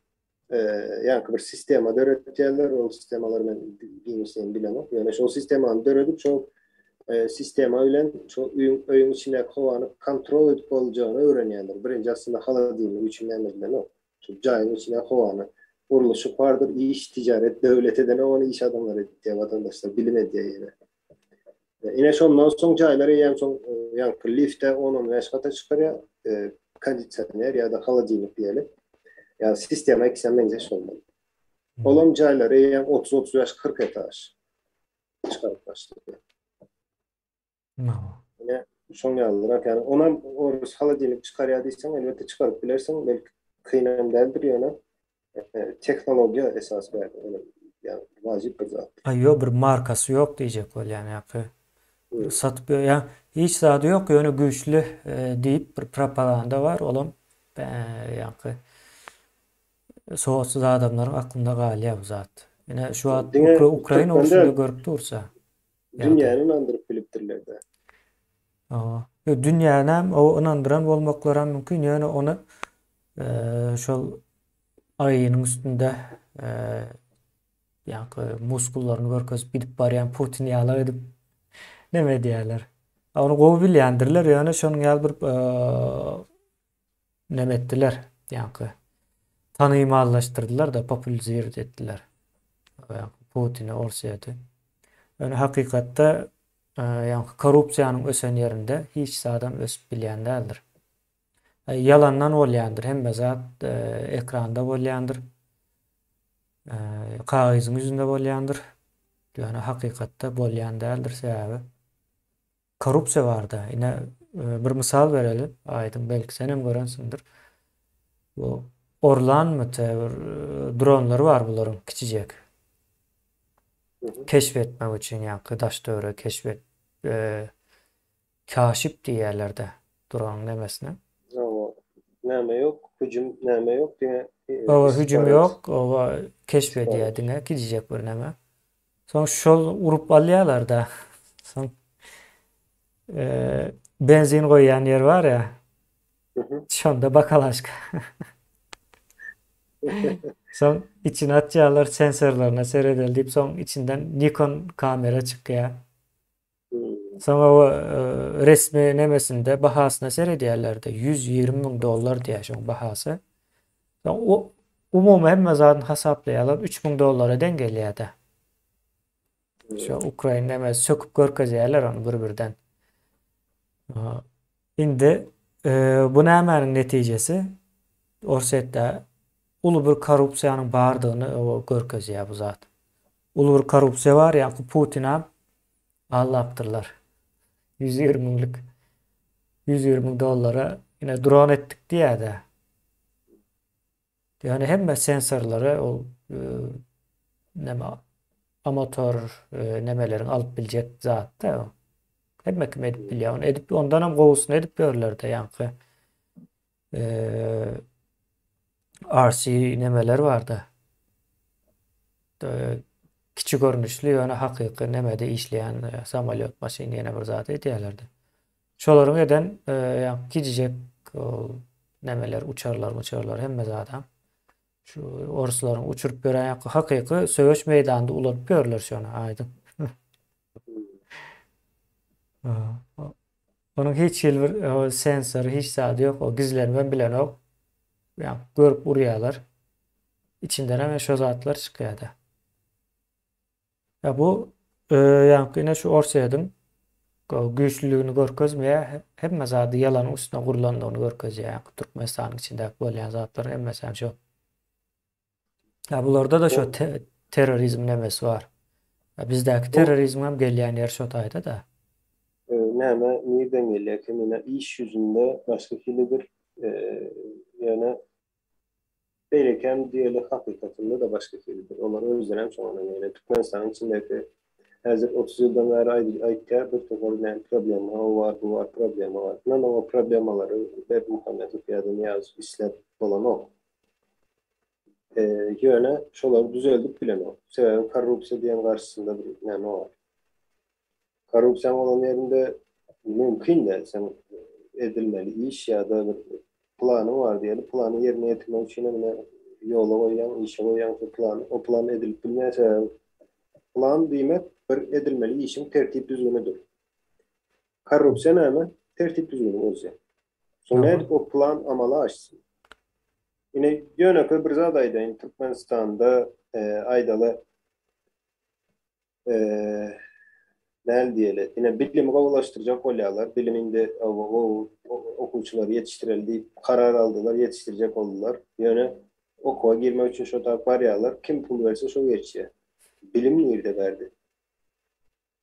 yani bir sistema döretdiler, o sistemalar ben bilmesem bilemem. Yani şol sistema döredip şol sistema ile şol öyün içine havanı kontrol edip olacağını öğreniyorlar. Birinci aslında haladini üçünlenmediler o. Şu cayın içine havanı kuruluşu vardır, iş, ticaret, devlet edene onu iş adamları diye vatandaşlar bilim diye yine. Yine şondan son cayları yani son yani lifte onun veşkata çıkarıyor kondisyoner ya da haladini diyelim. Yani sisteme ikisinden bence olmalı. Olan cayları yani 30-30 yaş 40 etaj çıkarıp başlıyor. Yine son olarak yani ona orası haladini çıkarıyorduysan elbette çıkarıp bilirsin belki kıyınan değildir yani teknoloji esas verdi. Yani vacip bir zat. Ay yok bir markası yok diyecek ol yani yapı. Satıp yani hiç zadı yok yani güçlü deyip bir propaganda var oğlum yani soğutsuz adamların aklında galiba bu zat. Yine şu an Ukrayna uğrusunda görüp dursa ya da dünyanın andırıp biliptirler de. dünyanın o inandıran olmakları mümkün yani onu şu ayının üstünde yani muskullarını görkez bilip barayan Putin yağlar edip ne diyorlar. Onu kovu bilyendirler yani şunun gel bir ne ettiler yani tanıymallaştırdılar da popülize ettiler. Yani Putin'i orsaydı. Yani hakikatte yani korrupsiyanın ösen yerinde hiç adam ösüp bilyen değildir. Yalandan olyandır. Hem bezat ekranda olyandır. Kağızın yüzünde olyandır. Yani hakikatte bolyan değildir sebebi. Korrupsiya vardı. Yine bir misal verelim. Aydın belki sen hem görensindir. Bu Orlan mı dronları var bunların küçücek. Keşfetmek için yani daş dövrü keşfet kaşif diye yerlerde drone demesine. Ama neme yok, hücum neme yok diye O hücum yok, o keşfediyor dine gidecek bir neme. Son şol urup alıyorlar da. Son benzin koyan yer var ya. Şonda bakalaşka. Son içine atacaklar sensörlerine seyredildiğip son içinden Nikon kamera çıkıyor. Sonra o resmi nemesinde bahasına seyrediyorlar da 120 bin dolar diye şu bahası. O umumu hem zaten hesaplayalım 3 bin dolara dengeliyor da. Şu Ukrayna nemesi söküp görkezeyler onu bir-birden. Şimdi bu nemenin neticesi Orset'te ulu bir korrupsiyanın bardığını o görkeziyor bu zat. Ulu bir korrupsiya var ya Putin'e Allah'tırlar. 120'lik 120 dolara yine drone ettik diye de. Yani hem sensörleri o neme amatör nemelerin alıp bilecek zat da o. Hem kim edip biliyor. Edip ondan hem kovusunu edip görürler de yankı. RC nemeler vardı. Küçük görünüşlü yani hakiki nemede işleyen samolyot maşini yine bir zat ediyorlardı. Şoların eden yani gidecek nemeler uçarlar hem zaten. Şu orusların uçurup gören hakiki söğüş meydanında ulanıp görürler şu an aydın. Onun hiç sensörü hiç saati yok. O gizlenmen bilen yok. Yani görüp uğrayalar. İçinden hemen şu zatlar çıkıyor da. Ya bu yani yine şu orsaydım güçlülüğünü görkezmeye hem mesela yalanın üstüne kurulandığını görkezmeye yani Türkmenistan'ın içinde böyle zatlar hem mesela şu ya bunlarda da şu terörizm nemesi var. Ya bizdeki terörizm hem gelen yer şu tayda da. Neme nereden geliyor? Kimine iş yüzünde başka kilidir. Yani Beýleken diýeli hakykatynda da başga kelidir. Onlar özlerem şoňa ýene Türkmenistan'ın içindäki häzir 30 ýyldan bäri aýtýar bir topar bilen problem o bar, bu bar, problem bar. Näme o problemalary Berdimuhammedow ýa-da Niýazow isläp bolanok. Ýöne şolary düzeldik bilen o. Sebäbi korrupsiýa diýen garşysynda bir näme bar. Korrupsiýa bolan ýerinde mümkin-de sen edilmeli iş ýa-da bir planı var diýeli, plany ýerine ýetirmek üçin emine ýola goýan, işe goýan plan, o plan edilip bilmese, plan diýmek bir edilmeli işin tertip düzgünüdür. Korrupsiýa näme? Tertip düzgünü bolsa. Soňra o plan amala aşsyn. Ine ýönepe bir zat aýdaýyn Türkmenistanda aýdaly näl diýeli, ine bilimi gowulaşdyrjak bolýarlar, biliminde okuwçylary ýetiştirildi, karar aldylar, ýetişdirjek boldular. Ýöne okuwa girmek üçin şo tap barýarlar, kim pul berse şo geçýär. Bilim nerede berdi?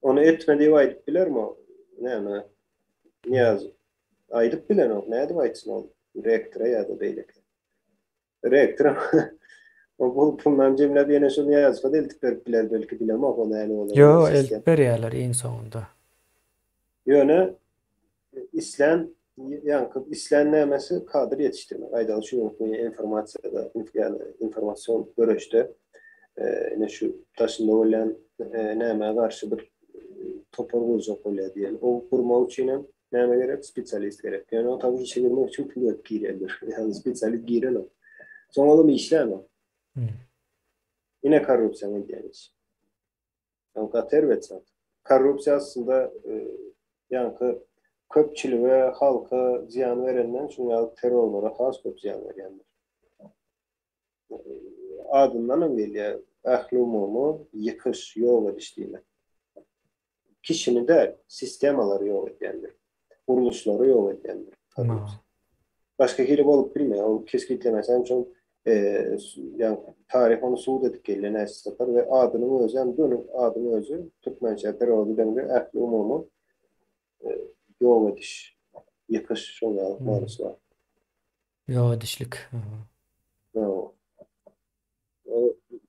Onu etmediği aýdyp bilermi o? Näme? Niýazow. Aýdyp bilen o. Näde aýtsyn ol? Rektora ýa-da beýleki. Rektor o bu puldan jemlep ýene şo Niýazowga eltip berip biler belki bilemok o näme bolar. Yo, eltip berýärler en soňunda. Ýöne islen yankı islen nämesi kadr ýetişdirmek. Aýdaly şu informasiýada, informasyon görüşde ne şu taşynda bolan näme garşy bir topar boljak bolýar diýen. O kurmak üçin näme gerek? Spesialist gerek. Ýöne o tabii işe girmek üçin pul girýär. Ýani spesialist giren o. Soňra da işlem o. Ine korrupsiýa diýeriz. Avukatlar wetsat. Korrupsiýa aslında yankı köpçülüğe, halka ziyan verenden şuňa terörlere has köp ziyan berýändir. Adından gelýär, ähli umumy ýykyş, ýok ediş diýmek. Kişini de sistemalary ýok edýändir. Uruluşlary ýok edýändir. Başka hili bolup bilmeýär, o keskitlemesen şol yani tarih onu suud edip gelýän näsipler we adyny özü hem dönüp adyny özü Türkmençe terör diýende ähli umumy ýok ediş, ýykyş şoňa manysy var. Ýok edişlik.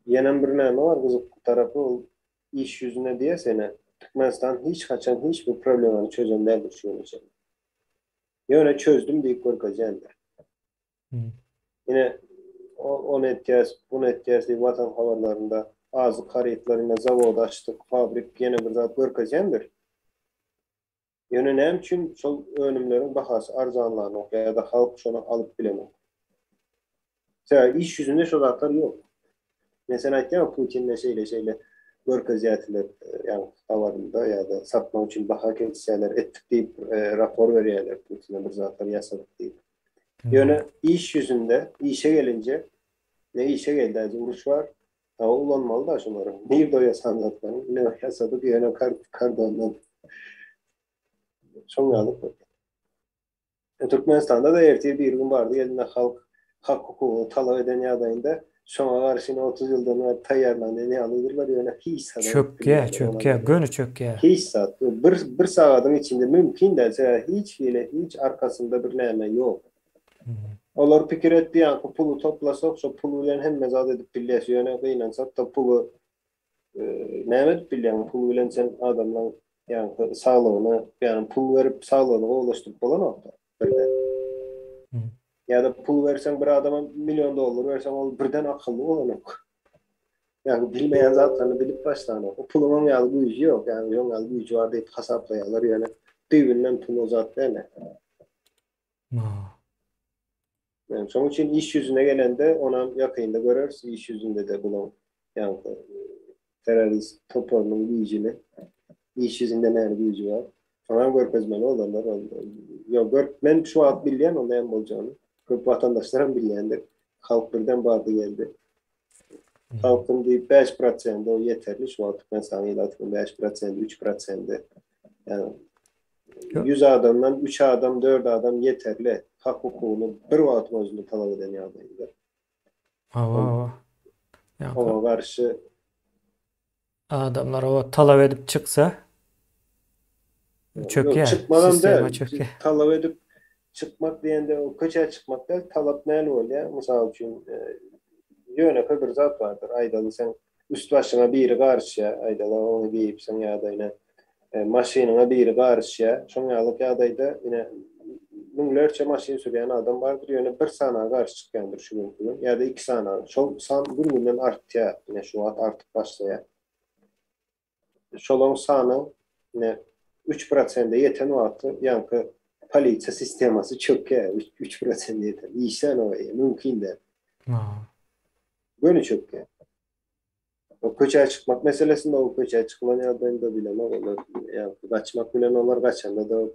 Ýene bir näme var, gyzyk tarapy ol iş ýüzüne diýesene Türkmenistan hiç kaçan hiçbir problemini çözen däl şu ýöne. Ýöne çözdüm diýip görkezýändir. Ýine on etkäs, bunu etkäs diýip watan habarlarında azyk harytlaryna zawod açdyk, fabrik ýene bir zat görkezýändir. Ýöne näme üçin şol önümleriň bahasy arzanlaryny ýa-da halk şonu alyp bilemok. Sen iş ýüzünde şo zatlar ýok. Mesela aýtýan Putinle şeýle görkezýärler, ýani tawarynda ýa-da satmak üçin baha kesýärler, etdik diýip rapor berýärler, Putinle bir zatlar ýasadyk diýip. Ýöne iş ýüzünde, işe gelince ne işe geldi, uruş var, o ulanmaly da şolary. Nerede o ýasanlatlar, ne ýasadyk ýöne kardondan. Şoňalyk. Türkmenistanda da ertesi bir gün bardy, elinde halk hak hukuku talap eden ýagdaýynda şoňa garşy 30 ýyldan beri taýýarlanýan ýalydylar ýöne hiç saat. Çökkä, gönü çökkä. Hiç saat. Bir sagatyň içinde mümkin dälse hiç arkasında bir näme ýok. Olar pikir etdiýän pulu toplasak, şo pul bilen hemme zat edip bilýär, ýöne gynansak da pulu näme edip bilýär, pul bilen sen adamlaryň ýani saglygyny, ýani pul berip saglygyny gowlaşdyryp bolanok da. Ya da pul versen bir adama $1 milyon versen ol birden akıllı bolanok. Yani bilmeýän zatlaryny bilip başlanok. O pulun ýaly güýji ýok, yani ýaly güýji bar diýip hasaplaýarlar, ýani düýbinden pul uzat dene. Yani şoň üçin iş ýüzüne gelende ona ýakynda görersiz, iş ýüzünde de bulan ýani terörist toparynyň güýjini, iş ýüzünde näme güýji bar. Şoňa görkezmeli olanlar oldu. Ýok, men şu wagt bilýän onda hem boljany. Köp vatandaşlarım bilýändir. Halk birden bardy geldi. Halkın 5% o yeterli. Şu an Türkmenistan ýylatyn 5%, 3%. Yani 100 adamdan 3 adam, 4 adam yeterli. Hak hukukuny bir wagt özünde talap eden ýagdaýda. Ona garşy adamlar o talap edip çyksa çökýär. Çıkmadan da talap edip çıkmak diýende o köçe çıkmak değil, talap näle bolýar? Mysal üçin ýöne bir zat bardyr. Aýdaly sen üst başyna biri garşy, aýdaly onu giýipsiň ýa-da ine maşynyňa biri garşy. Şoňalyk ýagdaýda ine müňlerçe maşyn sürýän adam bardyr, ýöne bir sana garşy çykýandyr şu gün ýa-da iki sana. Şol san bir-birinden artýar, ine şu wagt artyp başlaýar. Şolaň sany ine 3% ýeten wagty ýanky polisiýa sistemasy çökýär, 3% ýeter. Işen o mümkin de. Ha. Böyle çökýär. O köçe çıkmak meselesinde o köçe çıkılan ýagdaýynda bilemem olar. Yani kaçmak bilen olar kaçanda da o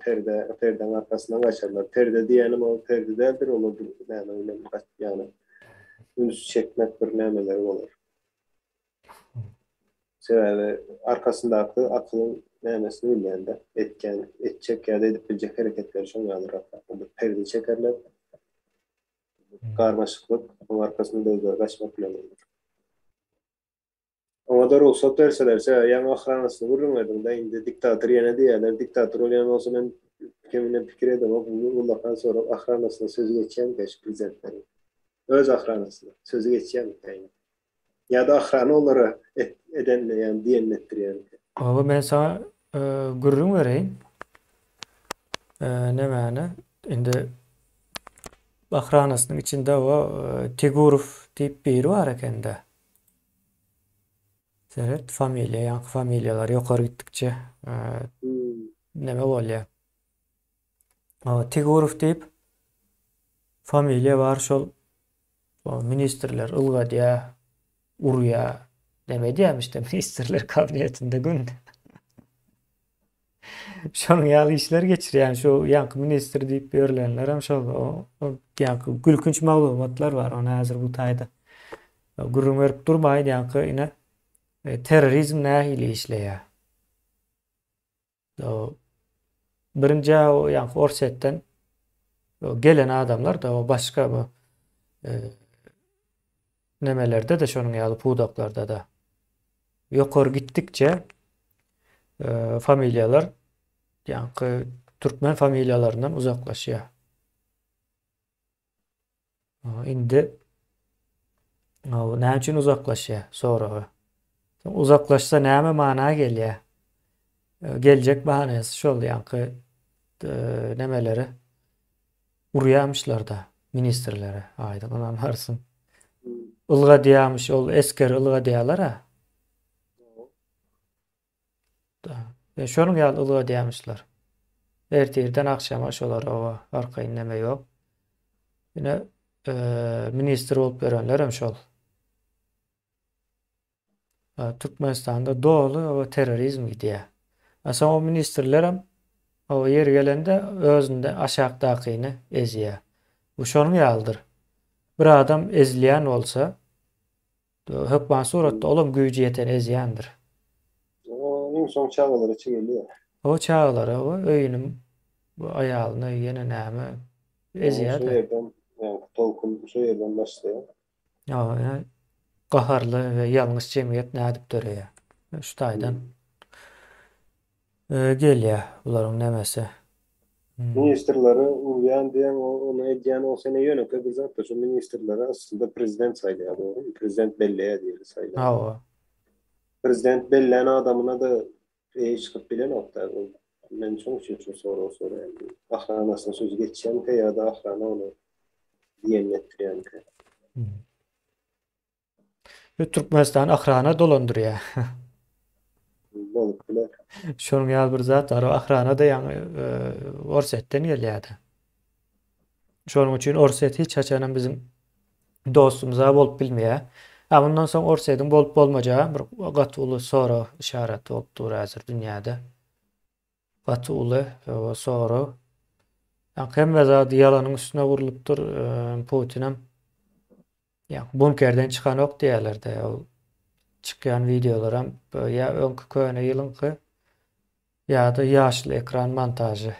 perden arkasından kaçarlar. Perde diýenim o perde däldir olar. Yani öyle yani üns çekmek bir nämeleri bolar. Sebäbi arkasındaky akylyň nämesini bilýände etjek ýa-da edip biljek hereketleri şoňalyr atlar. Perde çekerler. Karmaşyklyk o arkasında özleri kaçmak bilen olar. Ama da ruhsat verselerse yani ahranasını vurulmadım da indi diktatör yine diyorlar. Diktatör olan olsa ben kimine fikir edemem. Bundan sonra ahranasına sözü geçeceğim geç prezidentlerin. Öz ahranasına sözü geçeceğim yani. Ya da ahranı onlara edenle yani diyenlettir yani. Abi ben sana gurrun vereyim. Ne mani? Indi ahranasının içinde o Tegurov deyip biri var ekende. Seret familya, yankı familyalar yukarı gittikçe neme bolýar. Tegurov deyip familya var şol ministrler ılga diýä, urýa neme diýäm işte ministrler kabinetinde gün. Şonuň ýaly işler geçirýär. Şu yankı ministr diýip berilenler hem şol o yankı gülkünç maglumatlar var. Onu häzir bu taýda gurrun berip durmaýyn yankı ine terrorizm nähili işleýär. O birinji o yankı Orsetden o gelen adamlar da o başka bu nemelerde de şonuň ýaly pudaklarda da ýokary gitdikçe familyalar yankı Türkmen familyalarından uzaklaşýar. Indi näme üçin uzaklaşýar sonra? Uzaklaşsa näme mana gelýär? Geljek bahanesi şol yankı nemeleri urýamyşlar da ministrlere aýdyň anlarsın. Ilga diýämiş ol esker ilga diýerler ha. Şonuň ýaly ilga diýämişler. Ertirden akşama şolar o arkaýyn neme ýok. Ine ministr bolup berenler hem şol. Türkmenistanda dolu o terrorizm gidýär. Aslında o ministrler hem o yer gelende özünde aşağıdakyny ezýär. Bu şonuň ýalydyr. Bir adam ezilýän bolsa, hökman suratda olam güýji ýeten ezýändir. O insan çağları için geliyor. O çağlara o öýünüm bu aýalyny ýene näme ezýär. Şu yerden yani tolkun şu yerden başlıyor. Ýa gaharly we ýalňyş jemgyýet nädip döreýär. Şu taýdan gelýär bularyň nämesi. Ministrleri uyan diyen onu edýän o sene yönetip bir zat da şu ministrleri aslında prezident saýlýar, doğru mu? Prezident belleýär diýeli saýlýar. O Prezident bellen adamına da çıkıp bilen nokta. Men çok için sonra yani. Ahranasına söz geçeceğim ya da ahrana onu diyenlettir yani. Türkmenistan ahrana dolandırýar. Balık biler. Şonuň ýaly bir zat var. O ahrana da ýaňy Orsetden gelýärdi. Şonuň üçin Orset hiç haçanam bizim dostumyza bolup bilmeýär. Ondan soň Orsetdiň bolup bolmajagy bir gaty sonra işaret bolupdyr häzir dünýäde. Gaty uly sonra hemme zat ýalanyň üstüne gurulypdyr. Putinim bunkerden çykan ok diýerler-de. O çykýan videolaram ýa öňkü köne ýylyňky ýa-da ýaşly ekran montajy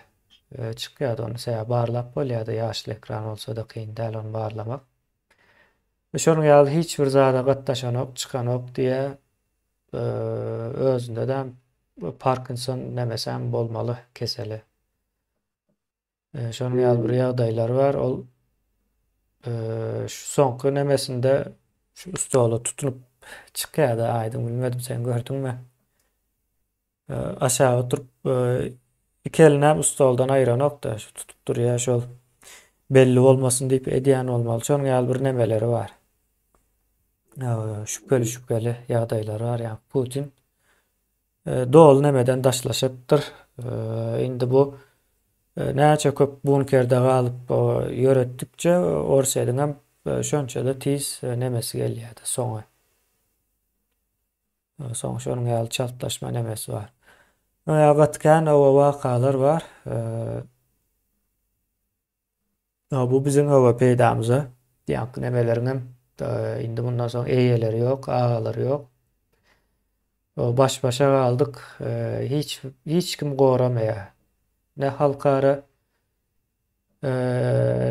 çykýardy. Onu säýä barlap bolýardy. Ýaşly ekran bolsa da kyn däl onu barlamak. Şonuň ýaly hiç bir zada gatnaşan ok, çykan ok diýe özünde de Parkinson nemesem bolmaly keseli. Şonuň ýaly bir ýagdaýlar bar. Ol şu soňky nemesinde şu ustoly tutunup çykýar-da aýdym bilmedim sen gördüňmi? Aşağı oturup iki elini stoldan ayıranok şu tutup durýar şol belli bolmasyn diýip edýän bolmaly. Şonuň ýaly bir nemeleri bar. Şüpheli ýagdaýlar bar. Yani Putin doğal nemeden daşlaşypdyr. Indi bu näçe köp bunkerde galyp ýöretdikçe Orsiýadan hem şonça-da tiz nemesi gelýär-de soňa. Soň şonuň ýaly çaltlaşma nemesi bar. Gatkan o wakalar bar. Bu bizim hava peýdamyza ýa-ni nemeleriň indi bundan soň eýeleri ýok, agalary ýok. Baş başa galdyk. Hiç kim goramaýar. Ne halkara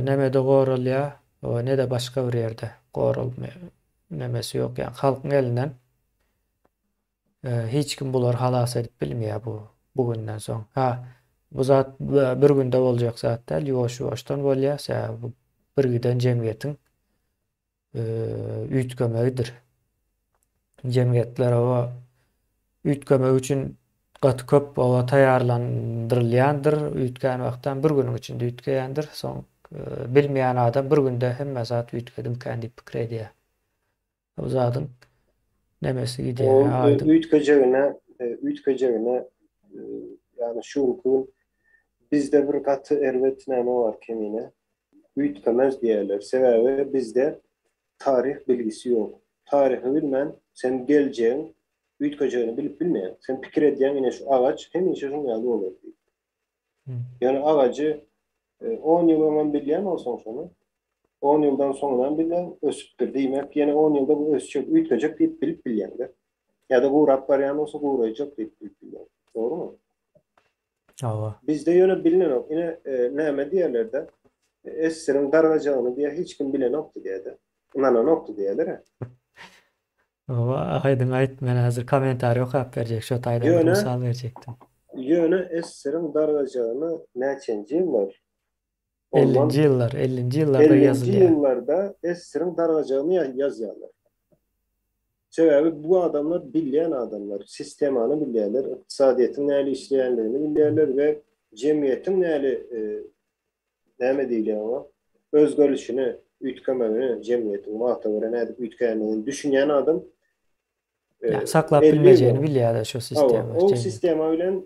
nemede goralýar, ne de başga bir ýerde goralmaýar. Nemesi ýok. Yani halkyň elinden hiç kim bular halas edip bilmeýär bugünden soň. Bu zat bir günde boljak zat däl, ýoş-ýoşdan bolýar. Bu bir giden jemgyýetiň üýtgemegidir. Jemgyýetler o üýtgemek üçin gaty köp taýýarlandyrylýandyr. Üýtgen wagtdan bir günüň içinde üýtgendir. Soň bilmeýän adam bir günde hemme zat üýtgedim diýip pikir edýär. O zadyň nemesi gidiyor. Üýtgejegine yani şu bizde bir katı erwet näme var kemine. Üýtgemez diýerler. Sebäbi bizde tarih bilgisi ýok. Tarihi bilmän sen geljeň üýtgejegini bilip bilmeýän. Sen pikir edýän ine şu agaç hemişe şoň ýaly bolar diýip. Yani agacı 10 ýyl öňden bilýän bolsaň şonu 10 ýyldan soňdan bilen ösüpdir diýmek. Ýene 10 ýylda bu ösüjek, üýtgejek diýip bilip bilýändir. Ýa-da gurap barýan bolsa guraýjak diýip bilip bilýän. Dogrymy? Bizde ýöne bilinok. Ine näme diýerler-de? Essiriň dargajagyny diýe hiç kim bilenokdy diýerler. Unananokdy diýerler. Aydın ayt, men hazır komentary okap berjek, şo taýdan bir mysal berjekdim. Ýöne essiriň dargajagyny näçenji ýyllar? 50-nji ýyllarda ýazylýar. 50-nji ýyllarda essiriň dargajagyny ýazýarlar. Sebäbi bu adamlar bilýän adamlar, sistemany bilýärler, ykdysadyýetyň näle işleýänligini bilýärler we jemgyýetiň näme diýilýär o? Özgörüşini, üýtgemegini, jemgyýetiň wagta göre näde üýtgenligini düşünýän adam saklap bilmejegini bilýär şo sistema. O sistema bilen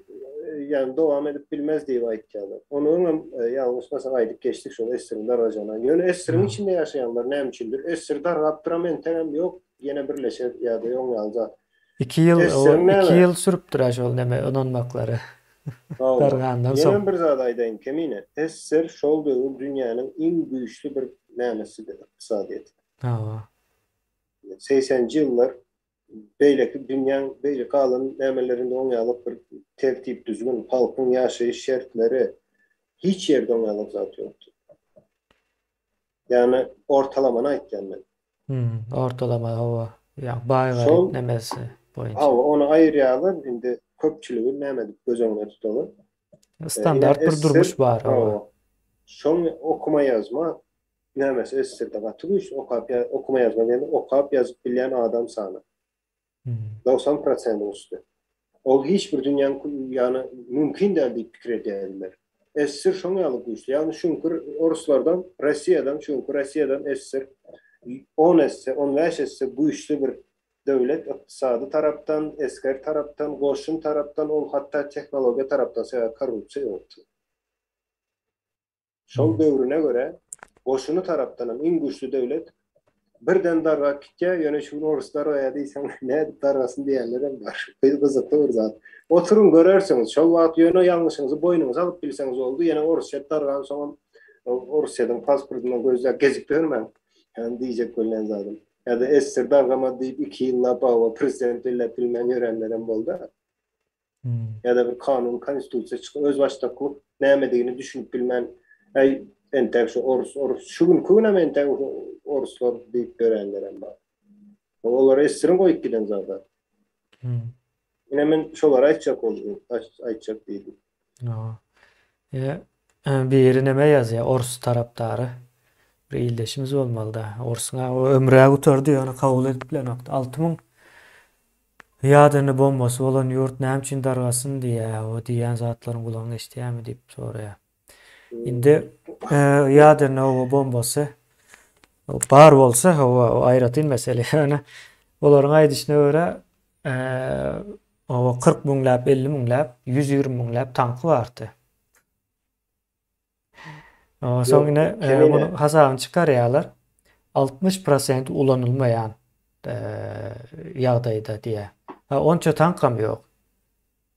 yani dowam edip bilmez diýip aýtýarlar. Onuň ýalňyş mesela aýdyp geçdik şol essiriň dargajagyna. Ýöne essiriň içinde ýaşaýanlar näme üçindir? Essir dargap duran tägem ýok. Yine birleşer ya da ýoň ýalza. 2 ýyl sürüpdir şol neme onanmaklary. Dargandan soň. Ýene bir zat aýdaýyn kemine. Essir şol döwür dünýäniň iň güýçli bir nämesidir ykdysadyýet. 80-nji ýyllar beýleki dünýäň beýle galan nämelerinde oňalyp bir tertip düzgün halkyň ýaşaýyş şertleri hiç ýerde oňalyp zat ýokdur. Yani ortalamany aýtýan men. Ortalama hava. Ya baýgar nemesi boýunça. Onu aýrýarlar. Indi köpçüligi näme diýip göz öňüne tutalar. Standart bir durmuş bar. Şoň okuma ýazma nämesi essirde gatyryş, okuma ýazma diýende okap ýazyp bilýän adam sany. 90% üstü. Ol hiç bir dünýäň ýany mümkin däl diýip pikir edýärler. Essir şoň ýaly güýçli. Ýani şunkur Ruslardan, Rossiýadan essir 15 esse güýçli bir döwlet ykdysady tarapdan, esker tarapdan, goşun tarapdan, ol hatda tehnologiýa tarapdan korrupsiýa ýokdur. Şol döwrüne göre goşuny tarapdan iň güýçli döwlet birden darga kitýär, ýöne şu Ruslar ýa diýsen näde dargasyn diýenler bar. Gyzykly zat. Oturun görersiňiz, şol wagt ýöne ýalňyşyňyzy boýnuňyza alyp bilseňiz boldy, ýene Russiýa dargan soň Russiýadan pasportyny gözläp gezip görmän. Yani diyecek bolýan zadım. Ya da essir dargama diýip 2 ýylla bawa prezident ille bilmän ýörenlerem boldy. Ya da bir kanun, konstitusiýa çykyp öz başdaky näme diýini düşünip bilmän entek şu Orus şu gün könem entek Oruslar diýip görenlerem bar. Olar essiriň goýup giden zadyr. Ine men şolara aýtjak boldum, aýtjak diýdim. biri neme yazıyor? Ors taraptarı. Bir ildeşimiz olmalı da. Orsuna o ömrüne götürdü onu kabul edip bilen nokta. 6.000 ýadyny bombasy bolan ýurt näçin dargasyn diýe, o diýen zatlaryň gulagyna eşdýärmi diýip soraýar. Indi ýadyny o bombasy bar bolsa o aýratyn mesele. Ýani olaryň aýdyşyna görä o 40 miňläp, 50 miňläp, 120 miňläp tanky bardy. Soňra bunu hasabyny çykarýarlar. 60% ulanylmaýan ýagdaýda diýe. Onça tankam ýok.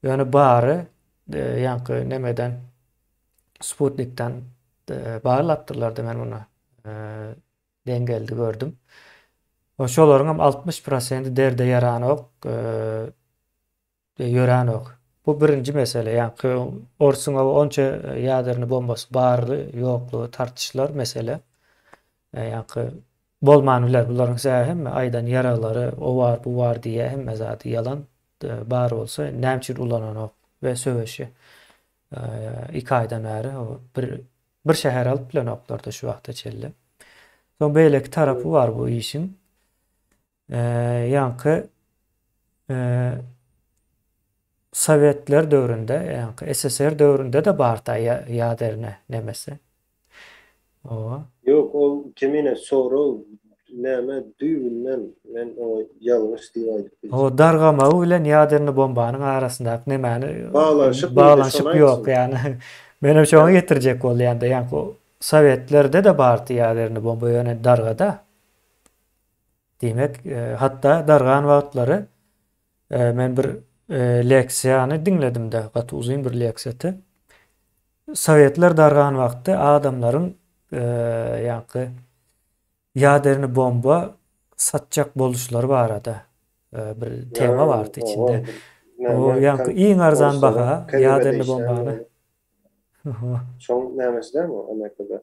Ýani bary ýanky nemeden Sputnik'ten bağlattılar da men onu dengeldi gördüm. O şolaryň hem 60% derde yaranok, ýöranok. Bu birinci mesele. Ýani orsuňa onça ýadyryny bombasy barly, ýoklugy tartışylar mesele. Ýani bolmanlar bularyň hem aýdan yaralary o var, bu var diye hem zady yalan bar bolsa näçe ulananok we söweşi 2 aýdan bäri bir şäher alyp bilenoklarda şu wagtda çelle. Soň beýleki tarapy var bu işin. Ýani Sovetler döwründe, ýani SSR döwründe de barda ýaderyne nemesi. O. Yok o kemine sonra näme düýünden men o ýalňyş diýip O dargama bilen ýaderyny bombanyň arasyndaky nemäni bağlanşyp ýok ýani. Menem şoňa getirjek bolýanda ýani o Sovetlerde de bardy ýaderyny bomba ýöne dargada. Demek hatta dargan wagtlary men bir leksiýany dinledim de, gaty uzun bir leksiýa. Sovetler dargan wagtda adamlaryň ýani ýaderyny bomba satjak boluşlary barada. Bir tema bardy içinde. O ýani iň arzan baha ýaderyny bombany. Şoň nämesidämi o Amerikada?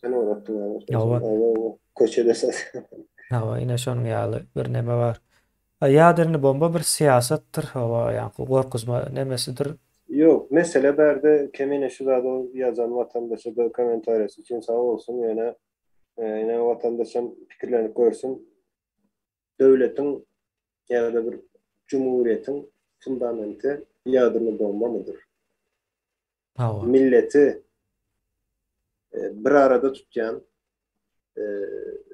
Sen öwretdiň ýa-da köçede sat. Ine şonuň ýaly bir neme bar. Ýaderyny bomba bir siýasatdyr, ýani gorkuzma nemesidir. Yok, mesele berde kemine şu zada yazan vatandaşa da komentarisi için sağ olsun yine vatandaşın fikirlerini görsün. Devletin ya da bir cumhuriyetin fundamenti ýadyryny bomba mıdır? Milleti bir arada tutjan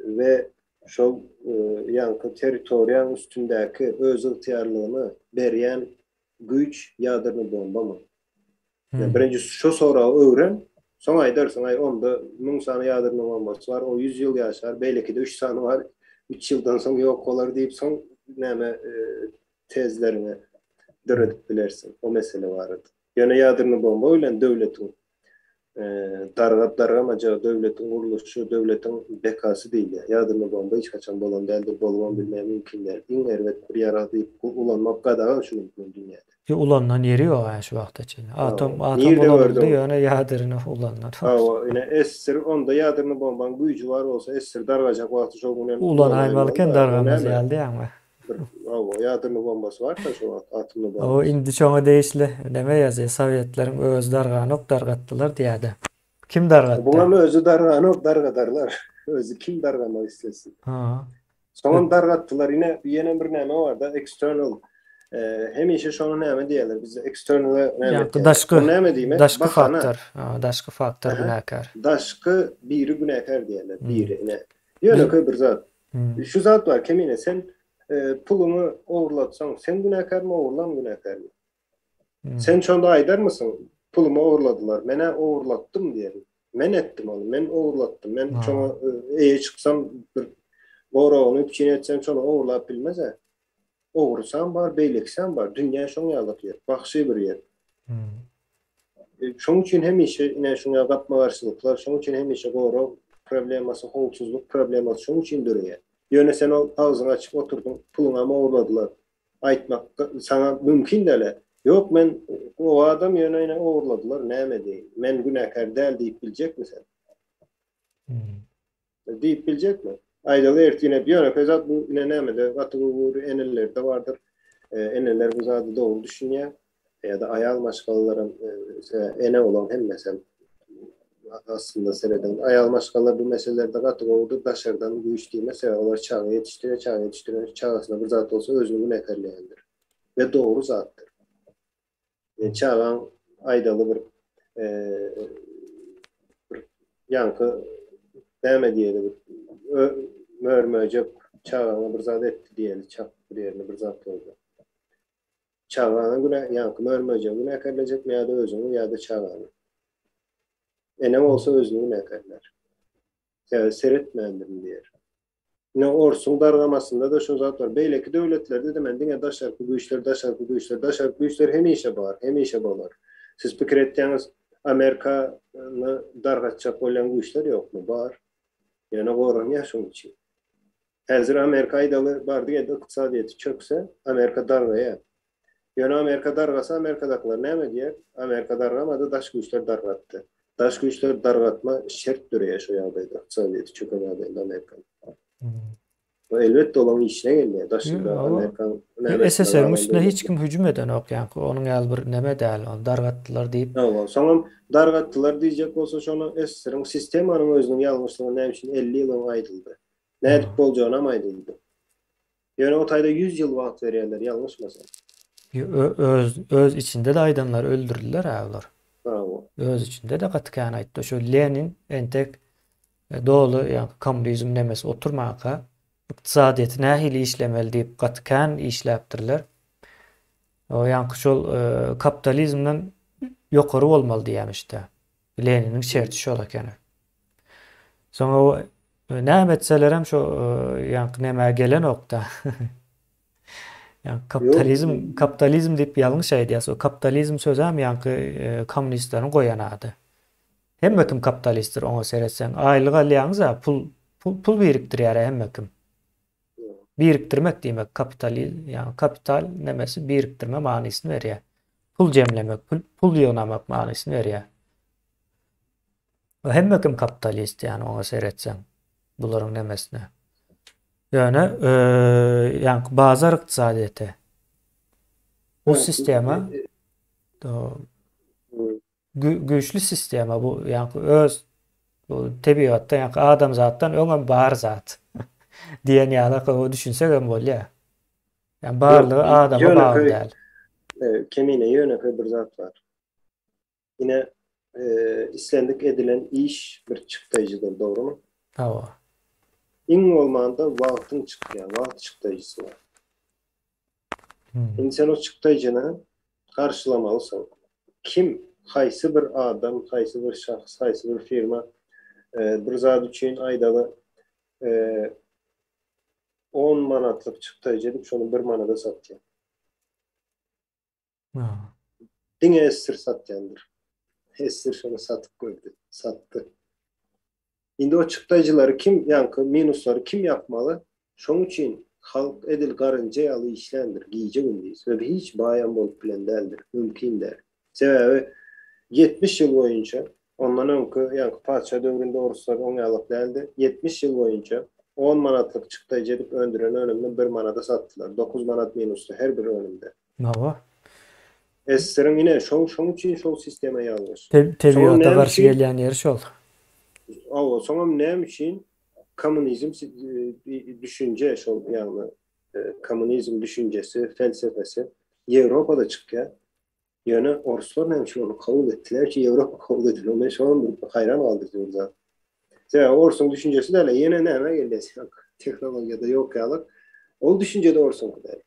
ve şol ýanky territoriýaň üstündäki öz ygtyarlygyny berýän güç ýadyryny bomba mı? Birinci şu soragy öwren, soň aýdarsyn, onda 1000 sany ýadyryny bombasy var, o 100 ýyl ýaşar, beýleki de 3 sany var, 3 ýyldan soň ýok bolar diýip soň näme tezlerini döredip bilersin. O mesele bardy. Ýöne ýadyryny bomba bilen döwletiň dargamaja döwletiň guruluşy, döwletiň bekasy diýil. Ýadyryny bomba hiç kaçan bolan däldir, bolman bilmem mümkin däl. Iň erwet bir ýara diýip ulanmak gadagan şu dünýäde. Ulanan yeri ýok şu wagtda çyn. Atom bolandy ýöne ýadyryny ulanan. Ine SSR onda ýadyryny bombaň güýji bar bolsa SSR dargajak wagty şol bilen ulanaýmalyken dargamaz geldi ýa-ni. Ýadyryny bombasy var da şu atomly bomba. O indi şoňa değişli neme ýazýar, Sowetlerin öz darganyp dargatdylar diýädi. Kim dargatdy? Bular özü darganyp dargadarlar. Özü kim dargamak istesin. Soňra dargatdylar. Ýene bir näme bar da external. Hemişe şonu näme diýerler? Biz external näme? Daşky faktor. Daşky faktor günäkär. Daşky biri günäkär diýerler. Biri. Ýöne bir zat. Şu zat var kemine sen pulumu oğurlatsan sen günahkar mı oğurlan günahkar mı? Sen şonda aydar mısın? Pulumu oğurladılar. Mene oğurlattım diyelim. Men ettim onu. Men oğurlattım. Men şona çıksam bir onu üpçin etsem şona oğurlap bilmez ha. Oğursan bar, beýleksen bar. Dünya şoň ýalyk yer. Bakşy bir yer. Şoň üçin hemişe ine şoňa gapmagarçylyklar, şoň üçin hemişe goro problemasy, holsuzluk problemasy şoň üçin dörýär. Ýöne sen o ağzını açıp oturdun, puluňa oğurladylar. Aýtmak sana mümkin däle. Yok men o adam ýöne oğurladylar, näme diýin? Men günäkär däl diýip biljekmi sen? Diýip biljekmi? Aýdaly ertine ýöne pezat bu näme de gaty bu enellerde bardyr. Eneller bu zady dogry düşünýär. ya da ayal maşgalaların ene olan hem mesela aslında sereden ayal maşgalalar bu meselelerde katı oldu daşardan bu iş değil mesela onlar çağı yetiştiriyor çağısında bir zat olsa özünü nekerleyendir ve doğru zattır. Çağan aydalı e, bir yankı demediği mörmöcek çağana bir zat etti diyelim çap bir yerine bir zat oldu. Çağana göre yankı mörmöcek nekerleyecek mi ya da özünü ya da çağanı. Ne olsa özünü nekerler. Yani seyretmeyendirin diyer. Ne orsun darlamasında da şu zat var. Beyleki devletlerde de mendine daşarkı güçler, daşarkı güçler hem işe bağır, hem işe bağlar. Siz fikir ettiğiniz Amerika'nı dargatacak olan güçler yok mu? Bağır. Yani oran ya şunun için. Hazır Amerika aydalı bardı ya da iktisadiyeti çökse Amerika dargaya. Yani Amerika dargasa Amerika'dakiler ne mi diyer? Amerika dargamadı, daş güçler dargattı. Daş güçler dargatma şerttir ya şu yağdaydı. İktisadiyeti çöken yağdaydı Amerika'nın. Elbette olan işine gelmiyor. Daşında Ama Amerikan nevesinde SSR'nin kalan üstüne hiç devletler. kim hücum eden yok yani. Onun el bir neme değil. Onu dargattılar deyip. Tamam. Sonra dargattılar diyecek olsa şunu SSR'ın sistemanın özünün yanlışlığına ne için 50 yılın aydıldı. Ne edip bolcağına mı aydıldı? Yani o tayda 100 yıl vaxt verirler yanlış mı? Öz içinde de aydınlar öldürdüler ağlar. Bravo. Öz içinde de katıkan aytdı. Şu Lenin entek doğulu yani komünizm nemesi oturmaka iktisadiyeti nahili işlemeli deyip katıkan işleptirler. O yani şol kapitalizmden yukarı olmalı diyelim işte. Lenin'in şerti şu olarak yani. Sonra o ne etseler hem şu yani neme gelen nokta. Yani Yok. kapitalizm deyip yanlış şey diyorsa o kapitalizm sözü hem yankı komünistlerin koyan adı. Hem bakım kapitalisttir ona seyretsen. Aylık alyanız ha pul biriktiriyor hem bakım. Biriktirmek demek yani kapital nemesi biriktirme manasını veriyor. Pul cemlemek, pul yonamak manasını veriyor. O hem bakım kapitalist yani ona seyretsen bunların nemesine. Yani yani bazı iktisadiyeti. Bu sistema güçlü sistema bu yani bu tabiatta yani adam zattan öňe bar zat diyen ýaly o düşünsek hem bolýar. Yani Yok. barlygy adama bagly däl. Kemine yönöke bir zat var. Yine istendik edilen iş bir çıktaycıdır doğru mu? Hawa. İn olmanda vaqtın çıktı yani vaqt çıktaycısı var. İnsan o çıktaycını karşılamalısın. Kim, haysi bir adam, haysi bir şahs, haysi bir firma bir zat üçün aydalı 10 manatlık çıktaycı edip şunu 1 manada satıyor. Dine esir satyandır. Esir şunu satıp koydu, sattı. Şimdi o çıktaycıları kim yankı, minusları kim yapmalı? Şunun için halk edil garıncayalı işlendir, giyici gündeyiz. Ve hiç bayan bol plan değildir, mümkün değil. Sebebi 70 yıl boyunca, ondan önkü yankı padişah dövründe oruslar onu alıp değildi. 70 yıl boyunca 10 manatlık çıktaycı edip öndüren önümden 1 manada sattılar. 9 manat minuslu her bir önümde. Hawa. Esir'in yine şunun için şol sisteme yanlış. Tabiata karşı gelen yer şol. Sonra ne için komünizm düşünce yani komünizm düşüncesi, felsefesi Avrupa'da çıkıyor. Yani Ruslar ne için onu kabul ettiler ki Avrupa kabul edilir. Onu şu an hayran kaldırıyor zaten. Yani Rus'un düşüncesi de yine ne geldi? Teknolojide yok ya. O düşünce de Rus'un kadar.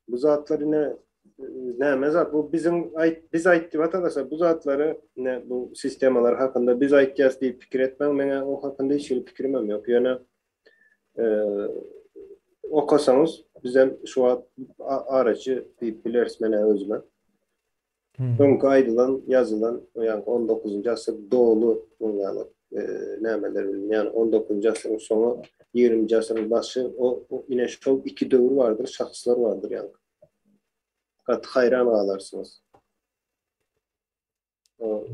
Bu zatlar yine ne mezat bu biz ait vatandaşlar bu zatları ne bu sistemalar hakkında biz ait diye fikir etmem ben o hakkında hiç fikrim yok. Yani okusanız bizden şu an aracı bilirsiniz bana özüme. Çünkü aydılan yazılan yani 19. asır doğulu yani yani 19. asırın sonu 20. asırın başı o yine şu iki dövür vardır, şahıslar vardır yani. Kat hayran ağlarsınız. O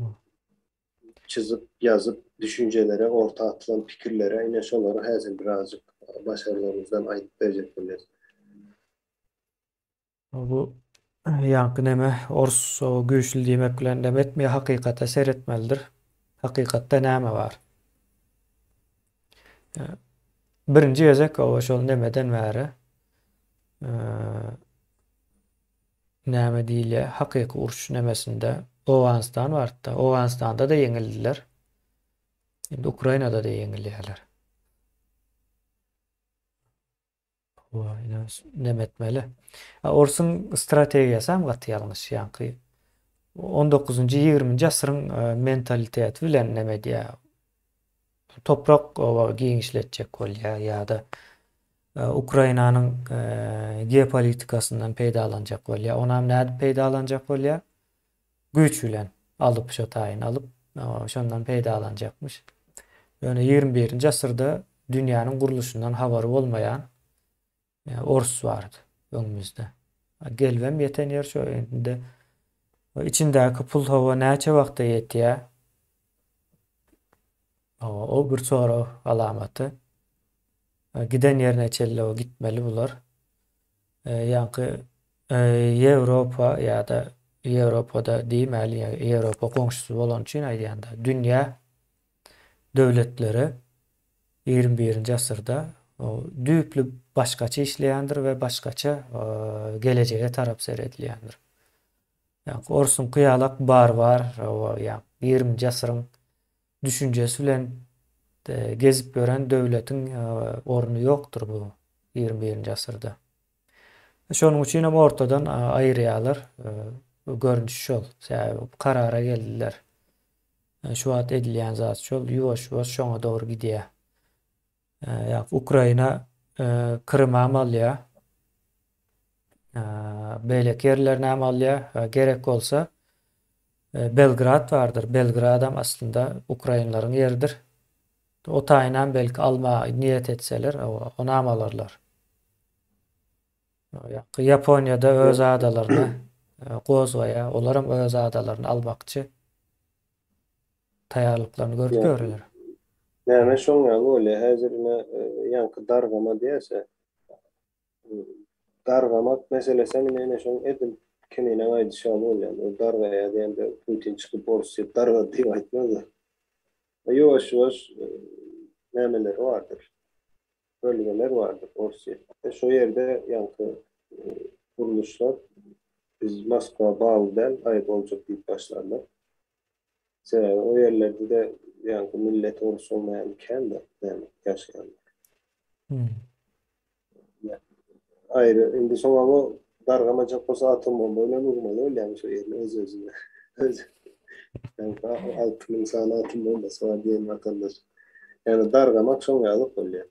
çizip yazıp düşüncelere, orta atılan fikirlere yine şunları hazır birazcık başarılarımızdan ayıtlayacak böyle. Bu yankı neme ors o güýçli diýmek bilen demetmi hakykata seretmelidir. Hakykatda näme bar? Birinji gezek o şol nemeden bäri näme diýilýär? Hakyky uruş nemesinde Owganistan barda. Owganistanda da yeňildiler. Şimdi Ukrainada da yeňilýärler. Nemetmeli. Orsun strategiýasy hem gaty ýalňyş ýanky. 19-njy 20-nji asyryň mentaliteti bilen neme diýär? Toprak giňişletjek bolýar ýa-da Ukrainanyň geopolitikasyndan peýdalanjak bolýar. Onam näde peýdalanjak bolýar? Güýç bilen alyp şo taýyny alyp şondan peýdalanjakmyş. Ýöne 21-nji asyrda dünýäniň guruluşyndan habary bolmaýan Ors bardy öňümizde. Gelbem ýeten ýer şo indi. İçindäki pul hawa näçe wagtda ýetýär? O bir soru alamaty. Giden ýerine çelle o gitmeli bular. Ýanky Ýewropa ýa-da Ýewropada diýmeli, Ýewropa goňşusy bolan üçin aýdýanda dünýä döwletleri 21-nji asyrda düýpli başgaça işleýändir we başgaça geleceğe tarap seredilýändir. Ýani Orsun kıyalak barbar, ýa 20-nji asyryň düşünjesi bilen gezip gören döwletiň orny ýokdur bu 21-nji asyrda. Şonuň üçin hem ortadan aýyrýarlar. Görünüş şol. Karara geldiler. Şu wagt edilýän zat şol, ýuwaş-ýuwaş şoňa dogry gidýär. Ukraina Krym alýar. Beýleki ýerlerini alýar. Gerek bolsa Belgrad bardyr. Belgrad hem aslında Ukrainalaryň ýeridir. O taýynan belki alma niýet etseler, onu alarlar. Japoniýada öz adalaryny gozwaýa, olar hem öz adalaryny almakçy taýýarlyklaryny görüp görýär. Näme şoňa bolýar, häzirine ýanky dargama diýse. Dargamak meselesi ine şoň edil kenine aýdyşan bolýar. O dargaýa diýende Putin çykyp Orusy darga diýip aýtmaz. Ýuwaş-ýuwaş nämeler bardyr. Bölgeler vardır Orusy. Şo ýerde ýanky kuruluşlar biz Moskwa baglydan aýyp boljak diýip başlarlar. O yerlerde de ýanky millet Orus olmayan kende ýaşaýanlar. Ayrı, indi soňa dargamaja bolsa atom bomba bilen urmaly bolýar şo ýerine öz-özüne. Altının sana atom bombası var diýen vatandaş. Yani dargamak şoňalyk bolýar.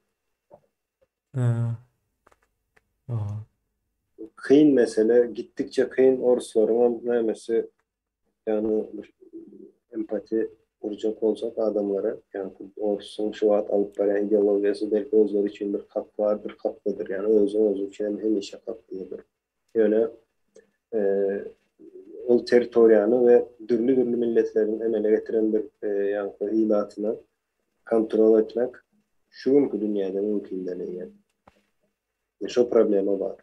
Kıyın mesele, gittikçe kıyın Orusların nämesi yani empati kuracak olsak adamlara, yani Orus'un şu an alıp veren ideolojisi belki özleri için bir hak vardır, haklıdır. Yani özü için hem işe haklıdır. Yani o teritoriyanı ve dürlü milletlerin emele getiren bir yani ilatını kontrol etmek şu anki dünyada mümkün değil. Yani. Şu problemi var.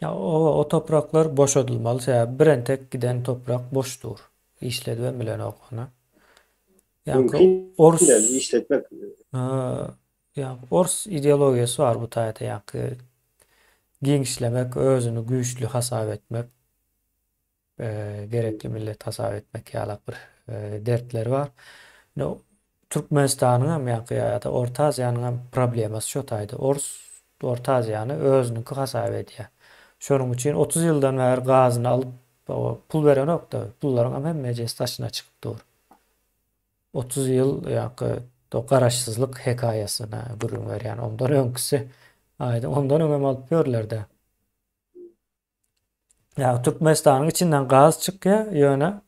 Ya o topraklar boşaltılmalı. Birentek giden toprak boştur. İşletmem bilen okuna. Mümkün değil, işletmek. Ors ideolojisi var bu taýda ýanky giňişlemek, özüni güýçlü hasap etmek, gerekli millet hasap etmek ýalak bir dertleri var. Türkmenistanyň hem ýanky ýa-da Orta Aziýanyň hem problemasy şo taýda. Orta Aziýany özüniki hasap edýär. Şonuň üçin 30 ýyldan bäri gazyny alyp pul beren okda. Pullaryň hem meclis taşyna çykypdyr. 30 ýyl ýanky o garaşsyzlyk hekaýasyna gürrüň berýän. Ondan öňkisi ondan öňem alyp görlerdi. Ya Türkmenistanyň içinden gaz çykýar ýöne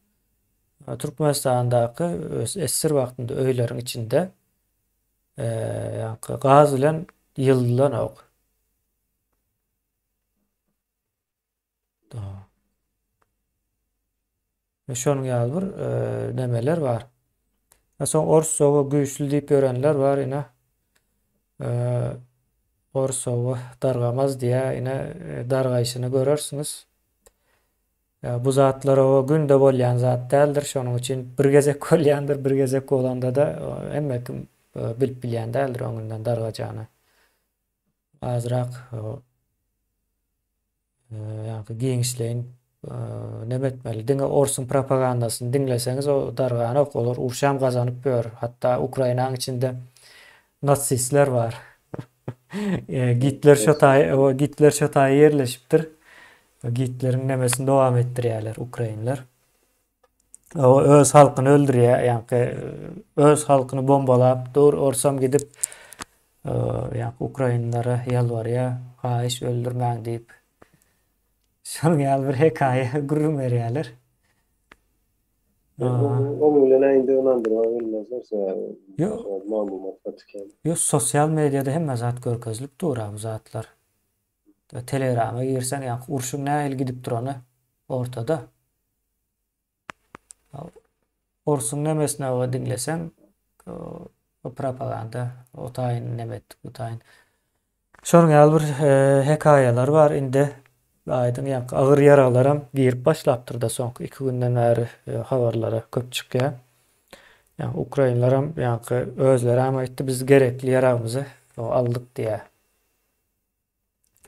Türkmenistandaky esir wagtynda öýleriň içinde ýanky gaz bilen ýyldylan ok. Şonuň ýaly bir nemeler bar. Soň Orus soňa güýçlü diýip görenler bar ine. Orsowu dargamaz diye yine dargaýşyny görersiniz. Ya bu zatlar o günde bolýan zat däldir. Şonuň üçin bir gezek bolýandyr, bir gezek bolanda da hemme kim bilip bilýän däldir oňundan dargajany. Azrak ýa-ni giňişleýin neme etmeli? Diňe Orsun propagandasyny dinleseňiz o dargany ok bolar, urşam gazanyp ber. Hatda Ukrainanyň içinde natsistler var. Gitler şotaý yerleşipdir. Gitlerin nemesini dowam etdirýärler Ukrainler. O öz halkyny öldürýär, ýa-ni öz halkyny bombalap, dur orsam gidip ýa-ni Ukrainlara ýalbarýar, haýyş öldürmäň diýip. Şonuň ýaly bir hekaýe gurrun berýärler. O bilen aýynda onandyrma bilmezlerse Yo, maglumat tüken. yo sosial mediada hemme zat görkezilip durar bu zatlar. Telegram'a girsen ýa urşuň nähili gidip durany ortada. Orsun nemesine o dinlesen o propaganda, o taýyn nemet, bu taýyn. Şonuň ýaly bir hekaýalar bar indi. Aýdyň ýa agyr yaralaram girip başlapdyr da soňky 2 günden bäri habarlara köp çykýar. Ya Ukrainlaram ýa özleri hem aýtdy biz gerekli yaragymyzy aldyk diýä.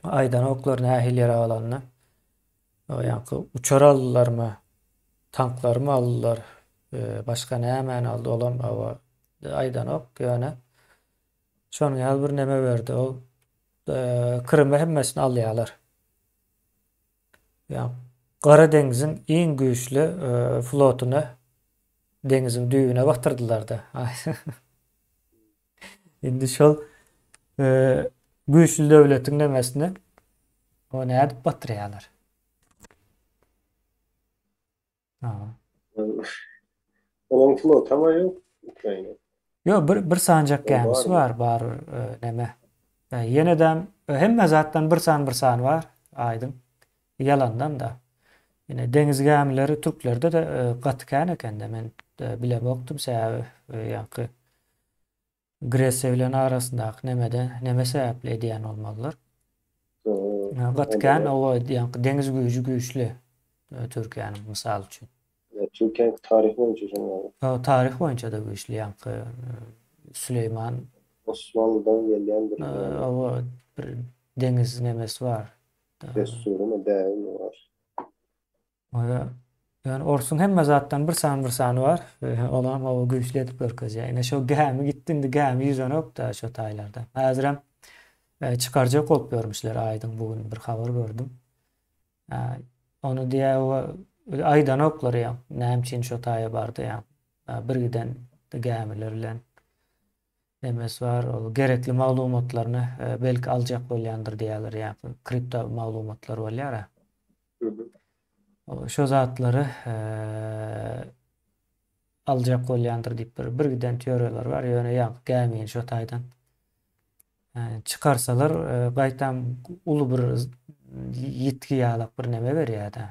Aýdan oklar nähili yaralanyny. Ýa uçar aldylarmy, tanklarmy aldylar, başga näme aldy olan aýdan ok ýöne. Şonuň ýaly bir neme berdi. O Krymy hemmesini alýarlar. Ya Kara Deňiziň iň güýçli flotuny deňiziň düýbüne batyrdylar da. Indi şol güýçli döwletiň nemesini o nädip batyrýarlar. Onun flot ama yok Ukrayna. Yo bir sancak gemisi var neme. Yeniden hemme zatdan bir san var aýdym. Yalandan da. Yine deniz gemileri Türklerde de gatykän ekende men bilemokdum sebäbi ýa-ni Gresiýa bilen arasyndaky neme sebäpli edýän bolmalylar. Gatykän o ýa-ni deniz güýji güýçli Türkiýanyň mysal üçin. Türkiýanyň taryhy boýunça şonda. Tarih boýunça da güýçli ýa-ni Süleyman Osmanlydan gelýän bir o bir deniz nemesi var. Desturumy däwimi var. Yani Orsun hemme zatdan bir sany var. Olam o güýçli edip görkezýär. Ine şo gämi gitdindi, gämi ýüzene ok da şo taýlarda. Häzirem çıkarjak bolup görmüşler aýdyň bugün bir habar gördüm. Onu diýä o aýdan oklary ýa näme şo taýa bardy ýa. Bir giden gämiler bilen nemes var. O gerekli maglumatlaryny belki aljak bolýandyr diýerler ýa. Kripto maglumatlar bolýar. Şo zatlary aljak bolýandyr diýip bir giden teoriýalar bar. Ýöne ýa gämiň şo taýdan çıkarsalar gaýtam uly bir ýetki ýalyk bir neme berýär da.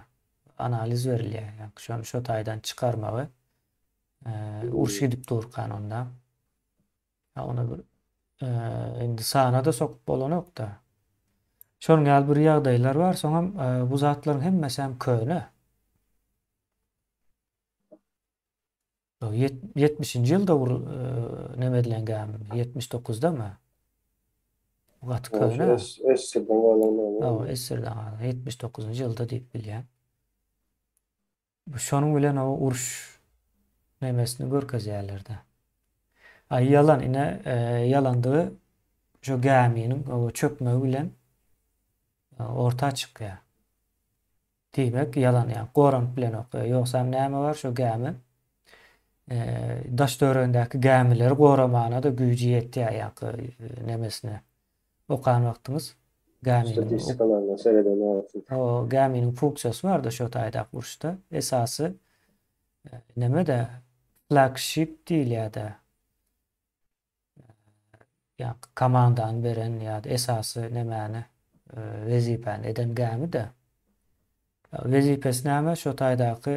Analiz berilýär. Şo taýdan çıkarmagy uruş gidip durkan onda. Ona bir indi sana da sokup bolan ok da. Şonuň ýaly bir ýagdaýlar bar, soňam bu zatlaryň hemmesi hem köne. 70-nji ýylda neme edilen gämi, 79-da mı? Gat köne. Esirden galan. Esirden galan, 79-njy ýylda diýip bilýän. Şonuň bilen o uruş nemesini görkezýärler-de. Yalan ine yalandığı şo gäminiň o çökmegi bilen orta çykýar. Diýmek yalan ýa goran bilen ok. Ýoksa näme bar şo gämi? Daş döwründäki gämileri goramana da güýji ýetýär ýa nemesine. Okan wagtyňyz gäminiň statistikalaryndan sereden o gäminiň funksiýasy bar da şo taýda uruşda. Esasy neme de flagship diýilýär da. Ya komandan beren ya esasy nemäni wezipeni eden gämi de wezipesi näme şo taýdaky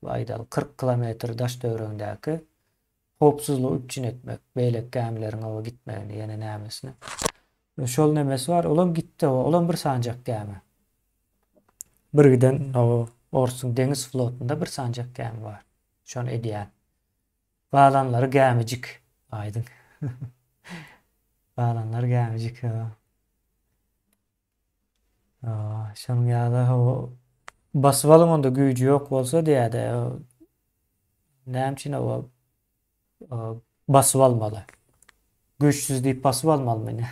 aýdaly 40 kilometr daş döwründäki hopsuzlygy üçin etmek, beýlek gämileriň owa gitmegini ýene nämesini Şol nemesi var. Olan gitti o. Olan bir sancak gemi. Bir giden o Orsun deniz flotunda bir sancak gemi var. Şonu ediyen. Bağlanları gemicik. Aydın. Bağlanlar gemicik. Şonun ýa-da o basbalym onda güýji ýok bolsa diýede näme o basyp almaly. Güýçsüz diýip basyp almaly meni.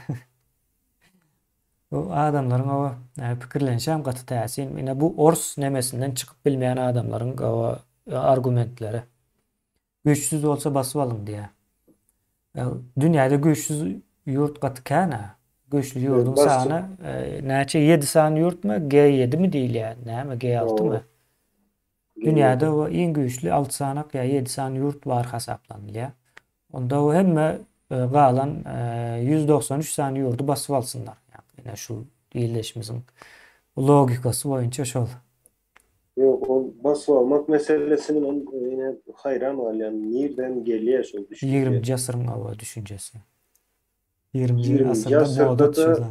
O adamlaryň o pikirlenişi hem gaty täsir. Ine bu ors nemesinden çykyp bilmeýän adamlaryň o argumentleri. Güýçsüz bolsa basyp alın diýe. Dünýäde güýçsüz ýurt gaty käna. Güýçlü ýurdun Basıp sany näçe 7 sany ýurt mu? G7 mi diýilýär? Näme G6 my? Dünýäde o iň güýçlü 6 sanak ýa 7 sany ýurt bar hasaplanylýar. Onda o hemme galan 193 sany ýurdu basyp alsynlar. Ýani şu diýilişimiziň logikasy boýunça şol. Yok, o basıp almak meselesini ben yine hayran olayım. Nereden geliyor şu düşünce? 20. asyryň o düşünjesi. 20. 20. asyrda asırda moda da düşýär.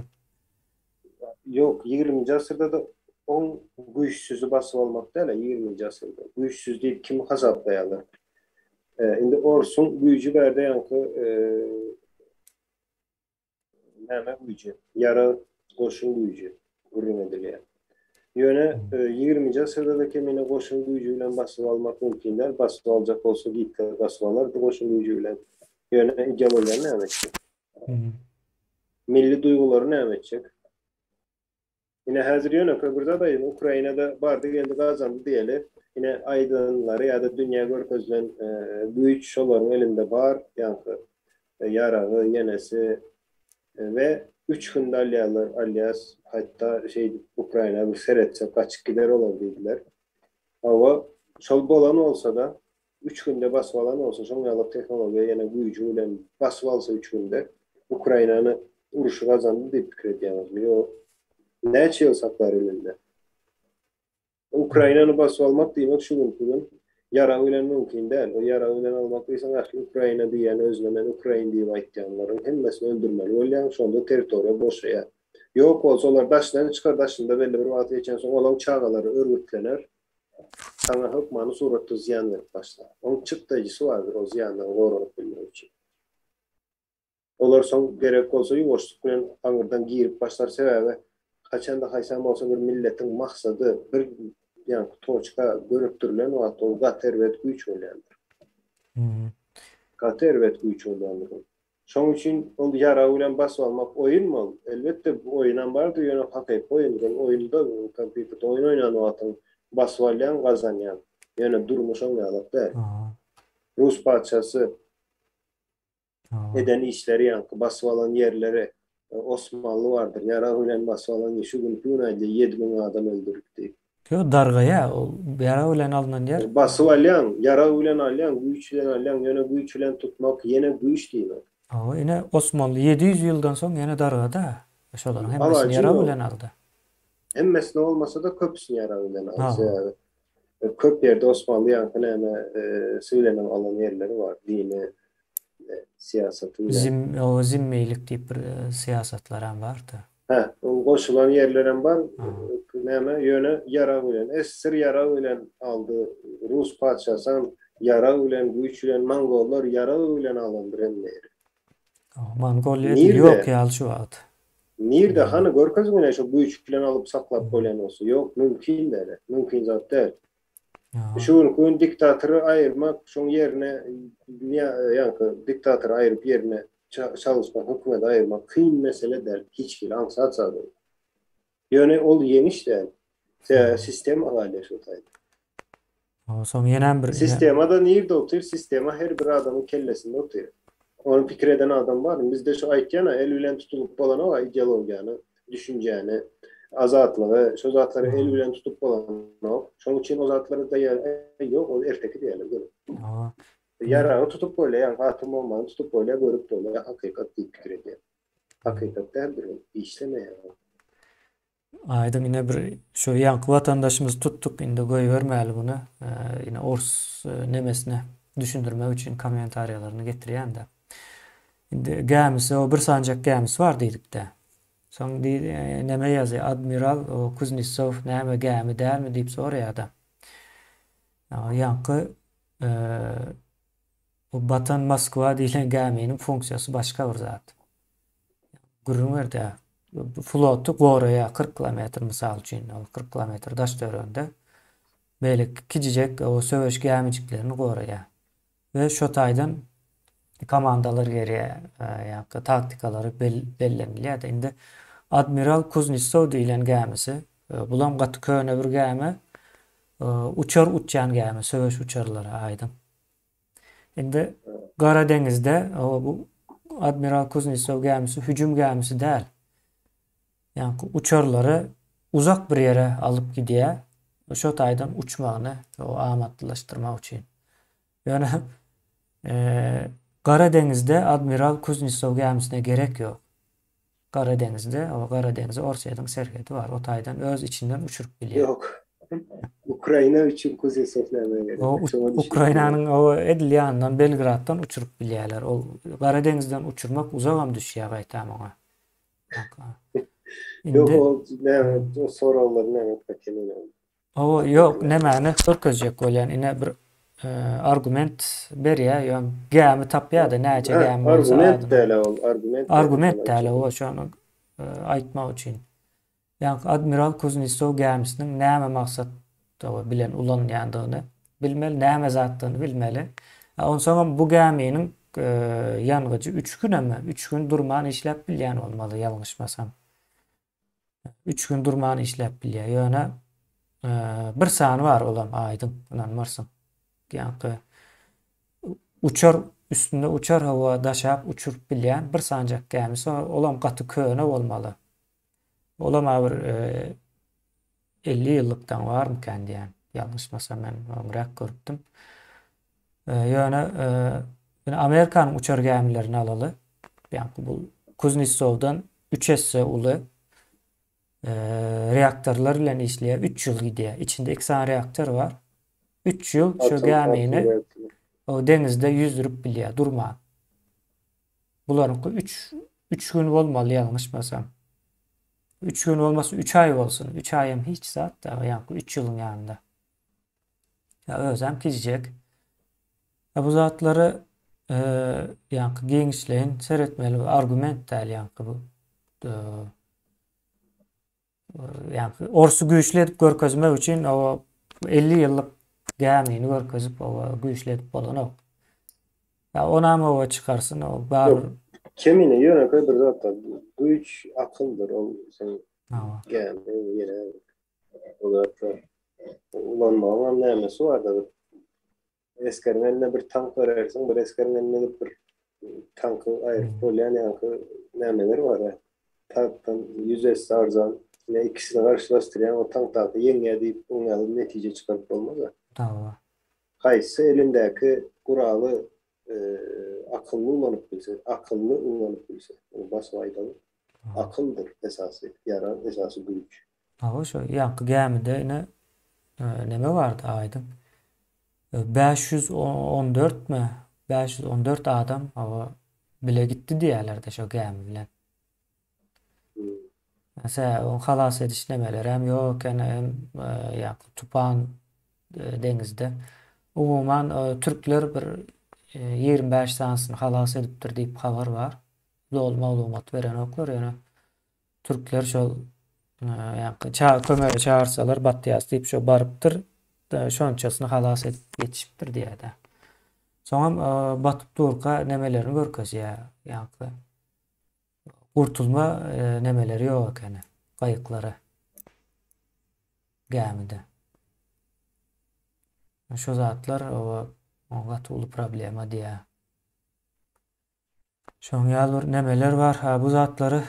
yok 20. asırda da on güýçsüzü basıp almak değil, 20. asırda. Güýçsüz deyip kim hasaplayalar? Indi Orsun güýjü berde yankı näme güýjü? Yara goşun güýjü gurrun edilýär. Ýöne 20. asyrda da kimine goşun güýjü bilen basyp almak mümkinler. Basyp aljak bolsa Hitler basyp alar, goşun güýjü bilen. Ýöne ideologiýa näme etjek? Milli duygulary näme etjek? Yine häzir ýöne köbürde daýym Ukrainada bardy geldi gazandy diýeli. Yine aýdynlary ýa-da dünýä görkezlen güýç şolaryň elinde bar, ýanky ýaragy, ýenesi ve 3 günde alyas hatta Ukraina bir seretse kaçık gider olur dediler. Ama şol bolan olsa da 3 günde basyp alan olsa şoňalyk teknologiýa ýene güýjü bilen basyp alsa 3 günde Ukrainany uruşy gazandy diýip pikir edýäňiz. Ýok. Näçe ýyl saklar elinde. Ukrainany basyp almak diýmek şu mümkin. Yara bilen mümkin däl. O yara bilen almak diýsen aslında Ukraina diýen özüne men Ukrain diýip aýtýanlaryň hemmesini öldürmeli. Bolýan şonda territoriýa boşaýar. Ýok bolsa olar daşdan çykar, daşynda belli bir wagt geçen soň olaň çağalary örgütlener. Sana hukmany suratda ziyan berip başlar. Onun çıktıcısı vardır o ziyandan goranyp bilmek üçin. Olar soň gerek bolsa ýuwaşlyk bilen aňyrdan girip başlar sebäbi kaçanda haýsam bolsa bir milletin maksady bir yani toçka görüktürülen o hatta o gatervet güç olandır. Gatervet güç olandır. Şoň üçin ol yara bilen basyp almak oyun mu? Elbette bu oyundan bardy ýöne hakyky oyun. Oyunda kompýuterde oyun oynanyp atyn basyp alýan gazanýan. Ýöne durmuş oňalyp Rus padşasy eden işleri yankı basyp alan yerlere Osmanlı vardır. Yara bilen basyp alan şu gün Tuna'da 7000 adam öldürüldü. Yo dargaya o yara bilen alınan yer. Basyp alýan, yara bilen alýan, güýç bilen alýan, ýöne güýç bilen tutmak ýene güýç diýmek. Ine Osmanlı 700 ýyldan soň ýene dargada. Şolaryň hemmesini yara bilen aldy. Hemmesini olmasa da köpüsini yara bilen aldy. Köp ýerde Osmanlı ýanky näme söýlenen alan yerleri var. Dini, siýasaty bilen. O zimmeylik diýip bir siýasatlar hem bardy. O goşulan yerlerim var. Näme ýöne yara bilen, esir yara bilen aldı. Rus padşasy yara bilen, güýç bilen Mongollar yara bilen alandyr emleri. Mongoliýa ýok ýaly şu wagt. Nirde hany görkezmene şu güýç bilen alyp saklap bolan olsa ýok mümkin däl. Mümkin zat däl. Şu gün diktatory aýyrmak, şoň ýerine ýanky diktatory aýryp ýerine çalışmak, hükümet aýyrmak kyn mesele däl. Hiç bir ansatsa. Ýöne ol ýeniş däl. Sistem agaly şu taýda. Soň ýene bir sistemada nirde otur? Sistema her bir adamın kellesinde otur. Onu pikir eden adam var. Bizde şu aýtýana el bilen tutulup bolan o ideologiýany, düşünjäni, azatlygy, şu zatları el bilen tutup bolan o. Şoň üçin o zatlary da ýok, o erteki diýelim. Yara tutup bolýan, hatym bolmagy tutup bolýan, görüp bolýan, hakykat diýip pikir edýär. Hakykat däl bir işlemeýär. Aydın yine bir şu yankı vatandaşımız tuttuk indi goýbermäli bunu. Yine Ors nemesine düşündürmek için komentaryalarını getirýän de. Indi gemisi o bir sancak gemisi var diýdik de. Soň näme ýazy Admiral Kuznetsov näme gämi dälmi diýip soraýar adam. Ýanky bu Batan Moskwa diýilen geminiň funksiýasy başga bir zat. Gürrüňerde floty goraýa 40 kilometr mysal üçin 40 kilometr daş dörende beýle kijijek o söwüş gemijiklerini goraýa. Ve şo taýdan komandalar geriye ýa-da taktikalary bellenilýär. Indi Admiral Kuznetsov diýilen gemisi bulam gaty köne bir gemi uçar uçan gemi söwüş uçarlary aýdym. Indi Gara deňizde bu Admiral Kuznetsov gemisi hüjüm gemisi däl. Yani uçarları uzak bir yere alıp gidýär. Şo taýdan uçmagyny amatlylaşdyrmak üçin. Yani Gara deňizde Admiral Kuznetsov gemisine gerek yok. Gara deňizde Gara deňizi Orsiýadyň serhedi var. O taýdan öz içinden uçurup bilýär. Yok. Ukraina üçün Kuznetsov näme gerek? Ukrainanyň o edil ýanyndan Belgraddan uçurup bilýärler. O Gara deňizden uçurmak uzagam düşýär gaýtam oňa. Yok o näme soralar näme paketini. O yok nämäni görkezjek bolýan ine bir argument berýär. Ýa gämi tapýar-da näçe gämi bolsa. Argument däle o şonu aýtmak üçin. Yani Admiral Kuznetsov gemisinin näme maksat bilen ulanýandygyny bilmeli, näme zatdygyny bilmeli. Onsoň bu geminiň ýangıjy 3 gün ama 3 gün durman işläp bilýän bolmaly ýalňyşmasam. 3 gün durman işläp bilýär. Ýöne bir sany var olam aýdym, inanmarsyň. Ýa-ni uçar üstünde uçar hawa daşap uçurup bilýän bir sanjak gemisi olam gaty köne bolmaly. Olam bir 50 ýyllykdan barmy diýen. Ýalňyşmasam men öňrek görüpdim. Ýöne Amerikanyň uçar gemilerini alaly. Ýani bu Kuznetsovdan 3S uly reaktorlar bilen işleýär 3 ýyl gidýär. İçinde 2 sany reaktor var. 3 ýyl şu gemini o deňizde yüzdürüp bilýär, durma. Bularyňky 3 gün bolmaly ýalňyşmasam. 3 gün olmasın 3 ay olsun. 3 ayım hiç zat da yani 3 yılın yanında. Ya özem kijecek. Bu zatları yani gençlerin seyretmeli argument däl yani bu yani orsu güýçledip görkezmek üçin o 50 ýyllyk gemini görkezip o güýçledip bolanok. Ya onama o çıkarsın o bar Kemine ýöne bir zat da güýç akyldyr ol sen gemi ýene olar ulanmagyň nämesi barda eskirin eline bir tank verersin, bir eskirin eline bir tankı aýryp bolýan ýa-ni nämeler var. Tankdan 100 arzan ne ikisini garşylaşdyrýan o tankdaky ýeňe diýip oňaly netije çykaryp bolmaz. Tawa. Gaýsy elindäki guraly akıllı ulanıp bilse, baş faydalı. Akıldır esası, yaran esası güç. Şu yankı gemide yine neme vardı aydın. 514 mi? 514 adam bile gitti diýerler şu gemi bilen. Mesela on halas ediş nemeler hem yok hem tupan deňizde. Umuman Türkler bir 25 sansını halas edipdir diýip habar var. Dol maglumat beren oklar ýöne Türkler şol kömege çağırsalar batýas diýip şo barypdyr. Şonçasyny halas edip geçipdir diýär. Soňam batyp durka nemelerini görkezýär. Ýa-ni kurtulma nemeleri ýok ekeni, gaýyklary gemide. Şo zatlar oňa tuly problema diýär. Şoň ýaly nemeler var. Bu zatlary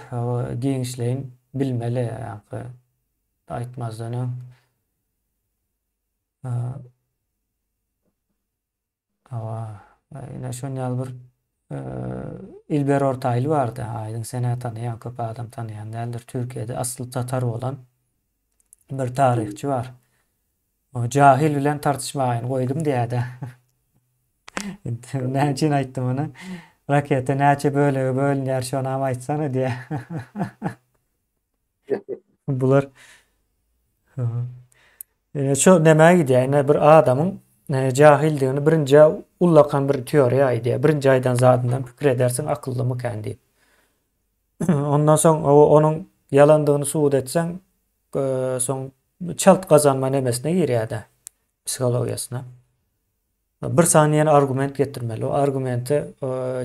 geňişlerin bilmeli ýa-ni aýtmazdan ýa şoň ýaly bir İlber Ortaylı vardı. Aydın sene tanıyan, köp adam tanıyan däldir. Türkiye'de asıl Tatar olan bir tarihçi var. O cahil bilen tartışmaýyn goýdum diýär. Näçe aýtdym ona? Raketa näçe bölegi bölünýär şonu aýtsana diýär. Bular şu näme gidiýär? Ine bir adamyň jahildigini birinji ullakan bir teoriýa aýdýar. Birinji aýdan zatyndan pikir edersiň akyllymy kän diýip. Ondan soň onuň yalandygyny subut etseň, soň çalt gazanma nemesine girýär-de psihologiýasyna. Bir saniýe argument getirmeli. O argumenti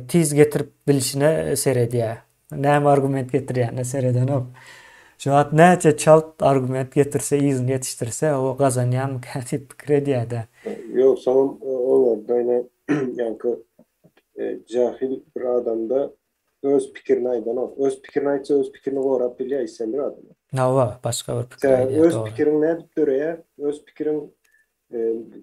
tiz getirip bilişine seredýär. Näme argument getirýärine sereden o. Şu at näçe çalt argument getirse, izin yetiştirse o gazanýan käsip pikir edýär-de. Yok, son onlar da yine yankı cahil bir adamda öz pikirini aydan o. Öz pikirini aytsa öz pikirini gorap bilýär isen bir adam. Nawa başga bir pikir Sen edýär. öz Doğru. pikirini ne döreye, öz pikirin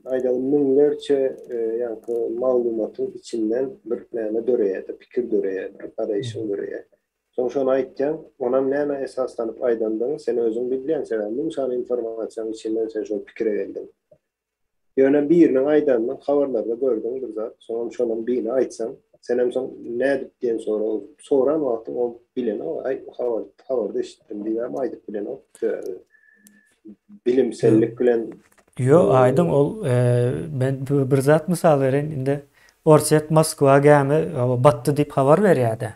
aydan minlerçe yankı malumatın içinden bir näme döreye, de pikir döreye, bir arayışın döreye. Sonuç ona aitken, onam näme esaslanıp aydandan sen özün bilýän sebäpden sana informasiýanyň içinden sen şol pikire geldin. Ýöne biriniň aydandan habarlarda gördüň bir zat, soňra şonuň birini aýtsaň, sen hem soň näde diýen soran wagtyň o bilen o habarda eşitdim diýär, aýdyp bilen o bilimsellik bilen Yo, aydın ol ben bir zat misal bereyim indi Orset Moskwa gämi batdy diýip habar berýärdi.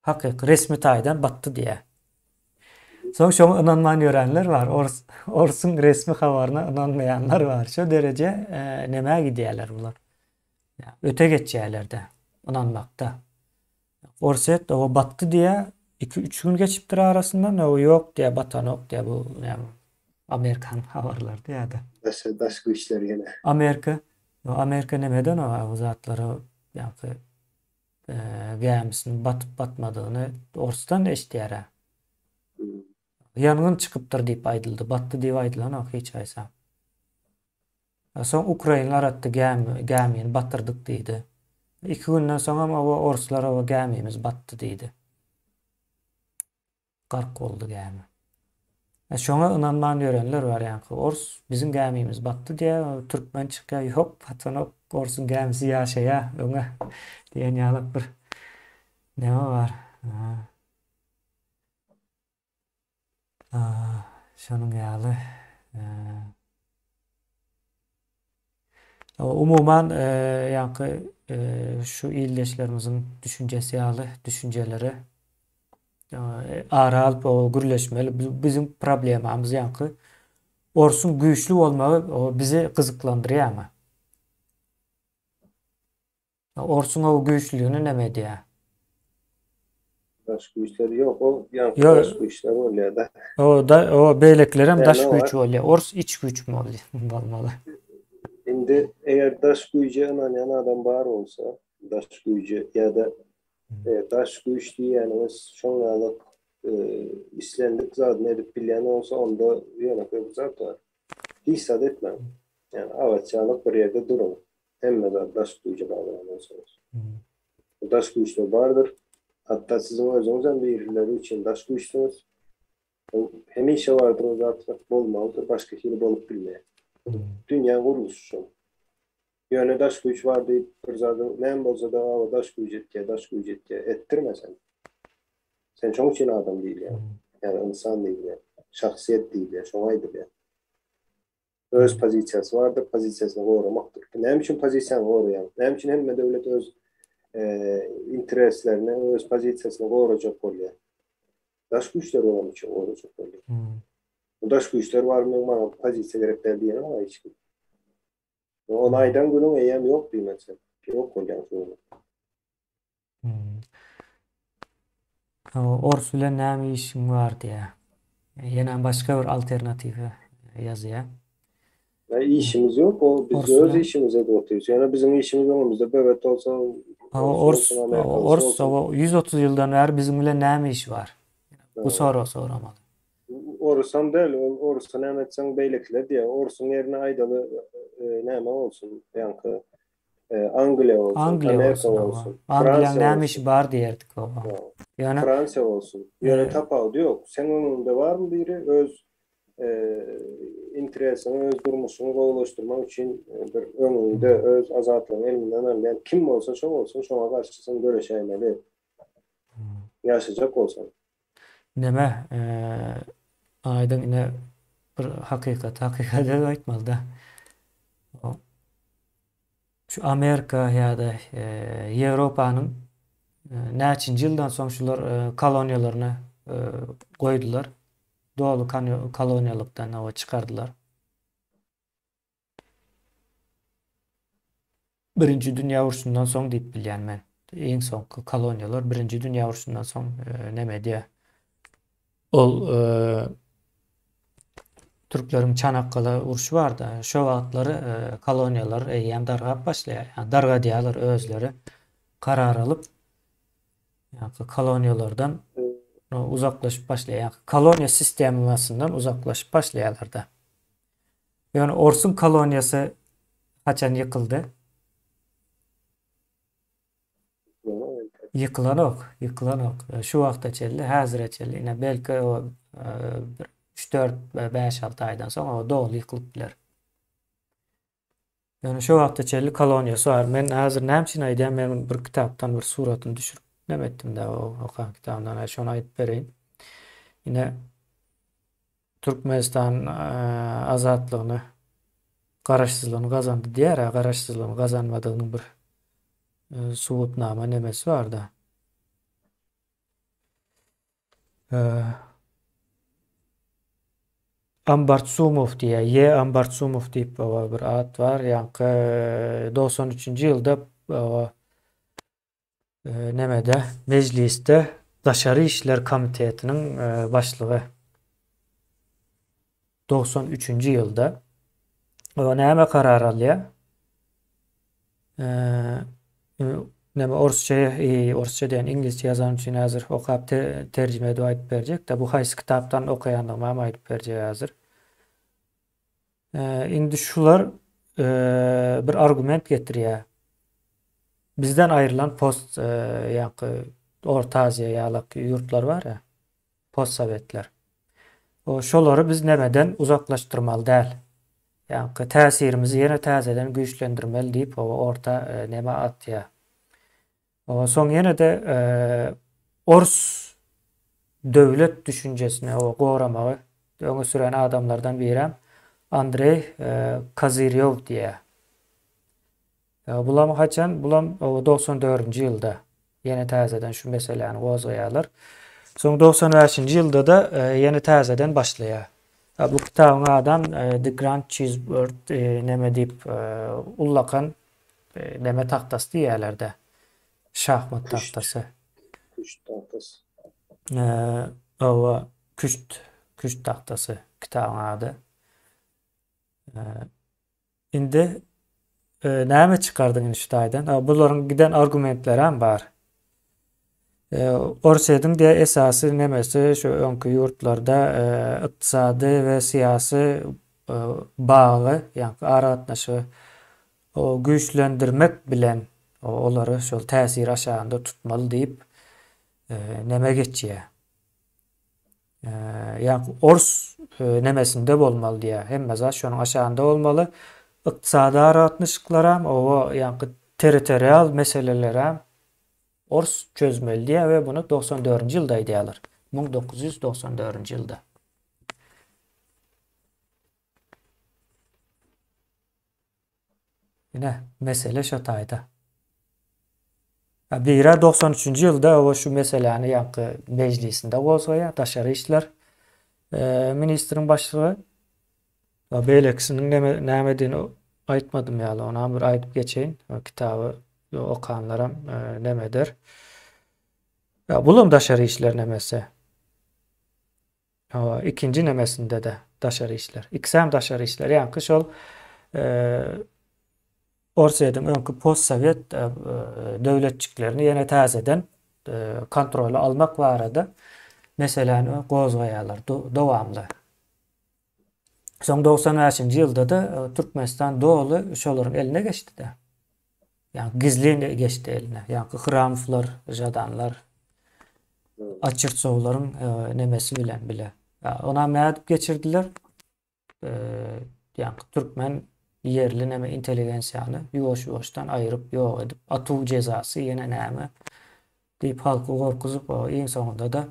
Hakyky resmi taýdan batdy diýe. Soň şoňa inanman ýörenler bar. Orsun resmi habaryna inanmaýanlar bar. Şo derece näme gidýärler bular. Öte geçýärler-de inanmakda. Orset o batdy diýe 2-3 gün geçipdir arasyndan o ýok diýe batan ok diýe bu Amerikan habarlar diýär-de. daşky işleri gene. Amerika nemeden o zatları ýa-da gämisiniň batyp batmadygyny Orsdan eşitýär. Ýangyn çykypdyr diýip aýdyldy. Batdy diýip aýdylan ok hiç aýsam. Soň Ukrainalar atdy gämiň batyrdyk diýdi. 2 günden soň o Orslar o gämimiz batdy diýdi. Gark boldy gämi. Şoňa inanman ýörenler bar ýa-da Ors bizim gämimiz batdy diýe türkmen çykýar ýok patanok Orsun gämisi ýaşaýa öňe diýen ýalyk bir näme bar. Şonuň ýaly umuman ýa-da şu ildeşlerimiziň düşünjesi ýaly düşünjeleri aral o gürleşmeli bizim problemimiz ýa-da Orsun güýçlü bolmagy o bizi gyzyklandyrýarmy? Orsun o güýçlüligini näme diýär? Daşky işleri yok, o yankı Yo. daşky işleri bolýar da. O beýleklerem Yani daş o var. güýçü bolýar. Ors iç güýç bolmaly. Indi eğer daş güýje inanýan adam bar bolsa, daş güýje ýa-da daş güýç diýenimiz şoňalyk islendik zadyny edip bilýän bolsa, onda ýöne köp zat bar. Hiçsat etmem. Yani awatçalyk bir ýerde durun. Hemme zat daş güýje baglanýarsanız. Daş güýçler bardyr. Hatta sizin özüňiz hem birileri için daş güýçsiniz. Hemişe vardır o zat bolmalydyr, başka hili bolup bilmeýär. Dünya guruluşu. Ýöne daş güýç var diýip bir zadyň näme bolsa da o daş güýjetke ettirmesen. Sen şoň üçin adam diýil ýa. Yani insan diýil ýa. Şahsiýet diýil ýa, şoňa aýdyr ýa. Öz pozisiýasy bardyr, pozisiýasyny goramakdyr. Näme üçin pozisiýany goraýar? Näme üçin hemme döwlet öz intereslerini, öz pozisiýasyny gorajak bolýar? Daş güýçler olam üçin gorajak bolýar. Bu daş güýçler barmy, maňa pozisiýa gerek diýen ama hiç kim. Ona aýdan günüň eýem ýok diýmesen. Ýok bolýan şol. Ors bilen näme işiň bar diýär. Ýene başga bir alternativa ýazýar. İşimiz yok, o biz Orsun öz ya. işimize de oturuyoruz. Yani bizim işimiz önümüzde böbet olsa, Ors Amerikalısı olsa, 130 ýyldan bäri bizim bilen näme iş bar? Bu soramaly. Orsan değil, Orsan näme etsen beýlekler diye, Orsun yerine aydalı näme olsun, yankı Angliýa olsun, Amerika olsun, Angliýa näme olsun. işi bar diýerdik o. Ýöne Fransa olsun. Ýöne tapaw yok. Sen önünde var mı biri öz interesini, öz durmuşunu goýulaşdyrmak üçin bir önünde öz azatlygyny elinden alýan kim bolsa şo bolsun, şoňa garşysyň göreşäýmeli. Ýaşajak bolsan. Näme Aydın yine bir hakikat aytmalı da. O, şu Amerika ya da Avrupa'nın näçinji ýyldan soň şular koloniýalaryna goýdular. Doğalı koloniallıktan hava çıkardılar. Birinci Dünya Uruşundan soň diýip bilýän men. Iň soňky koloniýalar Birinci Dünya Uruşundan soň nämedi? Ol Türkleriň Çanakkale uruşy bar da, şo wagtlary koloniýalar eýýän dargap başlaýar. Yani darga diýerler özleri karar alyp koloniýalardan uzaklaşıp başlayan koloniya sistemasinden uzaklaşıp başlayalar da. Yani Ors'un kolonyası kaçan yıkıldı? Yıkılan ok. Şu vaqta çelli, hazır çelli. Yine belki o 3-4 ve 5-6 aydan sonra o doğulu yıkılıp bilir. Yani şu vaqta çelli kolonyası var. Men hazır nämişin aýdýan, men bir kitaptan bir suratyny düşürüp nämetdim de o okan kitabından şonu aýdyp bereyim. Yine Türkmenistan azatlygyny, garaşsyzlygyny gazandy diýär. Garaşsyzlygyny gazanmadygynyň bir subutnama nemesi var da. Ambartsumov diye, Ambartsumov diýip bir at var. Ýanky 93-nji ýylda nemede mecliste Daşary işler komitetiniň başlygy. 93-nji ýylda näme karar alýar? Näme orsça diýen inglizce ýazan üçin häzir okap terjime edip aýdyp berjek de bu haýsy kitapdan okaýandygym aýdyp berjek häzir. Indi şular bir argument getirýär. Bizden ayrılan post Orta Azya ýalyk ýurtlar var ya, post sowetler. O şolary biz nämeden uzaklaşdyrmaly däl. Yani täsirimizi ýene täzeden güýçlendirmeli diýip orta näme atýar. Soň ýene de Ors döwlet düşünjesine gowramagy öňe süren adamlardan birem Andrey Kaziryow diýär. Bulam haçan? Bulam 94-nji ýylda ýene täzeden şu meseleni gozgaýarlar. Soň 95-nji ýylda da ýene täzeden başlaýar. Bu kitabyň adam The Grand Chessboard näme diýip ullakan näme taktasy diýerler-de. Şahmat tahtası. Küşt tahtası. Küşt tahtası kitabyň ady. Indi näme çıkardyň şu taýdan? Bularyň giden argumentler hem bar. Orsadyň diýe esasy nemesi şu öňkü ýurtlarda ykdysady we syýasy bagy, ýani aratnaşy o güýçlendirmek bilen olary şol täsir aşagynda tutmaly diýip neme geçýär. Ýani Ors nemesinde bolmaly diýär. Hemmeza şonuň aşagynda bolmaly. Ykdysady aratnaşyklar hem ýani territorial meseleler hem Ors çözmeli diye ve bunu 94-nji ýylda aýdýarlar. 1994-nji ýylda. Yine mesele şo taýda. Bira 93-nji ýylda şu meseleni ýanky meclisinde gozgaýar, Daşary işler ministriň başlygy. Beýlekisiniň näme diýeni aýtmadym ýaly, ona bir aýdyp geçeýin. O kitaby okanlaram nemedir? Bulam Daşary işler nemesi. İkinci nemesinde de Daşary işler. İkisem Daşary işler. Ýani şol Orsadyň öňkü post-sowet döwletçiklerini ýene täzeden kontroly almak barada meseleni gozgaýarlar dowamly. Soň 95-nji ýylda da Türkmenistan doğaly şolaryň eline geçdi de. Yani gizli geçti eline. Yani Hıramovlar, Jadanlar, Açırtsovlaryň nemesi bilen bile. Ona mädip geçirdiler. Yani Türkmen yerli neme inteligensiýany ýuwaş-ýuwaşdan aýryp ýok edip atuw jezasy ýene näme diýip halky gorkuzyp iň soňunda da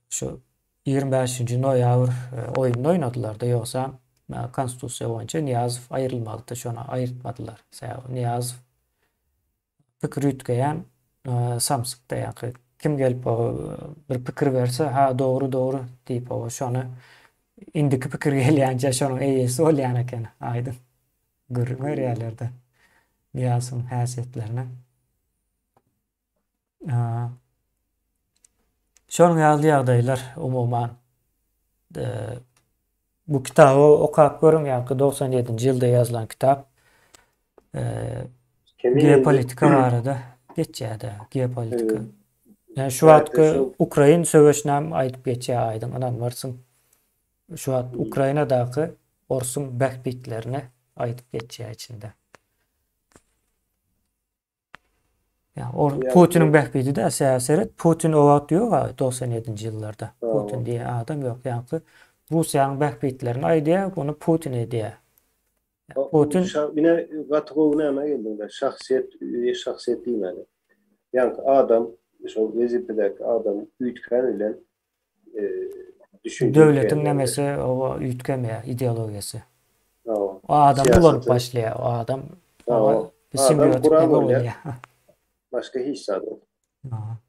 şu 25. noyabr oyununu oynadılar da yoksa konstitusiya boyunca Niyazov ayrılmadı da şonu ayırtmadılar. Niyazov pikir ütgeyen samsıkta yani kim gelip bir pikir verse ha doğru doğru deyip o şonu indiki pikir gelýänçe şonuň eýesi bolýan eken aýdym. Görünmer yerlerde Niyazov'un häsiýetlerine. Şonuň ýaly ýagdaýlar umumyň bu kitabı okap görüň ýa-da 97-nji ýylda ýazylan kitap geopolitika barada geçýär-de geopolitika. Yani şu wagtky Ukraina söwüşnäm aýdyp geçýär aýdym anan barsyň. Şu wagt Ukrainadaky orsun bähbitlerini aýdyp geçýär içinde. Ya Putin'in bähbiti de siýaset Putin o wagt ýok 97-nji ýyllarda. Putin diýen adam ýok. Yani Russiýanyň bähbitlerini aýdýar, bunu Putin edýär. Putin yine gatygow näme geldi? Şahsiýet diýmeli. Yani adam şu vezipedeki adam üýtgen bilen düşünce döwletiň nemesi o üýtgenme ideologiýasy. O adam bulanyp başlaýar. O adam simbiotik bolýar. Başka hiç sadı.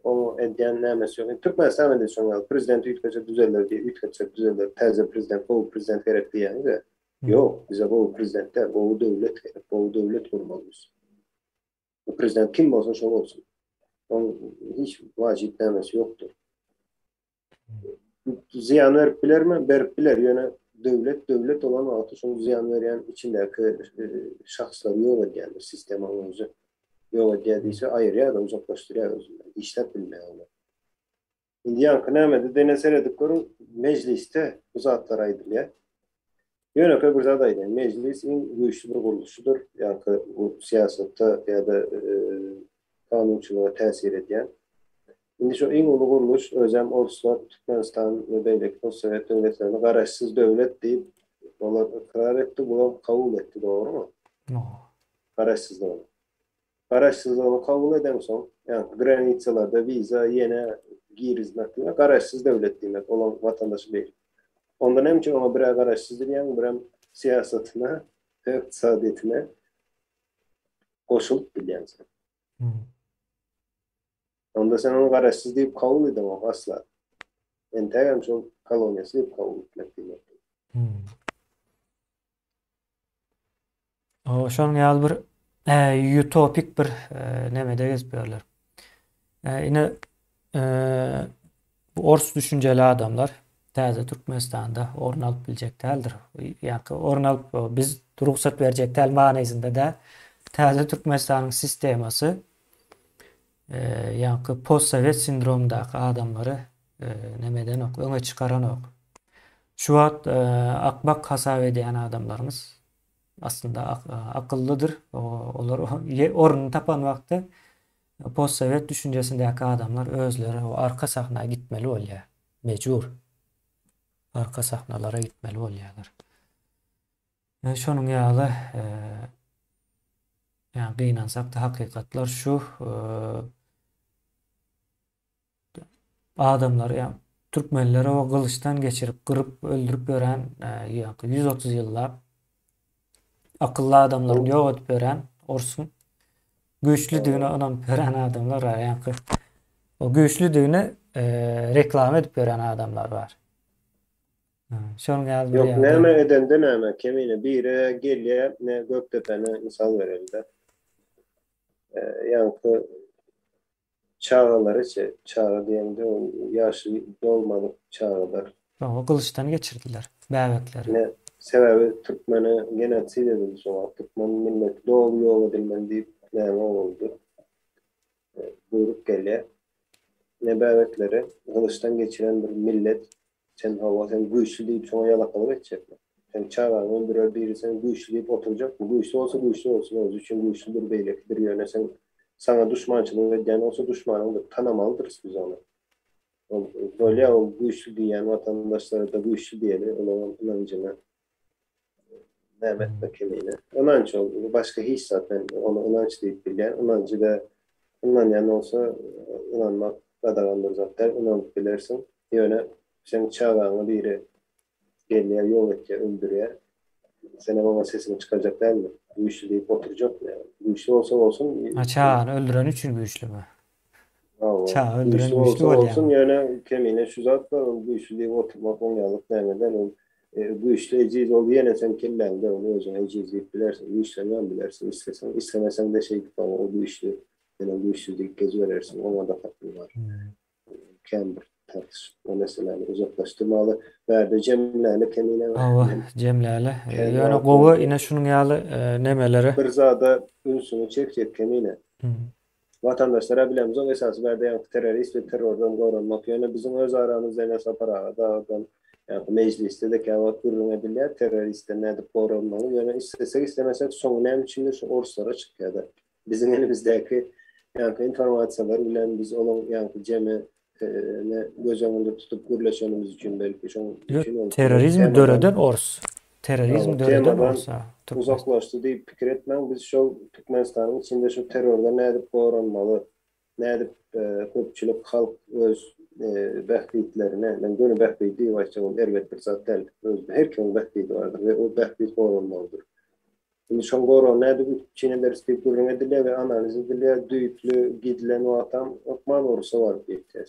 O edýän nämesi ýok. Türkmenistan da şoňa prezident üýtgece düzeller diýip üýtgece düzeller. Täze prezident, bu prezident gerek diýende. Yok, bize bu prezidentler, bu devlet gerek, bu devlet kurmalıyız. Bu prezident kim olsun, şo olsun. Onun hiç vacip demesi yoktur. Ziyan verip biler mi? Verip biler. Yani devlet olan altı şunu ziyan veren içindeki şahslar yok ediyorlar. Sistem anlamıza yok edildiyse ayırıyor da uzaklaştırıyor özünden. İşlet bilmeye olur. İndiyan kınamede deneser edipleri mecliste bu zatlar aydılıyor. Yönetme bir zadaydı. Meclisin güçlü bir kuruluşudur. Yani bu siyasette ya da kanunçuluğa tesir eden. Şimdi şu en ulu kuruluş özem Oslo, Türkmenistan ve Beylik Sovyet devletlerine garaşsız devlet deyip onlar karar etti, bunu kabul etti. Doğru mu? Garaşsız devlet. Garaşsızlığını kabul eden son, yani granitsalarda viza, yine gir hizmetine garaşsız devlet demek olan vatandaşı değil. Ondan hem için ona birer garaşsızdır yani birer siyasetine, iktisadiyetine koşulup bilyensin. Onda sen onu garaşsız deyip kabul edemem asla. Entegem çok kolonyası deyip kabul etmek demek. O şoň ýaly bir utopik bir nemede gezýärler. Ine bu ors düşünjeli adamlar täze Türkmenistanda orun alyp biljek däldir. Ýa-da orun alyp biz ruhsat berjek däl manysynda da täze Türkmenistanyň sistemasy ýa-da postsovet sindromdaky adamlary nemeden öňe çykaran ok. Şu wagt akbak hasap edýän adamlarymız aslında akıllıdır. Olar orunu tapan wagtda postsovet düşünjesindäki adamlar özleri o arka sahnaya gitmeli bolýar. Mecbur. Arka sahnalara gitmeli bolýarlar. Şonuň ýaly yani gynansak da hakykatlar şu adamlar yani Türkmenleri o kılıçtan geçirip kırıp öldürüp gören 130 yıllar akıllı adamların yok edip gören orsun güçlüdüğüne inanıp gören adamlar var. Yani o güçlüdüğüne reklam edip gören adamlar var. Yok näme edende näme kemine bire gelýär ne Göktepe'ne misal verildi. Yani çağları çağı diýende ýaşy dolmaly çağlar. O kılıçtan geçirdiler bäbekleri. Ne sebebi Türkmeni genetsit edildi soňa. Türkmen milleti doğal ýol edilmeli diýip näme oldu. Buyruk gelýär. Ne bäbekleri kılıçtan geçiren bir millet sen hava sen güçlü deyip soňa ýalakalyp etjekler. Sen çağlarını birer biri sen güçlü deyip oturacak. Bu güçlü olsun öz üçün güçlüdür beýlekdir ýöne sen sana düşmançılık edýän olsa düşmanyňdy tanamalydyr biz onu. Böyle o güçlü diyen vatandaşlara da güçlü diyelim. Onun inancına Mehmet Bekir'ine. İnanç oldu. Başka hiç zaten onu inanç deyip bilen. İnancı da inanyan olsa inanmak kadarandır zaten. İnanıp bilirsin. Yöne Sen çağağını biri geliyor, yol edecek, öldürüyor. Senin baba sesini çıkacak değil mi? Bu işi deyip oturacak mı yani? Bu işi olsa olsun Çağını öldüren için güçlü mü? Allah. Çağı Bu işi öldüren güçlü olsa ol olsun yani. yani kemiğine şu zat var. Bu işi deyip oturmak onyalık demeden bu işle eciz ol yine sen kirlendi onu özüne eciz deyip bilersin. Bu işlemden bilersin. İstesen, istemesen de şey falan o bu işi yani bu işi deyip gezi verirsin. Ona da hakkın var. Hmm. Cambridge tartış. O meseleleri uzaklaştırmalı. Verdi cemlerini kemiğine Ava Cemleli. kendi Yani gowa altında ine şunun ýaly nemeleri. bir zada ünsünü çekecek kemiğine. Hmm. Vatandaşlara bilemiz o esas verdiği terörist ve terörden korunmak. Yani bizim öz aramızda ne sapara dağdan yani mecliste de kağıt kurum edilýär teröristten edip korunmalı. Yani istesek istemesek sonu nem içinde şu orslara çıkýar. Bizim elimizdeki yani informasiyalar bilen biz olan yani cemi ne göz önünde tutup gürleşenimiz için belki şu için o Terörizmi döreden ors. Terörizm döreden temadan orsa. Türkmenistan. uzaklaştı deyip fikir etmem. Biz şu Türkmenistan'ın içinde şu terörde ne edip doğranmalı, ne edip köpçülük halk öz bəxtiyetlerine, ben gönü bəxtiyeti başçamın elbet bir zat değil. Her kimin bəxtiyeti vardır ve o bəxtiyet korunmalıdır. Şimdi şu koron ne edip Çinliler isteyip durun ediliyor ve analiz ediliyor. Düğütlü, gidilen o atam, okman orusu var bir ihtiyaç.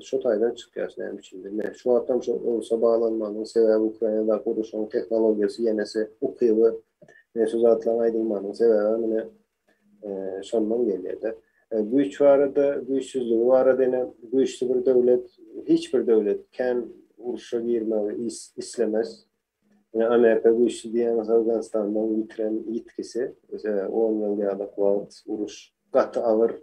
Şu taydan çıkıyor ne biçimde. Ne? Şu atam şu orusa bağlanmanın sebebi Ukrayna'da kuruşun teknolojisi yenisi okuyor. Ne söz atılan aydınmanın sebebi ne sondan geliyor da. Bu üç varada, bu üçsüzlüğü varada yine bu üçlü bir devlet, hiçbir devlet ken uruşa girmeyi istemez. Yani Amerika bu işi diyen Afganistan'dan bitiren yetkisi, mesela 10 yıl yağda kualt, uruş, katı ağır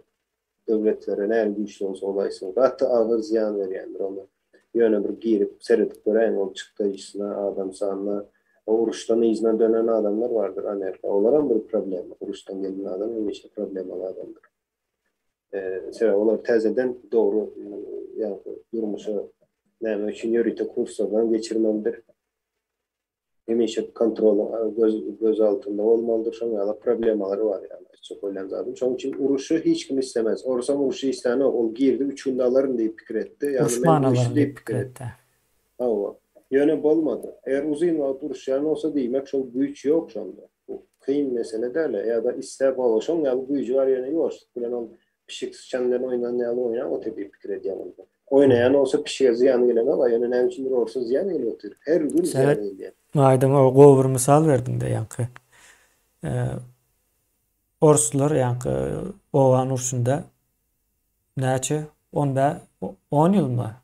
devletlere, ne güçlü olsa olaysın, katı ağır ziyan veriyendir onu. Yöne bir girip, seyredip gören o çıktayısına, adam sağına, o uruştan izine dönen adamlar vardır Amerika. Onların bir problem. Uruştan gelen adam, emişe problem olan adamdır. Mesela onlar tezeden doğru yani durmuşu, ne için yörüte kurslardan geçirmemdir. Emişip kontrol göz altında olmalıdır. Şunlarla problemaları var yani. Çok önemli zaten. Çünkü için uruşu hiç kim istemez. Orsam uruşu istene o girdi. 3 günde alırım deyip fikir etti. Yani ben bu işi Uşmanaların deyip deyip fikir etti. fikretti. Ama yöne olmadı. Eğer uzun vaat uruş yani olsa demek çok güç yok şu anda. Bu kıyım mesele derler. Ya da ister bağlaşan ya bu gücü var yani yok. Bilen o pişik sıçanların oynayan ne alı oynayan o tepe fikir ediyor. Oynayan olsa pişiğe ziyan gelen ama yani ne biçimdir olsa ziyan geliyor. Her gün ziyan Seret geliyor. aydın o gowur misal verdin de yankı. Orslar yankı owan urşunda näçe? Onda 10 ýyl mı?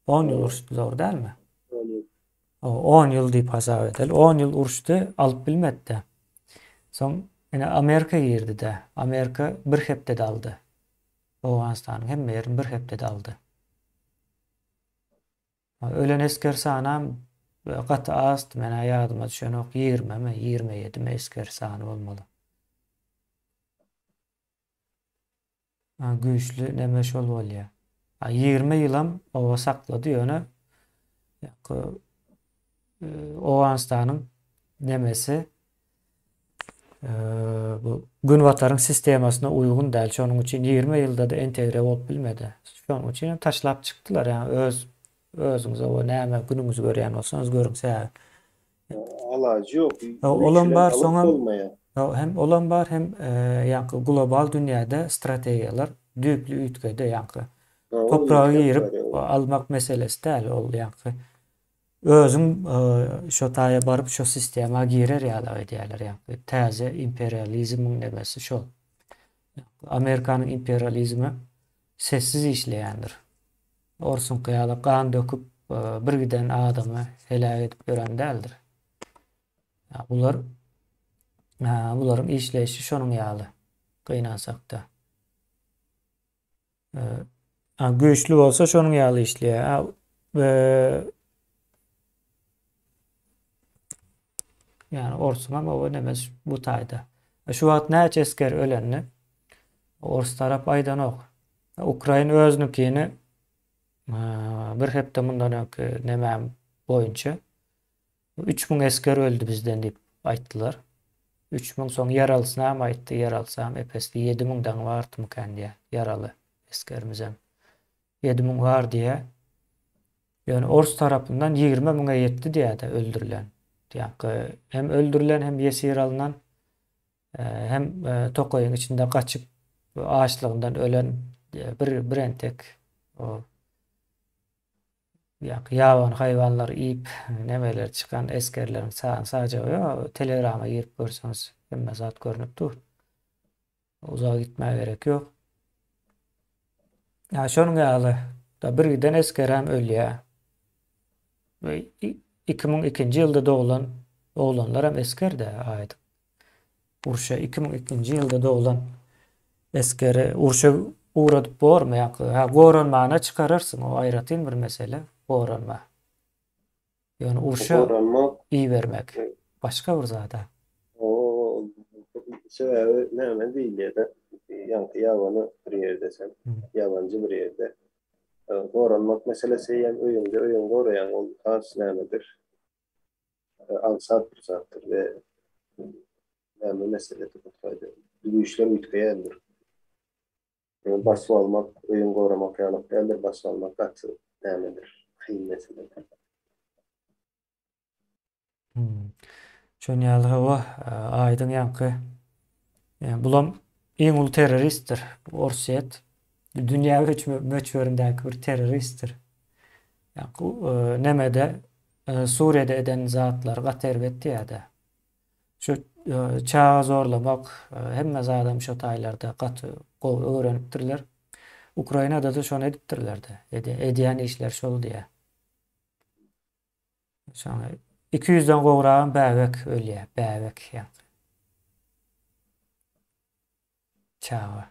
10 ýyl urşdular dälmi? Yani, 10 ýyl diýip hasap edel. 10 ýyl urşdy, alyp bilmedi. Soň ine Amerika girdi de. Amerika bir hepde aldy. Owganistanyň hemme ýerini bir hepde aldy. Ölen esker sanam gaty az, mene ýadyma düşenok 20 mi 27 mi esker sany bolmaly. Güýçlü neme şol bolýar. 20 ýylam owa saklady ýöne Owganistanyň nemesi bu gün wataryň sistemasyna uygun däl. Şonuň üçin 20 ýylda da entegre bolup bilmedi. Şonuň üçin taşlap çykdylar. Yani özüňiz o näme günüňiz görýän bolsaňyz görüňse. alacı yok. Olan bar Alıp soňam olmaya. hem olan bar hem ýanky global dünýäde strategiýalar düýplü üýtgede ýanky O topragy ülke var ýerip ya. almak meselesi däl ol ýanky. Özüm şo taýa baryp şo sistema girer ýa-da edýärler ýanky. Täze imperializmiň nemesi şol. Amerikanyň imperializmi sessiz işleýändir. Orsun kıyalı kan döküp bir giden adamı helak edip gören däldir. Buların işleýişi şonuň ýaly. Gynansak da. Güýçlü bolsa şonuň ýaly işleýär. Yani Orsun ama o nemes bu taýda. Şu wagt näçe esker ölenni Ors tarap aýdanok. Ukraina özünükini bir hepde mundan öňki nemem boýunça 3000 esker öldü bizden diýip aýtdylar. 3000 soň yaralysynam aýtdy, yaralsam epesli 7000den bartymykan diýe yaraly eskerimizem. 7000 var diye Yani Ors tarafından 20 bine yetti diye de öldürülen. Yani hem öldürülen hem esir alınan hem Tokoy'un içinde kaçıp ağaçlığından ölen bir entek o yavan hayvanlar yiyip nemeler çıkan eskerlerin sadece o telegrama girip görseniz hem zat görünüp dur. Uzağa gitmeye gerek yok. Ya şonun ýaly da birden eskerem ölýär. Ve 2002 ýylda doğulan oğlanlar hem esker de aýdy. Urşa 2002 ýylda doğulan eskere urşa uğradyp bormaýak. Ha goranmana çıkarırsın o aýratyn bir mesele. Goranma. Yani urşa Öğrenmek iyi vermek. Başka bir zada. o sebebi näme diýilýär? Ýa-ni ýabanı bir ýerde sen, yabancı bir ýerde. Öğrenmek meselesi ýa-ni öýüň goraýan ol has nämedir? Ansat bir zattır ve näme meseledir bu taýda. Bu işler ütgeýändir. Basyp almak, öýüň goramak ýalyk däldir, basyp almak gaty nämedir? Kyn meseledir. Şonu ýaly hawa aýdyň ýanky. Yani bulam en ulu teröristtir. Orset. Dünya möçberindäki bir teröristtir. Yani nemede Suriýede eden zatlar gaterbetdi ýa-da. Şu çağa zorlamak hemme zadam şu taýlarda gaty öwrenipdirler. Ukrainada da şonu edipdirler de. Edýän işler şol diýe. Şonu 200'den gowragan bäbek ölýär. Bäbek ýa. Çağa.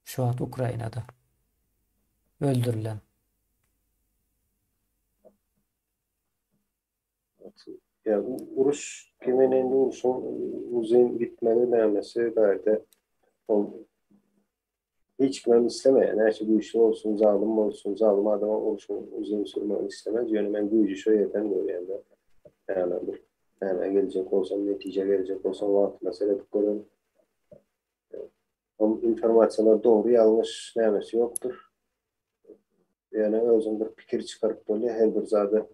Şu an Ukrainada öldürülen. Ya uruş kiminin uruşun uzun bitmeli nämesi berde hiç kim istemeyen, her şey bu işin olsun, zalim adam olsun, uzun sürmeni istemez. Yani ben bu işi şöyle yerden görüyorum. Yani gelecek olsam, netice gelecek olsam, vakit mesele bu o informasyonlar doğru, yanlış nämesi yoktur. Yani özüm bir pikir çıkarıp böyle her bir zada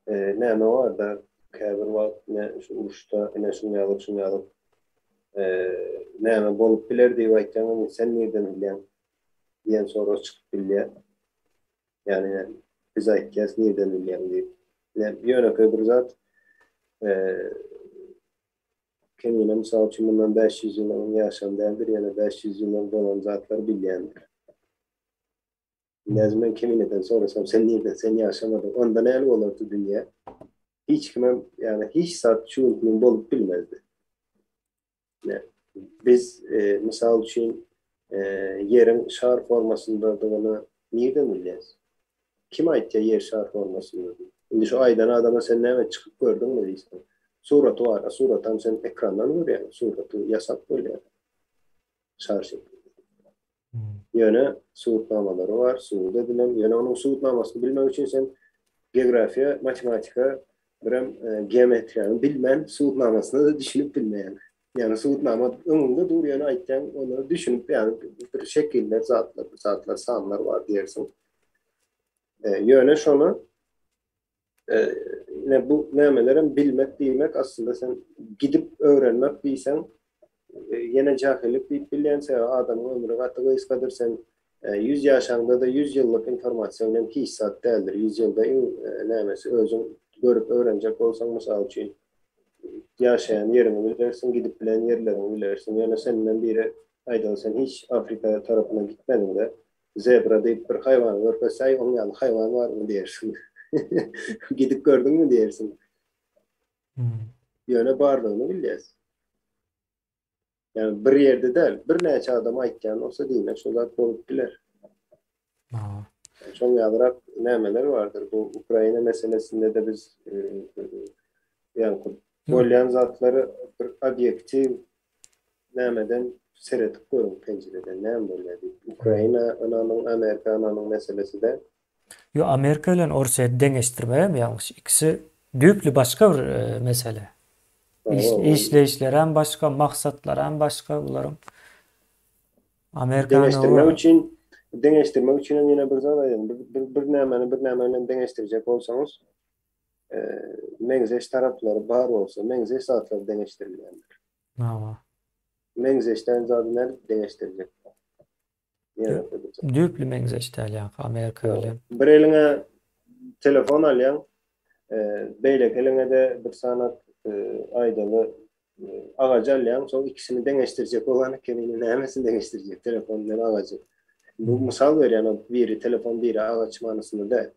näme var da käbir wagt ne şu uruşda ine şunu ýalyp näme bolup biler diýip aýtjaňyň sen nerden bilýän diýen soraw çykyp bilýär. Yani biz aýtýas nerden bilýän diýip. Ýöne bir zat kendine misal üçin bundan 500 ýyl ýaşandaýandyr, ýa-da 500 ýyl bolan zatlar bilýändir. Näzmen kimden sorasam sen nerden, sen ýaşamadyn, onda näme bolardy dünýä? Hiç kimem, yani hiç zat şuunun bolup bilmezdi. Biz misal üçin yerin şar formasında dogany nerden bilýäs? Kim aýtdy yer şar formasında? Indi şu aýdan adama sen näme çykyp gördüňmi diýsen. Suraty var, suratam sen ekrandan görýän, suraty ýasap bolýar. Şar şekli. Ýöne suwutnamalary var, suwut edilen, ýöne onuň suwutnamasyny bilmek üçin sen geografiýa, matematika, birem geometriýany bilmen, suwutnamasyny da düşünüp bilmeýän. Yani suwutnama öňünde dur, ýöne aýtjaň, onu düşünüp, yani bir şekiller, zatlar, sanlar var diýersiň. Ýöne şonu ne bu nämelerin bilmek diýmek aslında sen gidip öwrenmek diýsen yine cahillik diýip bilýänse adamyň ömrü gaty gadyr sen 100 ýaşaňda da 100 ýyllyk informasiýanyň hiç zat däldir. 100 ýylda nämesi özüň görüp öwrenjek bolsaň mysal üçin ýaşaýan ýerini bilersin, gidip bilen ýerlerini bilersin. Ýöne senden biri aýdan sen hiç Afrika tarapyna gitmedin-de zebra diýip bir haýwan görseň, onuň ýaly haýwan barmy diýersin. Gidip gördüňmi diýersin. Ýöne barlygyny bilýäs. Yani bir ýerde däl, bir näçe adam aýtjan olsa diýmek şol zat bolup biler. Şoň ýalyrak nämeler bardyr. Bu Ukraina meselesinde de biz yani bolýan zatlary bir objektiv nämeden seretip goýun pencereden näme bolýar diýip. Ukraina ananyň, Amerika ananyň meselesi de Yo Amerika ile Orsiýa deňeşdirmeýär ýalňyş. İkisi düýpli başga bir mesele. İşleyişler hem başka, maksatlar hem başka bularım. deňeşdirmek üçin Deňeşdirmek üçin ýene bir zat aýdym. Bir nämeni bir näme bilen deňeşdirjek bolsaňyz, meňzeş taraplary bar bolsa, meňzeş zatlar deňeşdirilýändir. Ama Meňzeşden zadylar deňeşdirjek. Ýene bir zat. düýpli meňzeşdäl ýa Amerika bilen. Bir eliňe telefon alýan, beýlek eliňe de bir sanat aýdaly agaç alýan, şol ikisini deňeşdirjek bolan kenini nämesini deňeşdirjek telefon bilen agacy. Bu misal berýän, biri telefon, biri agaç manysynda da.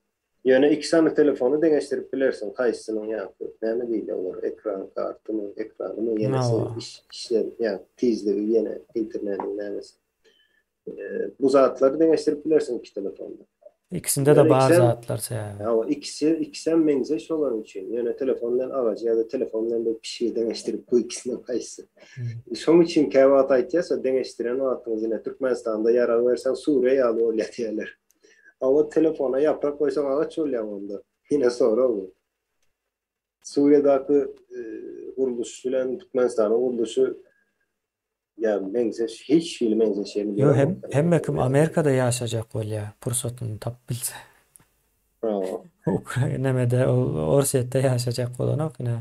Ýöne iki sany telefonu deňeşdirip bilersiň, kaýsysynyň ýa-da näme diýilýär olar, ekran kartymy, ekranymy ýene işler, ýa tizligi ýene internetin nämesi. Bu zatlary deňeşdirip bilersiň iki telefonda. İkisinde de bar zatlar sebäbi. Ya ikisi meňzeş bolan üçin, ýöne telefon bilen agaç ýa-da telefon bilen bir şey deňeşdirip bu ikisini kaýsy. Şoň üçin käwat aýtýarsa deňeşdiren wagtyňyz ýene Türkmenistanda ýarar bersen Suriýe ýaly bolýar. Ama telefona yaprak koysan ağaç oluyor onda. Yine sonra olur. Suriye'deki kuruluş bilen Türkmenistan'ın kuruluşu ya benzeş hiç film benzeşeni Yo hem kim Amerika'da yaşayacak bolýa, pursatını tap bilse. Bravo. Ukraina'da Orset'te yaşayacak bolan ýene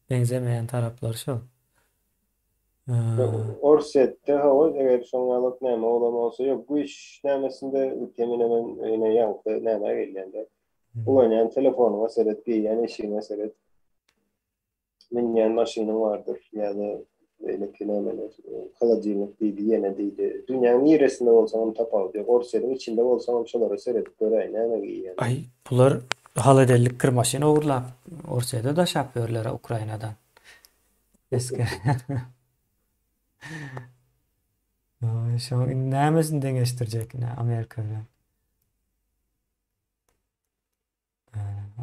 benzemeyen taraplar şu. Orset'te hava eger şoňalyk näme bolan bolsa ýok bu iş nämesinde teminen ýene ýanky näme gelýände. Ulanan telefonuňa seret diýen eşiňe seret. Minýän maşynyň bardyr ýa-da böyle kelimeler, kalıcılık diýdi, ýene diýdi. Dünýäniň ýeresinde bolsaň tapawdy. Orset'in içinde bolsaň şolara seretip göräýin, näme giýýän. Ay, bular hal edelik kir maşyny owurlap Orset'e da şapýörler Ukrainadan. Eski. Şu nämesini deňeşdirjek Amerika bilen.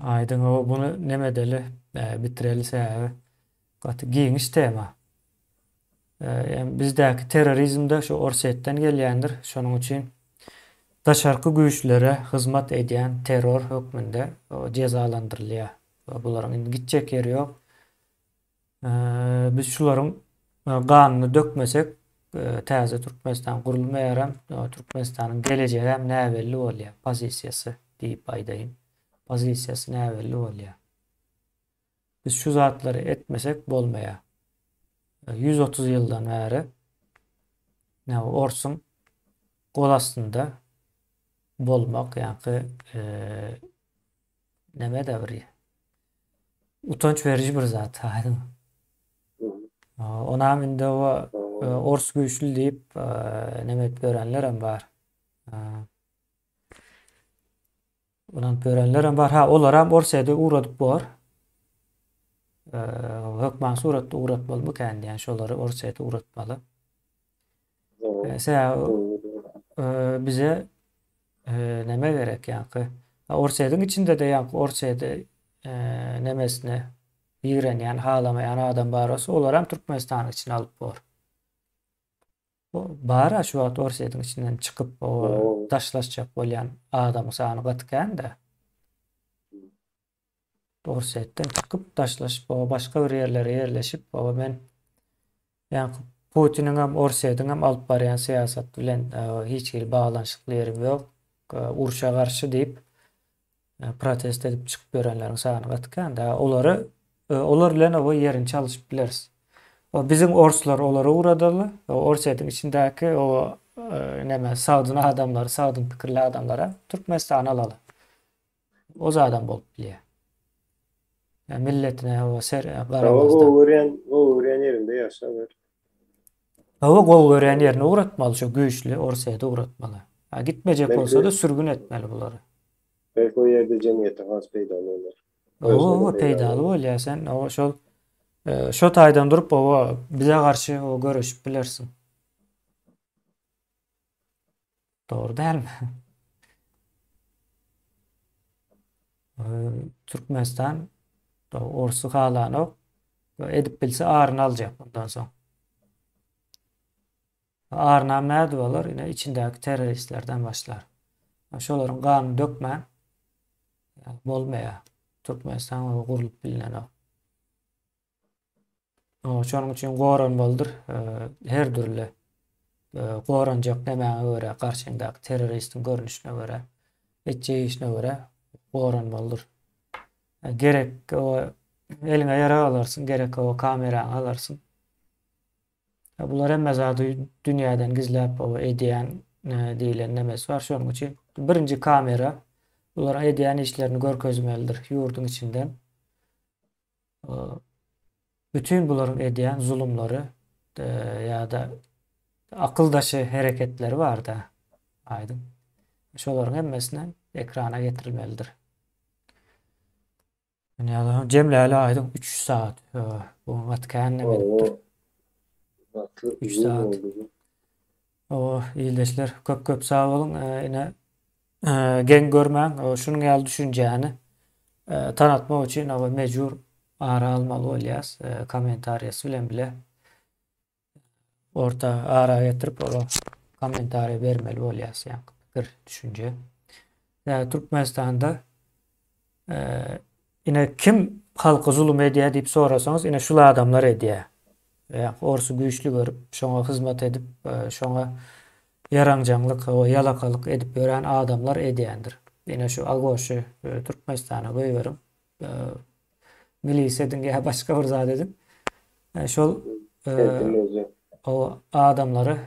Aýdyň o bunu nemedeli bitireli sebäbi gaty giňiş tema. Yani bizdäki terrorizmde şu Orset'ten gelýändir. Şonuň üçin daşarky güýçlere hyzmat edýän terror hökmünde cezalandyrylýar. Bularyň indi gitjek ýeri ýok. Biz şularyň ganyny dökmesek täze Türkmenistan gurulmaýaram. Türkmenistanyň gelejegi hem näbelli bolýar. Pozisiýasy diýip aýdaýyn. Pozisiýasy näbelli bolýar. Biz şu zatlary etmesek bolmaýar. 130 ýyldan bäri Orsun gol astynda bolmak ýa-ni näme de bir utanç verici bir zat. Onam indi o Ors güýçlü diýip näme görenler hem bar. Onan görenler hem bar. Olar hem Orset'e uğradyp bar. Hökman suratda uğratmaly kendi, yani şolary Orset'e uğratmaly. Bize näme gerek ýa-ni Orset'in içinde de ýa-ni Orset'e nämesine ýigrenýän, halamaýan adam bar bolsa, olar hem Türkmenistanyň içine alyp bar. Bara şu wagt Orset'in içinden çykyp o taşlaşjak bolýan adamy sany gatykanda. Orset'ten çıkıp taşlaşıp başka bir yerlere yerleşip men yani Putin'in hem Orset'in hem alıp barýan siyasat bilen hiç bir bağlanşykly ýerim ýok. Uruşa garşy diýip protest edip çykyp görenleriň sany gatykanda olar bilen o ýerini çalyşyp bileris. Bizim Orslar olary uğradylar. Orset'in içindäki o näme sağdyn adamlar, sağdyn pikirli adamlara Türkmenistan alaly. O zadan bolup bilýär. Ya milletine o garamazda. O öğren yerinde ýaşaýar. O gol gören ýerine uğratmaly, şu güýçli Orset'e uğratmaly. Gitmejek bolsa da sürgün etmeli bulary. Belki o ýerde jemgyýete has peýda bolar. O peýdaly bolýar, sen o şol şo taýdan durup o bize garşy o görüşüp bilersin. Doğru dälmi? Türkmenistan Orsu halany edip bilse ağrını aljak bundan soň. Ağrınam näde bolar? Ine içindäki teröristlerden başlar. Şolaryň ganyny dökmän bolmaýar. Türkmenistan gurulyp bilinen o. Şonuň üçin goran boldur. Her türlü goranjak nämäge görä, garşyňdaky terroristiň görnüşine görä, etjegişine görä goranmalydyr. Gerek o eliňe yara alarsyň, gerek o kameraňy alarsyň. Bular hemme zady dünýäden gizläp o edýän diýilen nemes bar. Şonuň üçin birinji kamera bular edýän işlerini görkezmelidir ýurdun içinden. Bütün buların edýän zulumlary ýa-da akıldaşı hereketleri var da aydın. Şolaryň hemmesini ekrana getirilmelidir. Yani cemläli aydın 3 saat. Bu matkan nemekdir. 3 saat. O ýyldaşlar köp sağ bolun. Ine geň görmäň, şunuň ýaly düşünjäni tanatmak üçin mejbur ara almaly bolýas. Kommentariýasy bilen bile orta ara getirip o komentariýa bermeli bolýas. Yani bir düşünje. Türkmenistanda ine kim halka zulüm edýär diýip sorasaňyz, ine şul adamlar edýär. Orsy güýçlü görüp, şoňa hyzmat edip, şoňa yaraňjaňlyk, ýalakalyk edip gören adamlar edýändir. Ine şu agoşy Türkmenistana goýberem. Milis edin ya başga bir zat edin. Şol o adamları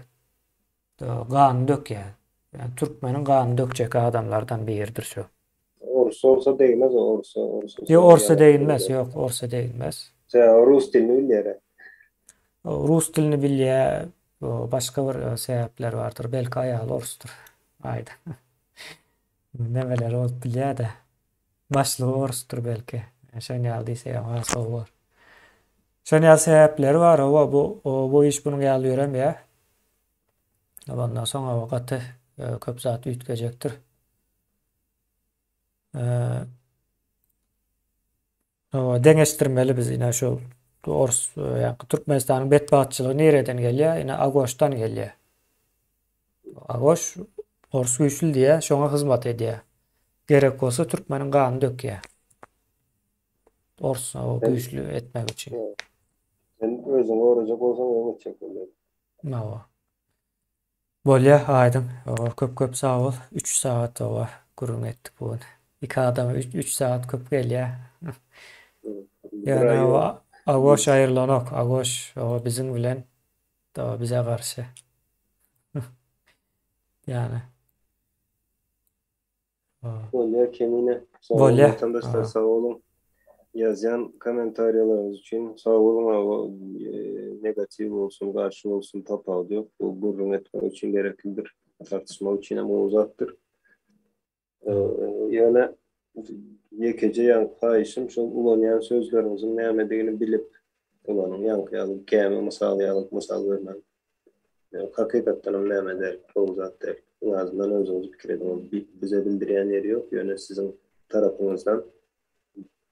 gany dökýär. Yani Türkmeniň gany dökjek adamlardan biridir şu. Orsa değmez o orsa. Yok orsa değilmez. Yok orsa değilmez. Rus dilini bilýär. Rus dilini bilýär. Başka bir sebepler vardır. Belki ayağı orstur. Ayda. Nemeler olup bilýär de. Başlığı orstur belki. Şöňýal diýse ýa var. Şöňýal sebepleri var. Bu iş bunu ýaly ýöremýär. Ondan soňra wagty köp zat üýtgejekdir. Deňeşdirmeli biz ine şol Ors ýa-da Türkmenistanyň betbaatçylygy nereden gelýär? Ine Agoşdan gelýär. Agoş Ors güýçlü diýe şoňa hyzmat edýär. Gerek bolsa Türkmeniň gany dökýär. Ors o güýçlü etmek üçin. Sen özüň orajak bolsaň öňe çek bolýar. Nawa. Bolýa aýdym. Köp sağ bol. 3 saat gurrun etdik bugün. 2 adam 3 saat köp gelýär. Yani Agoş aýrylanok. Agoş bizim bilen bize garşy. Yani. Bolýa kemine. Bolýa. Vatandaşlar sağ olun. Yazan komentaryalarınız için sağ olun. Negatif olsun, karşı olsun tapağı yok. Bu gurrun etmek için gereklidir. Tartışmak için ama uzaktır. Yani yekece yankı kayışım şu ulanyan sözlerimizin nämedigini bilip ulanın yankı alıp käme misal vermem. Hakikaten näme der, o zat der. En azından özünüz pikir edin. Bize bildiren yeri yok. Yani sizin tarafınızdan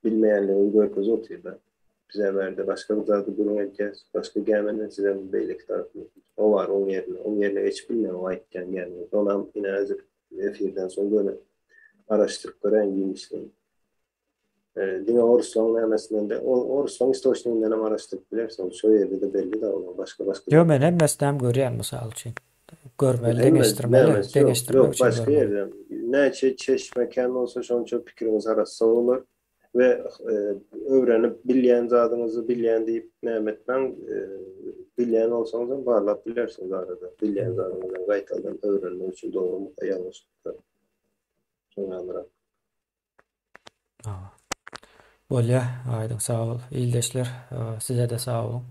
bilmeyenlerin görközü otuyor. Bize verdi. Başka bir zatı gurrun edeceğiz. Başka gelmeden size bir beylik tarafınız. O var onun yerine. Onun yerine hiç bilmiyorum. O ayıkken gelmiyor. Ona yine hazır efirden sonra böyle araştırıp gören giymiştim. Dine Oruçlu'nun nemesinden de Oruçlu'nun istoşluğundan hem araştırıp bilersen şu yerde de belli de olur. Başka. Yo men hemmesinem görýän mysal üçin. Görmeli, deňeşdirmeli. Yok başka yerde. Ne çeşmekan olsa şonu çok fikrimiz arası olur. Ve öğrenip bilýän zadyňyzy bilýän diýip nämetmen bilýän olsaňyz barlap bilersiniz arada. Bilýän zadyňyzdan gaýtadan öwrenmek üçin dogry ýalňyşlyklar. Şoňalara. Bolýa, aýdyň sağ ol. Ýyldaşlar, size de sağ olun.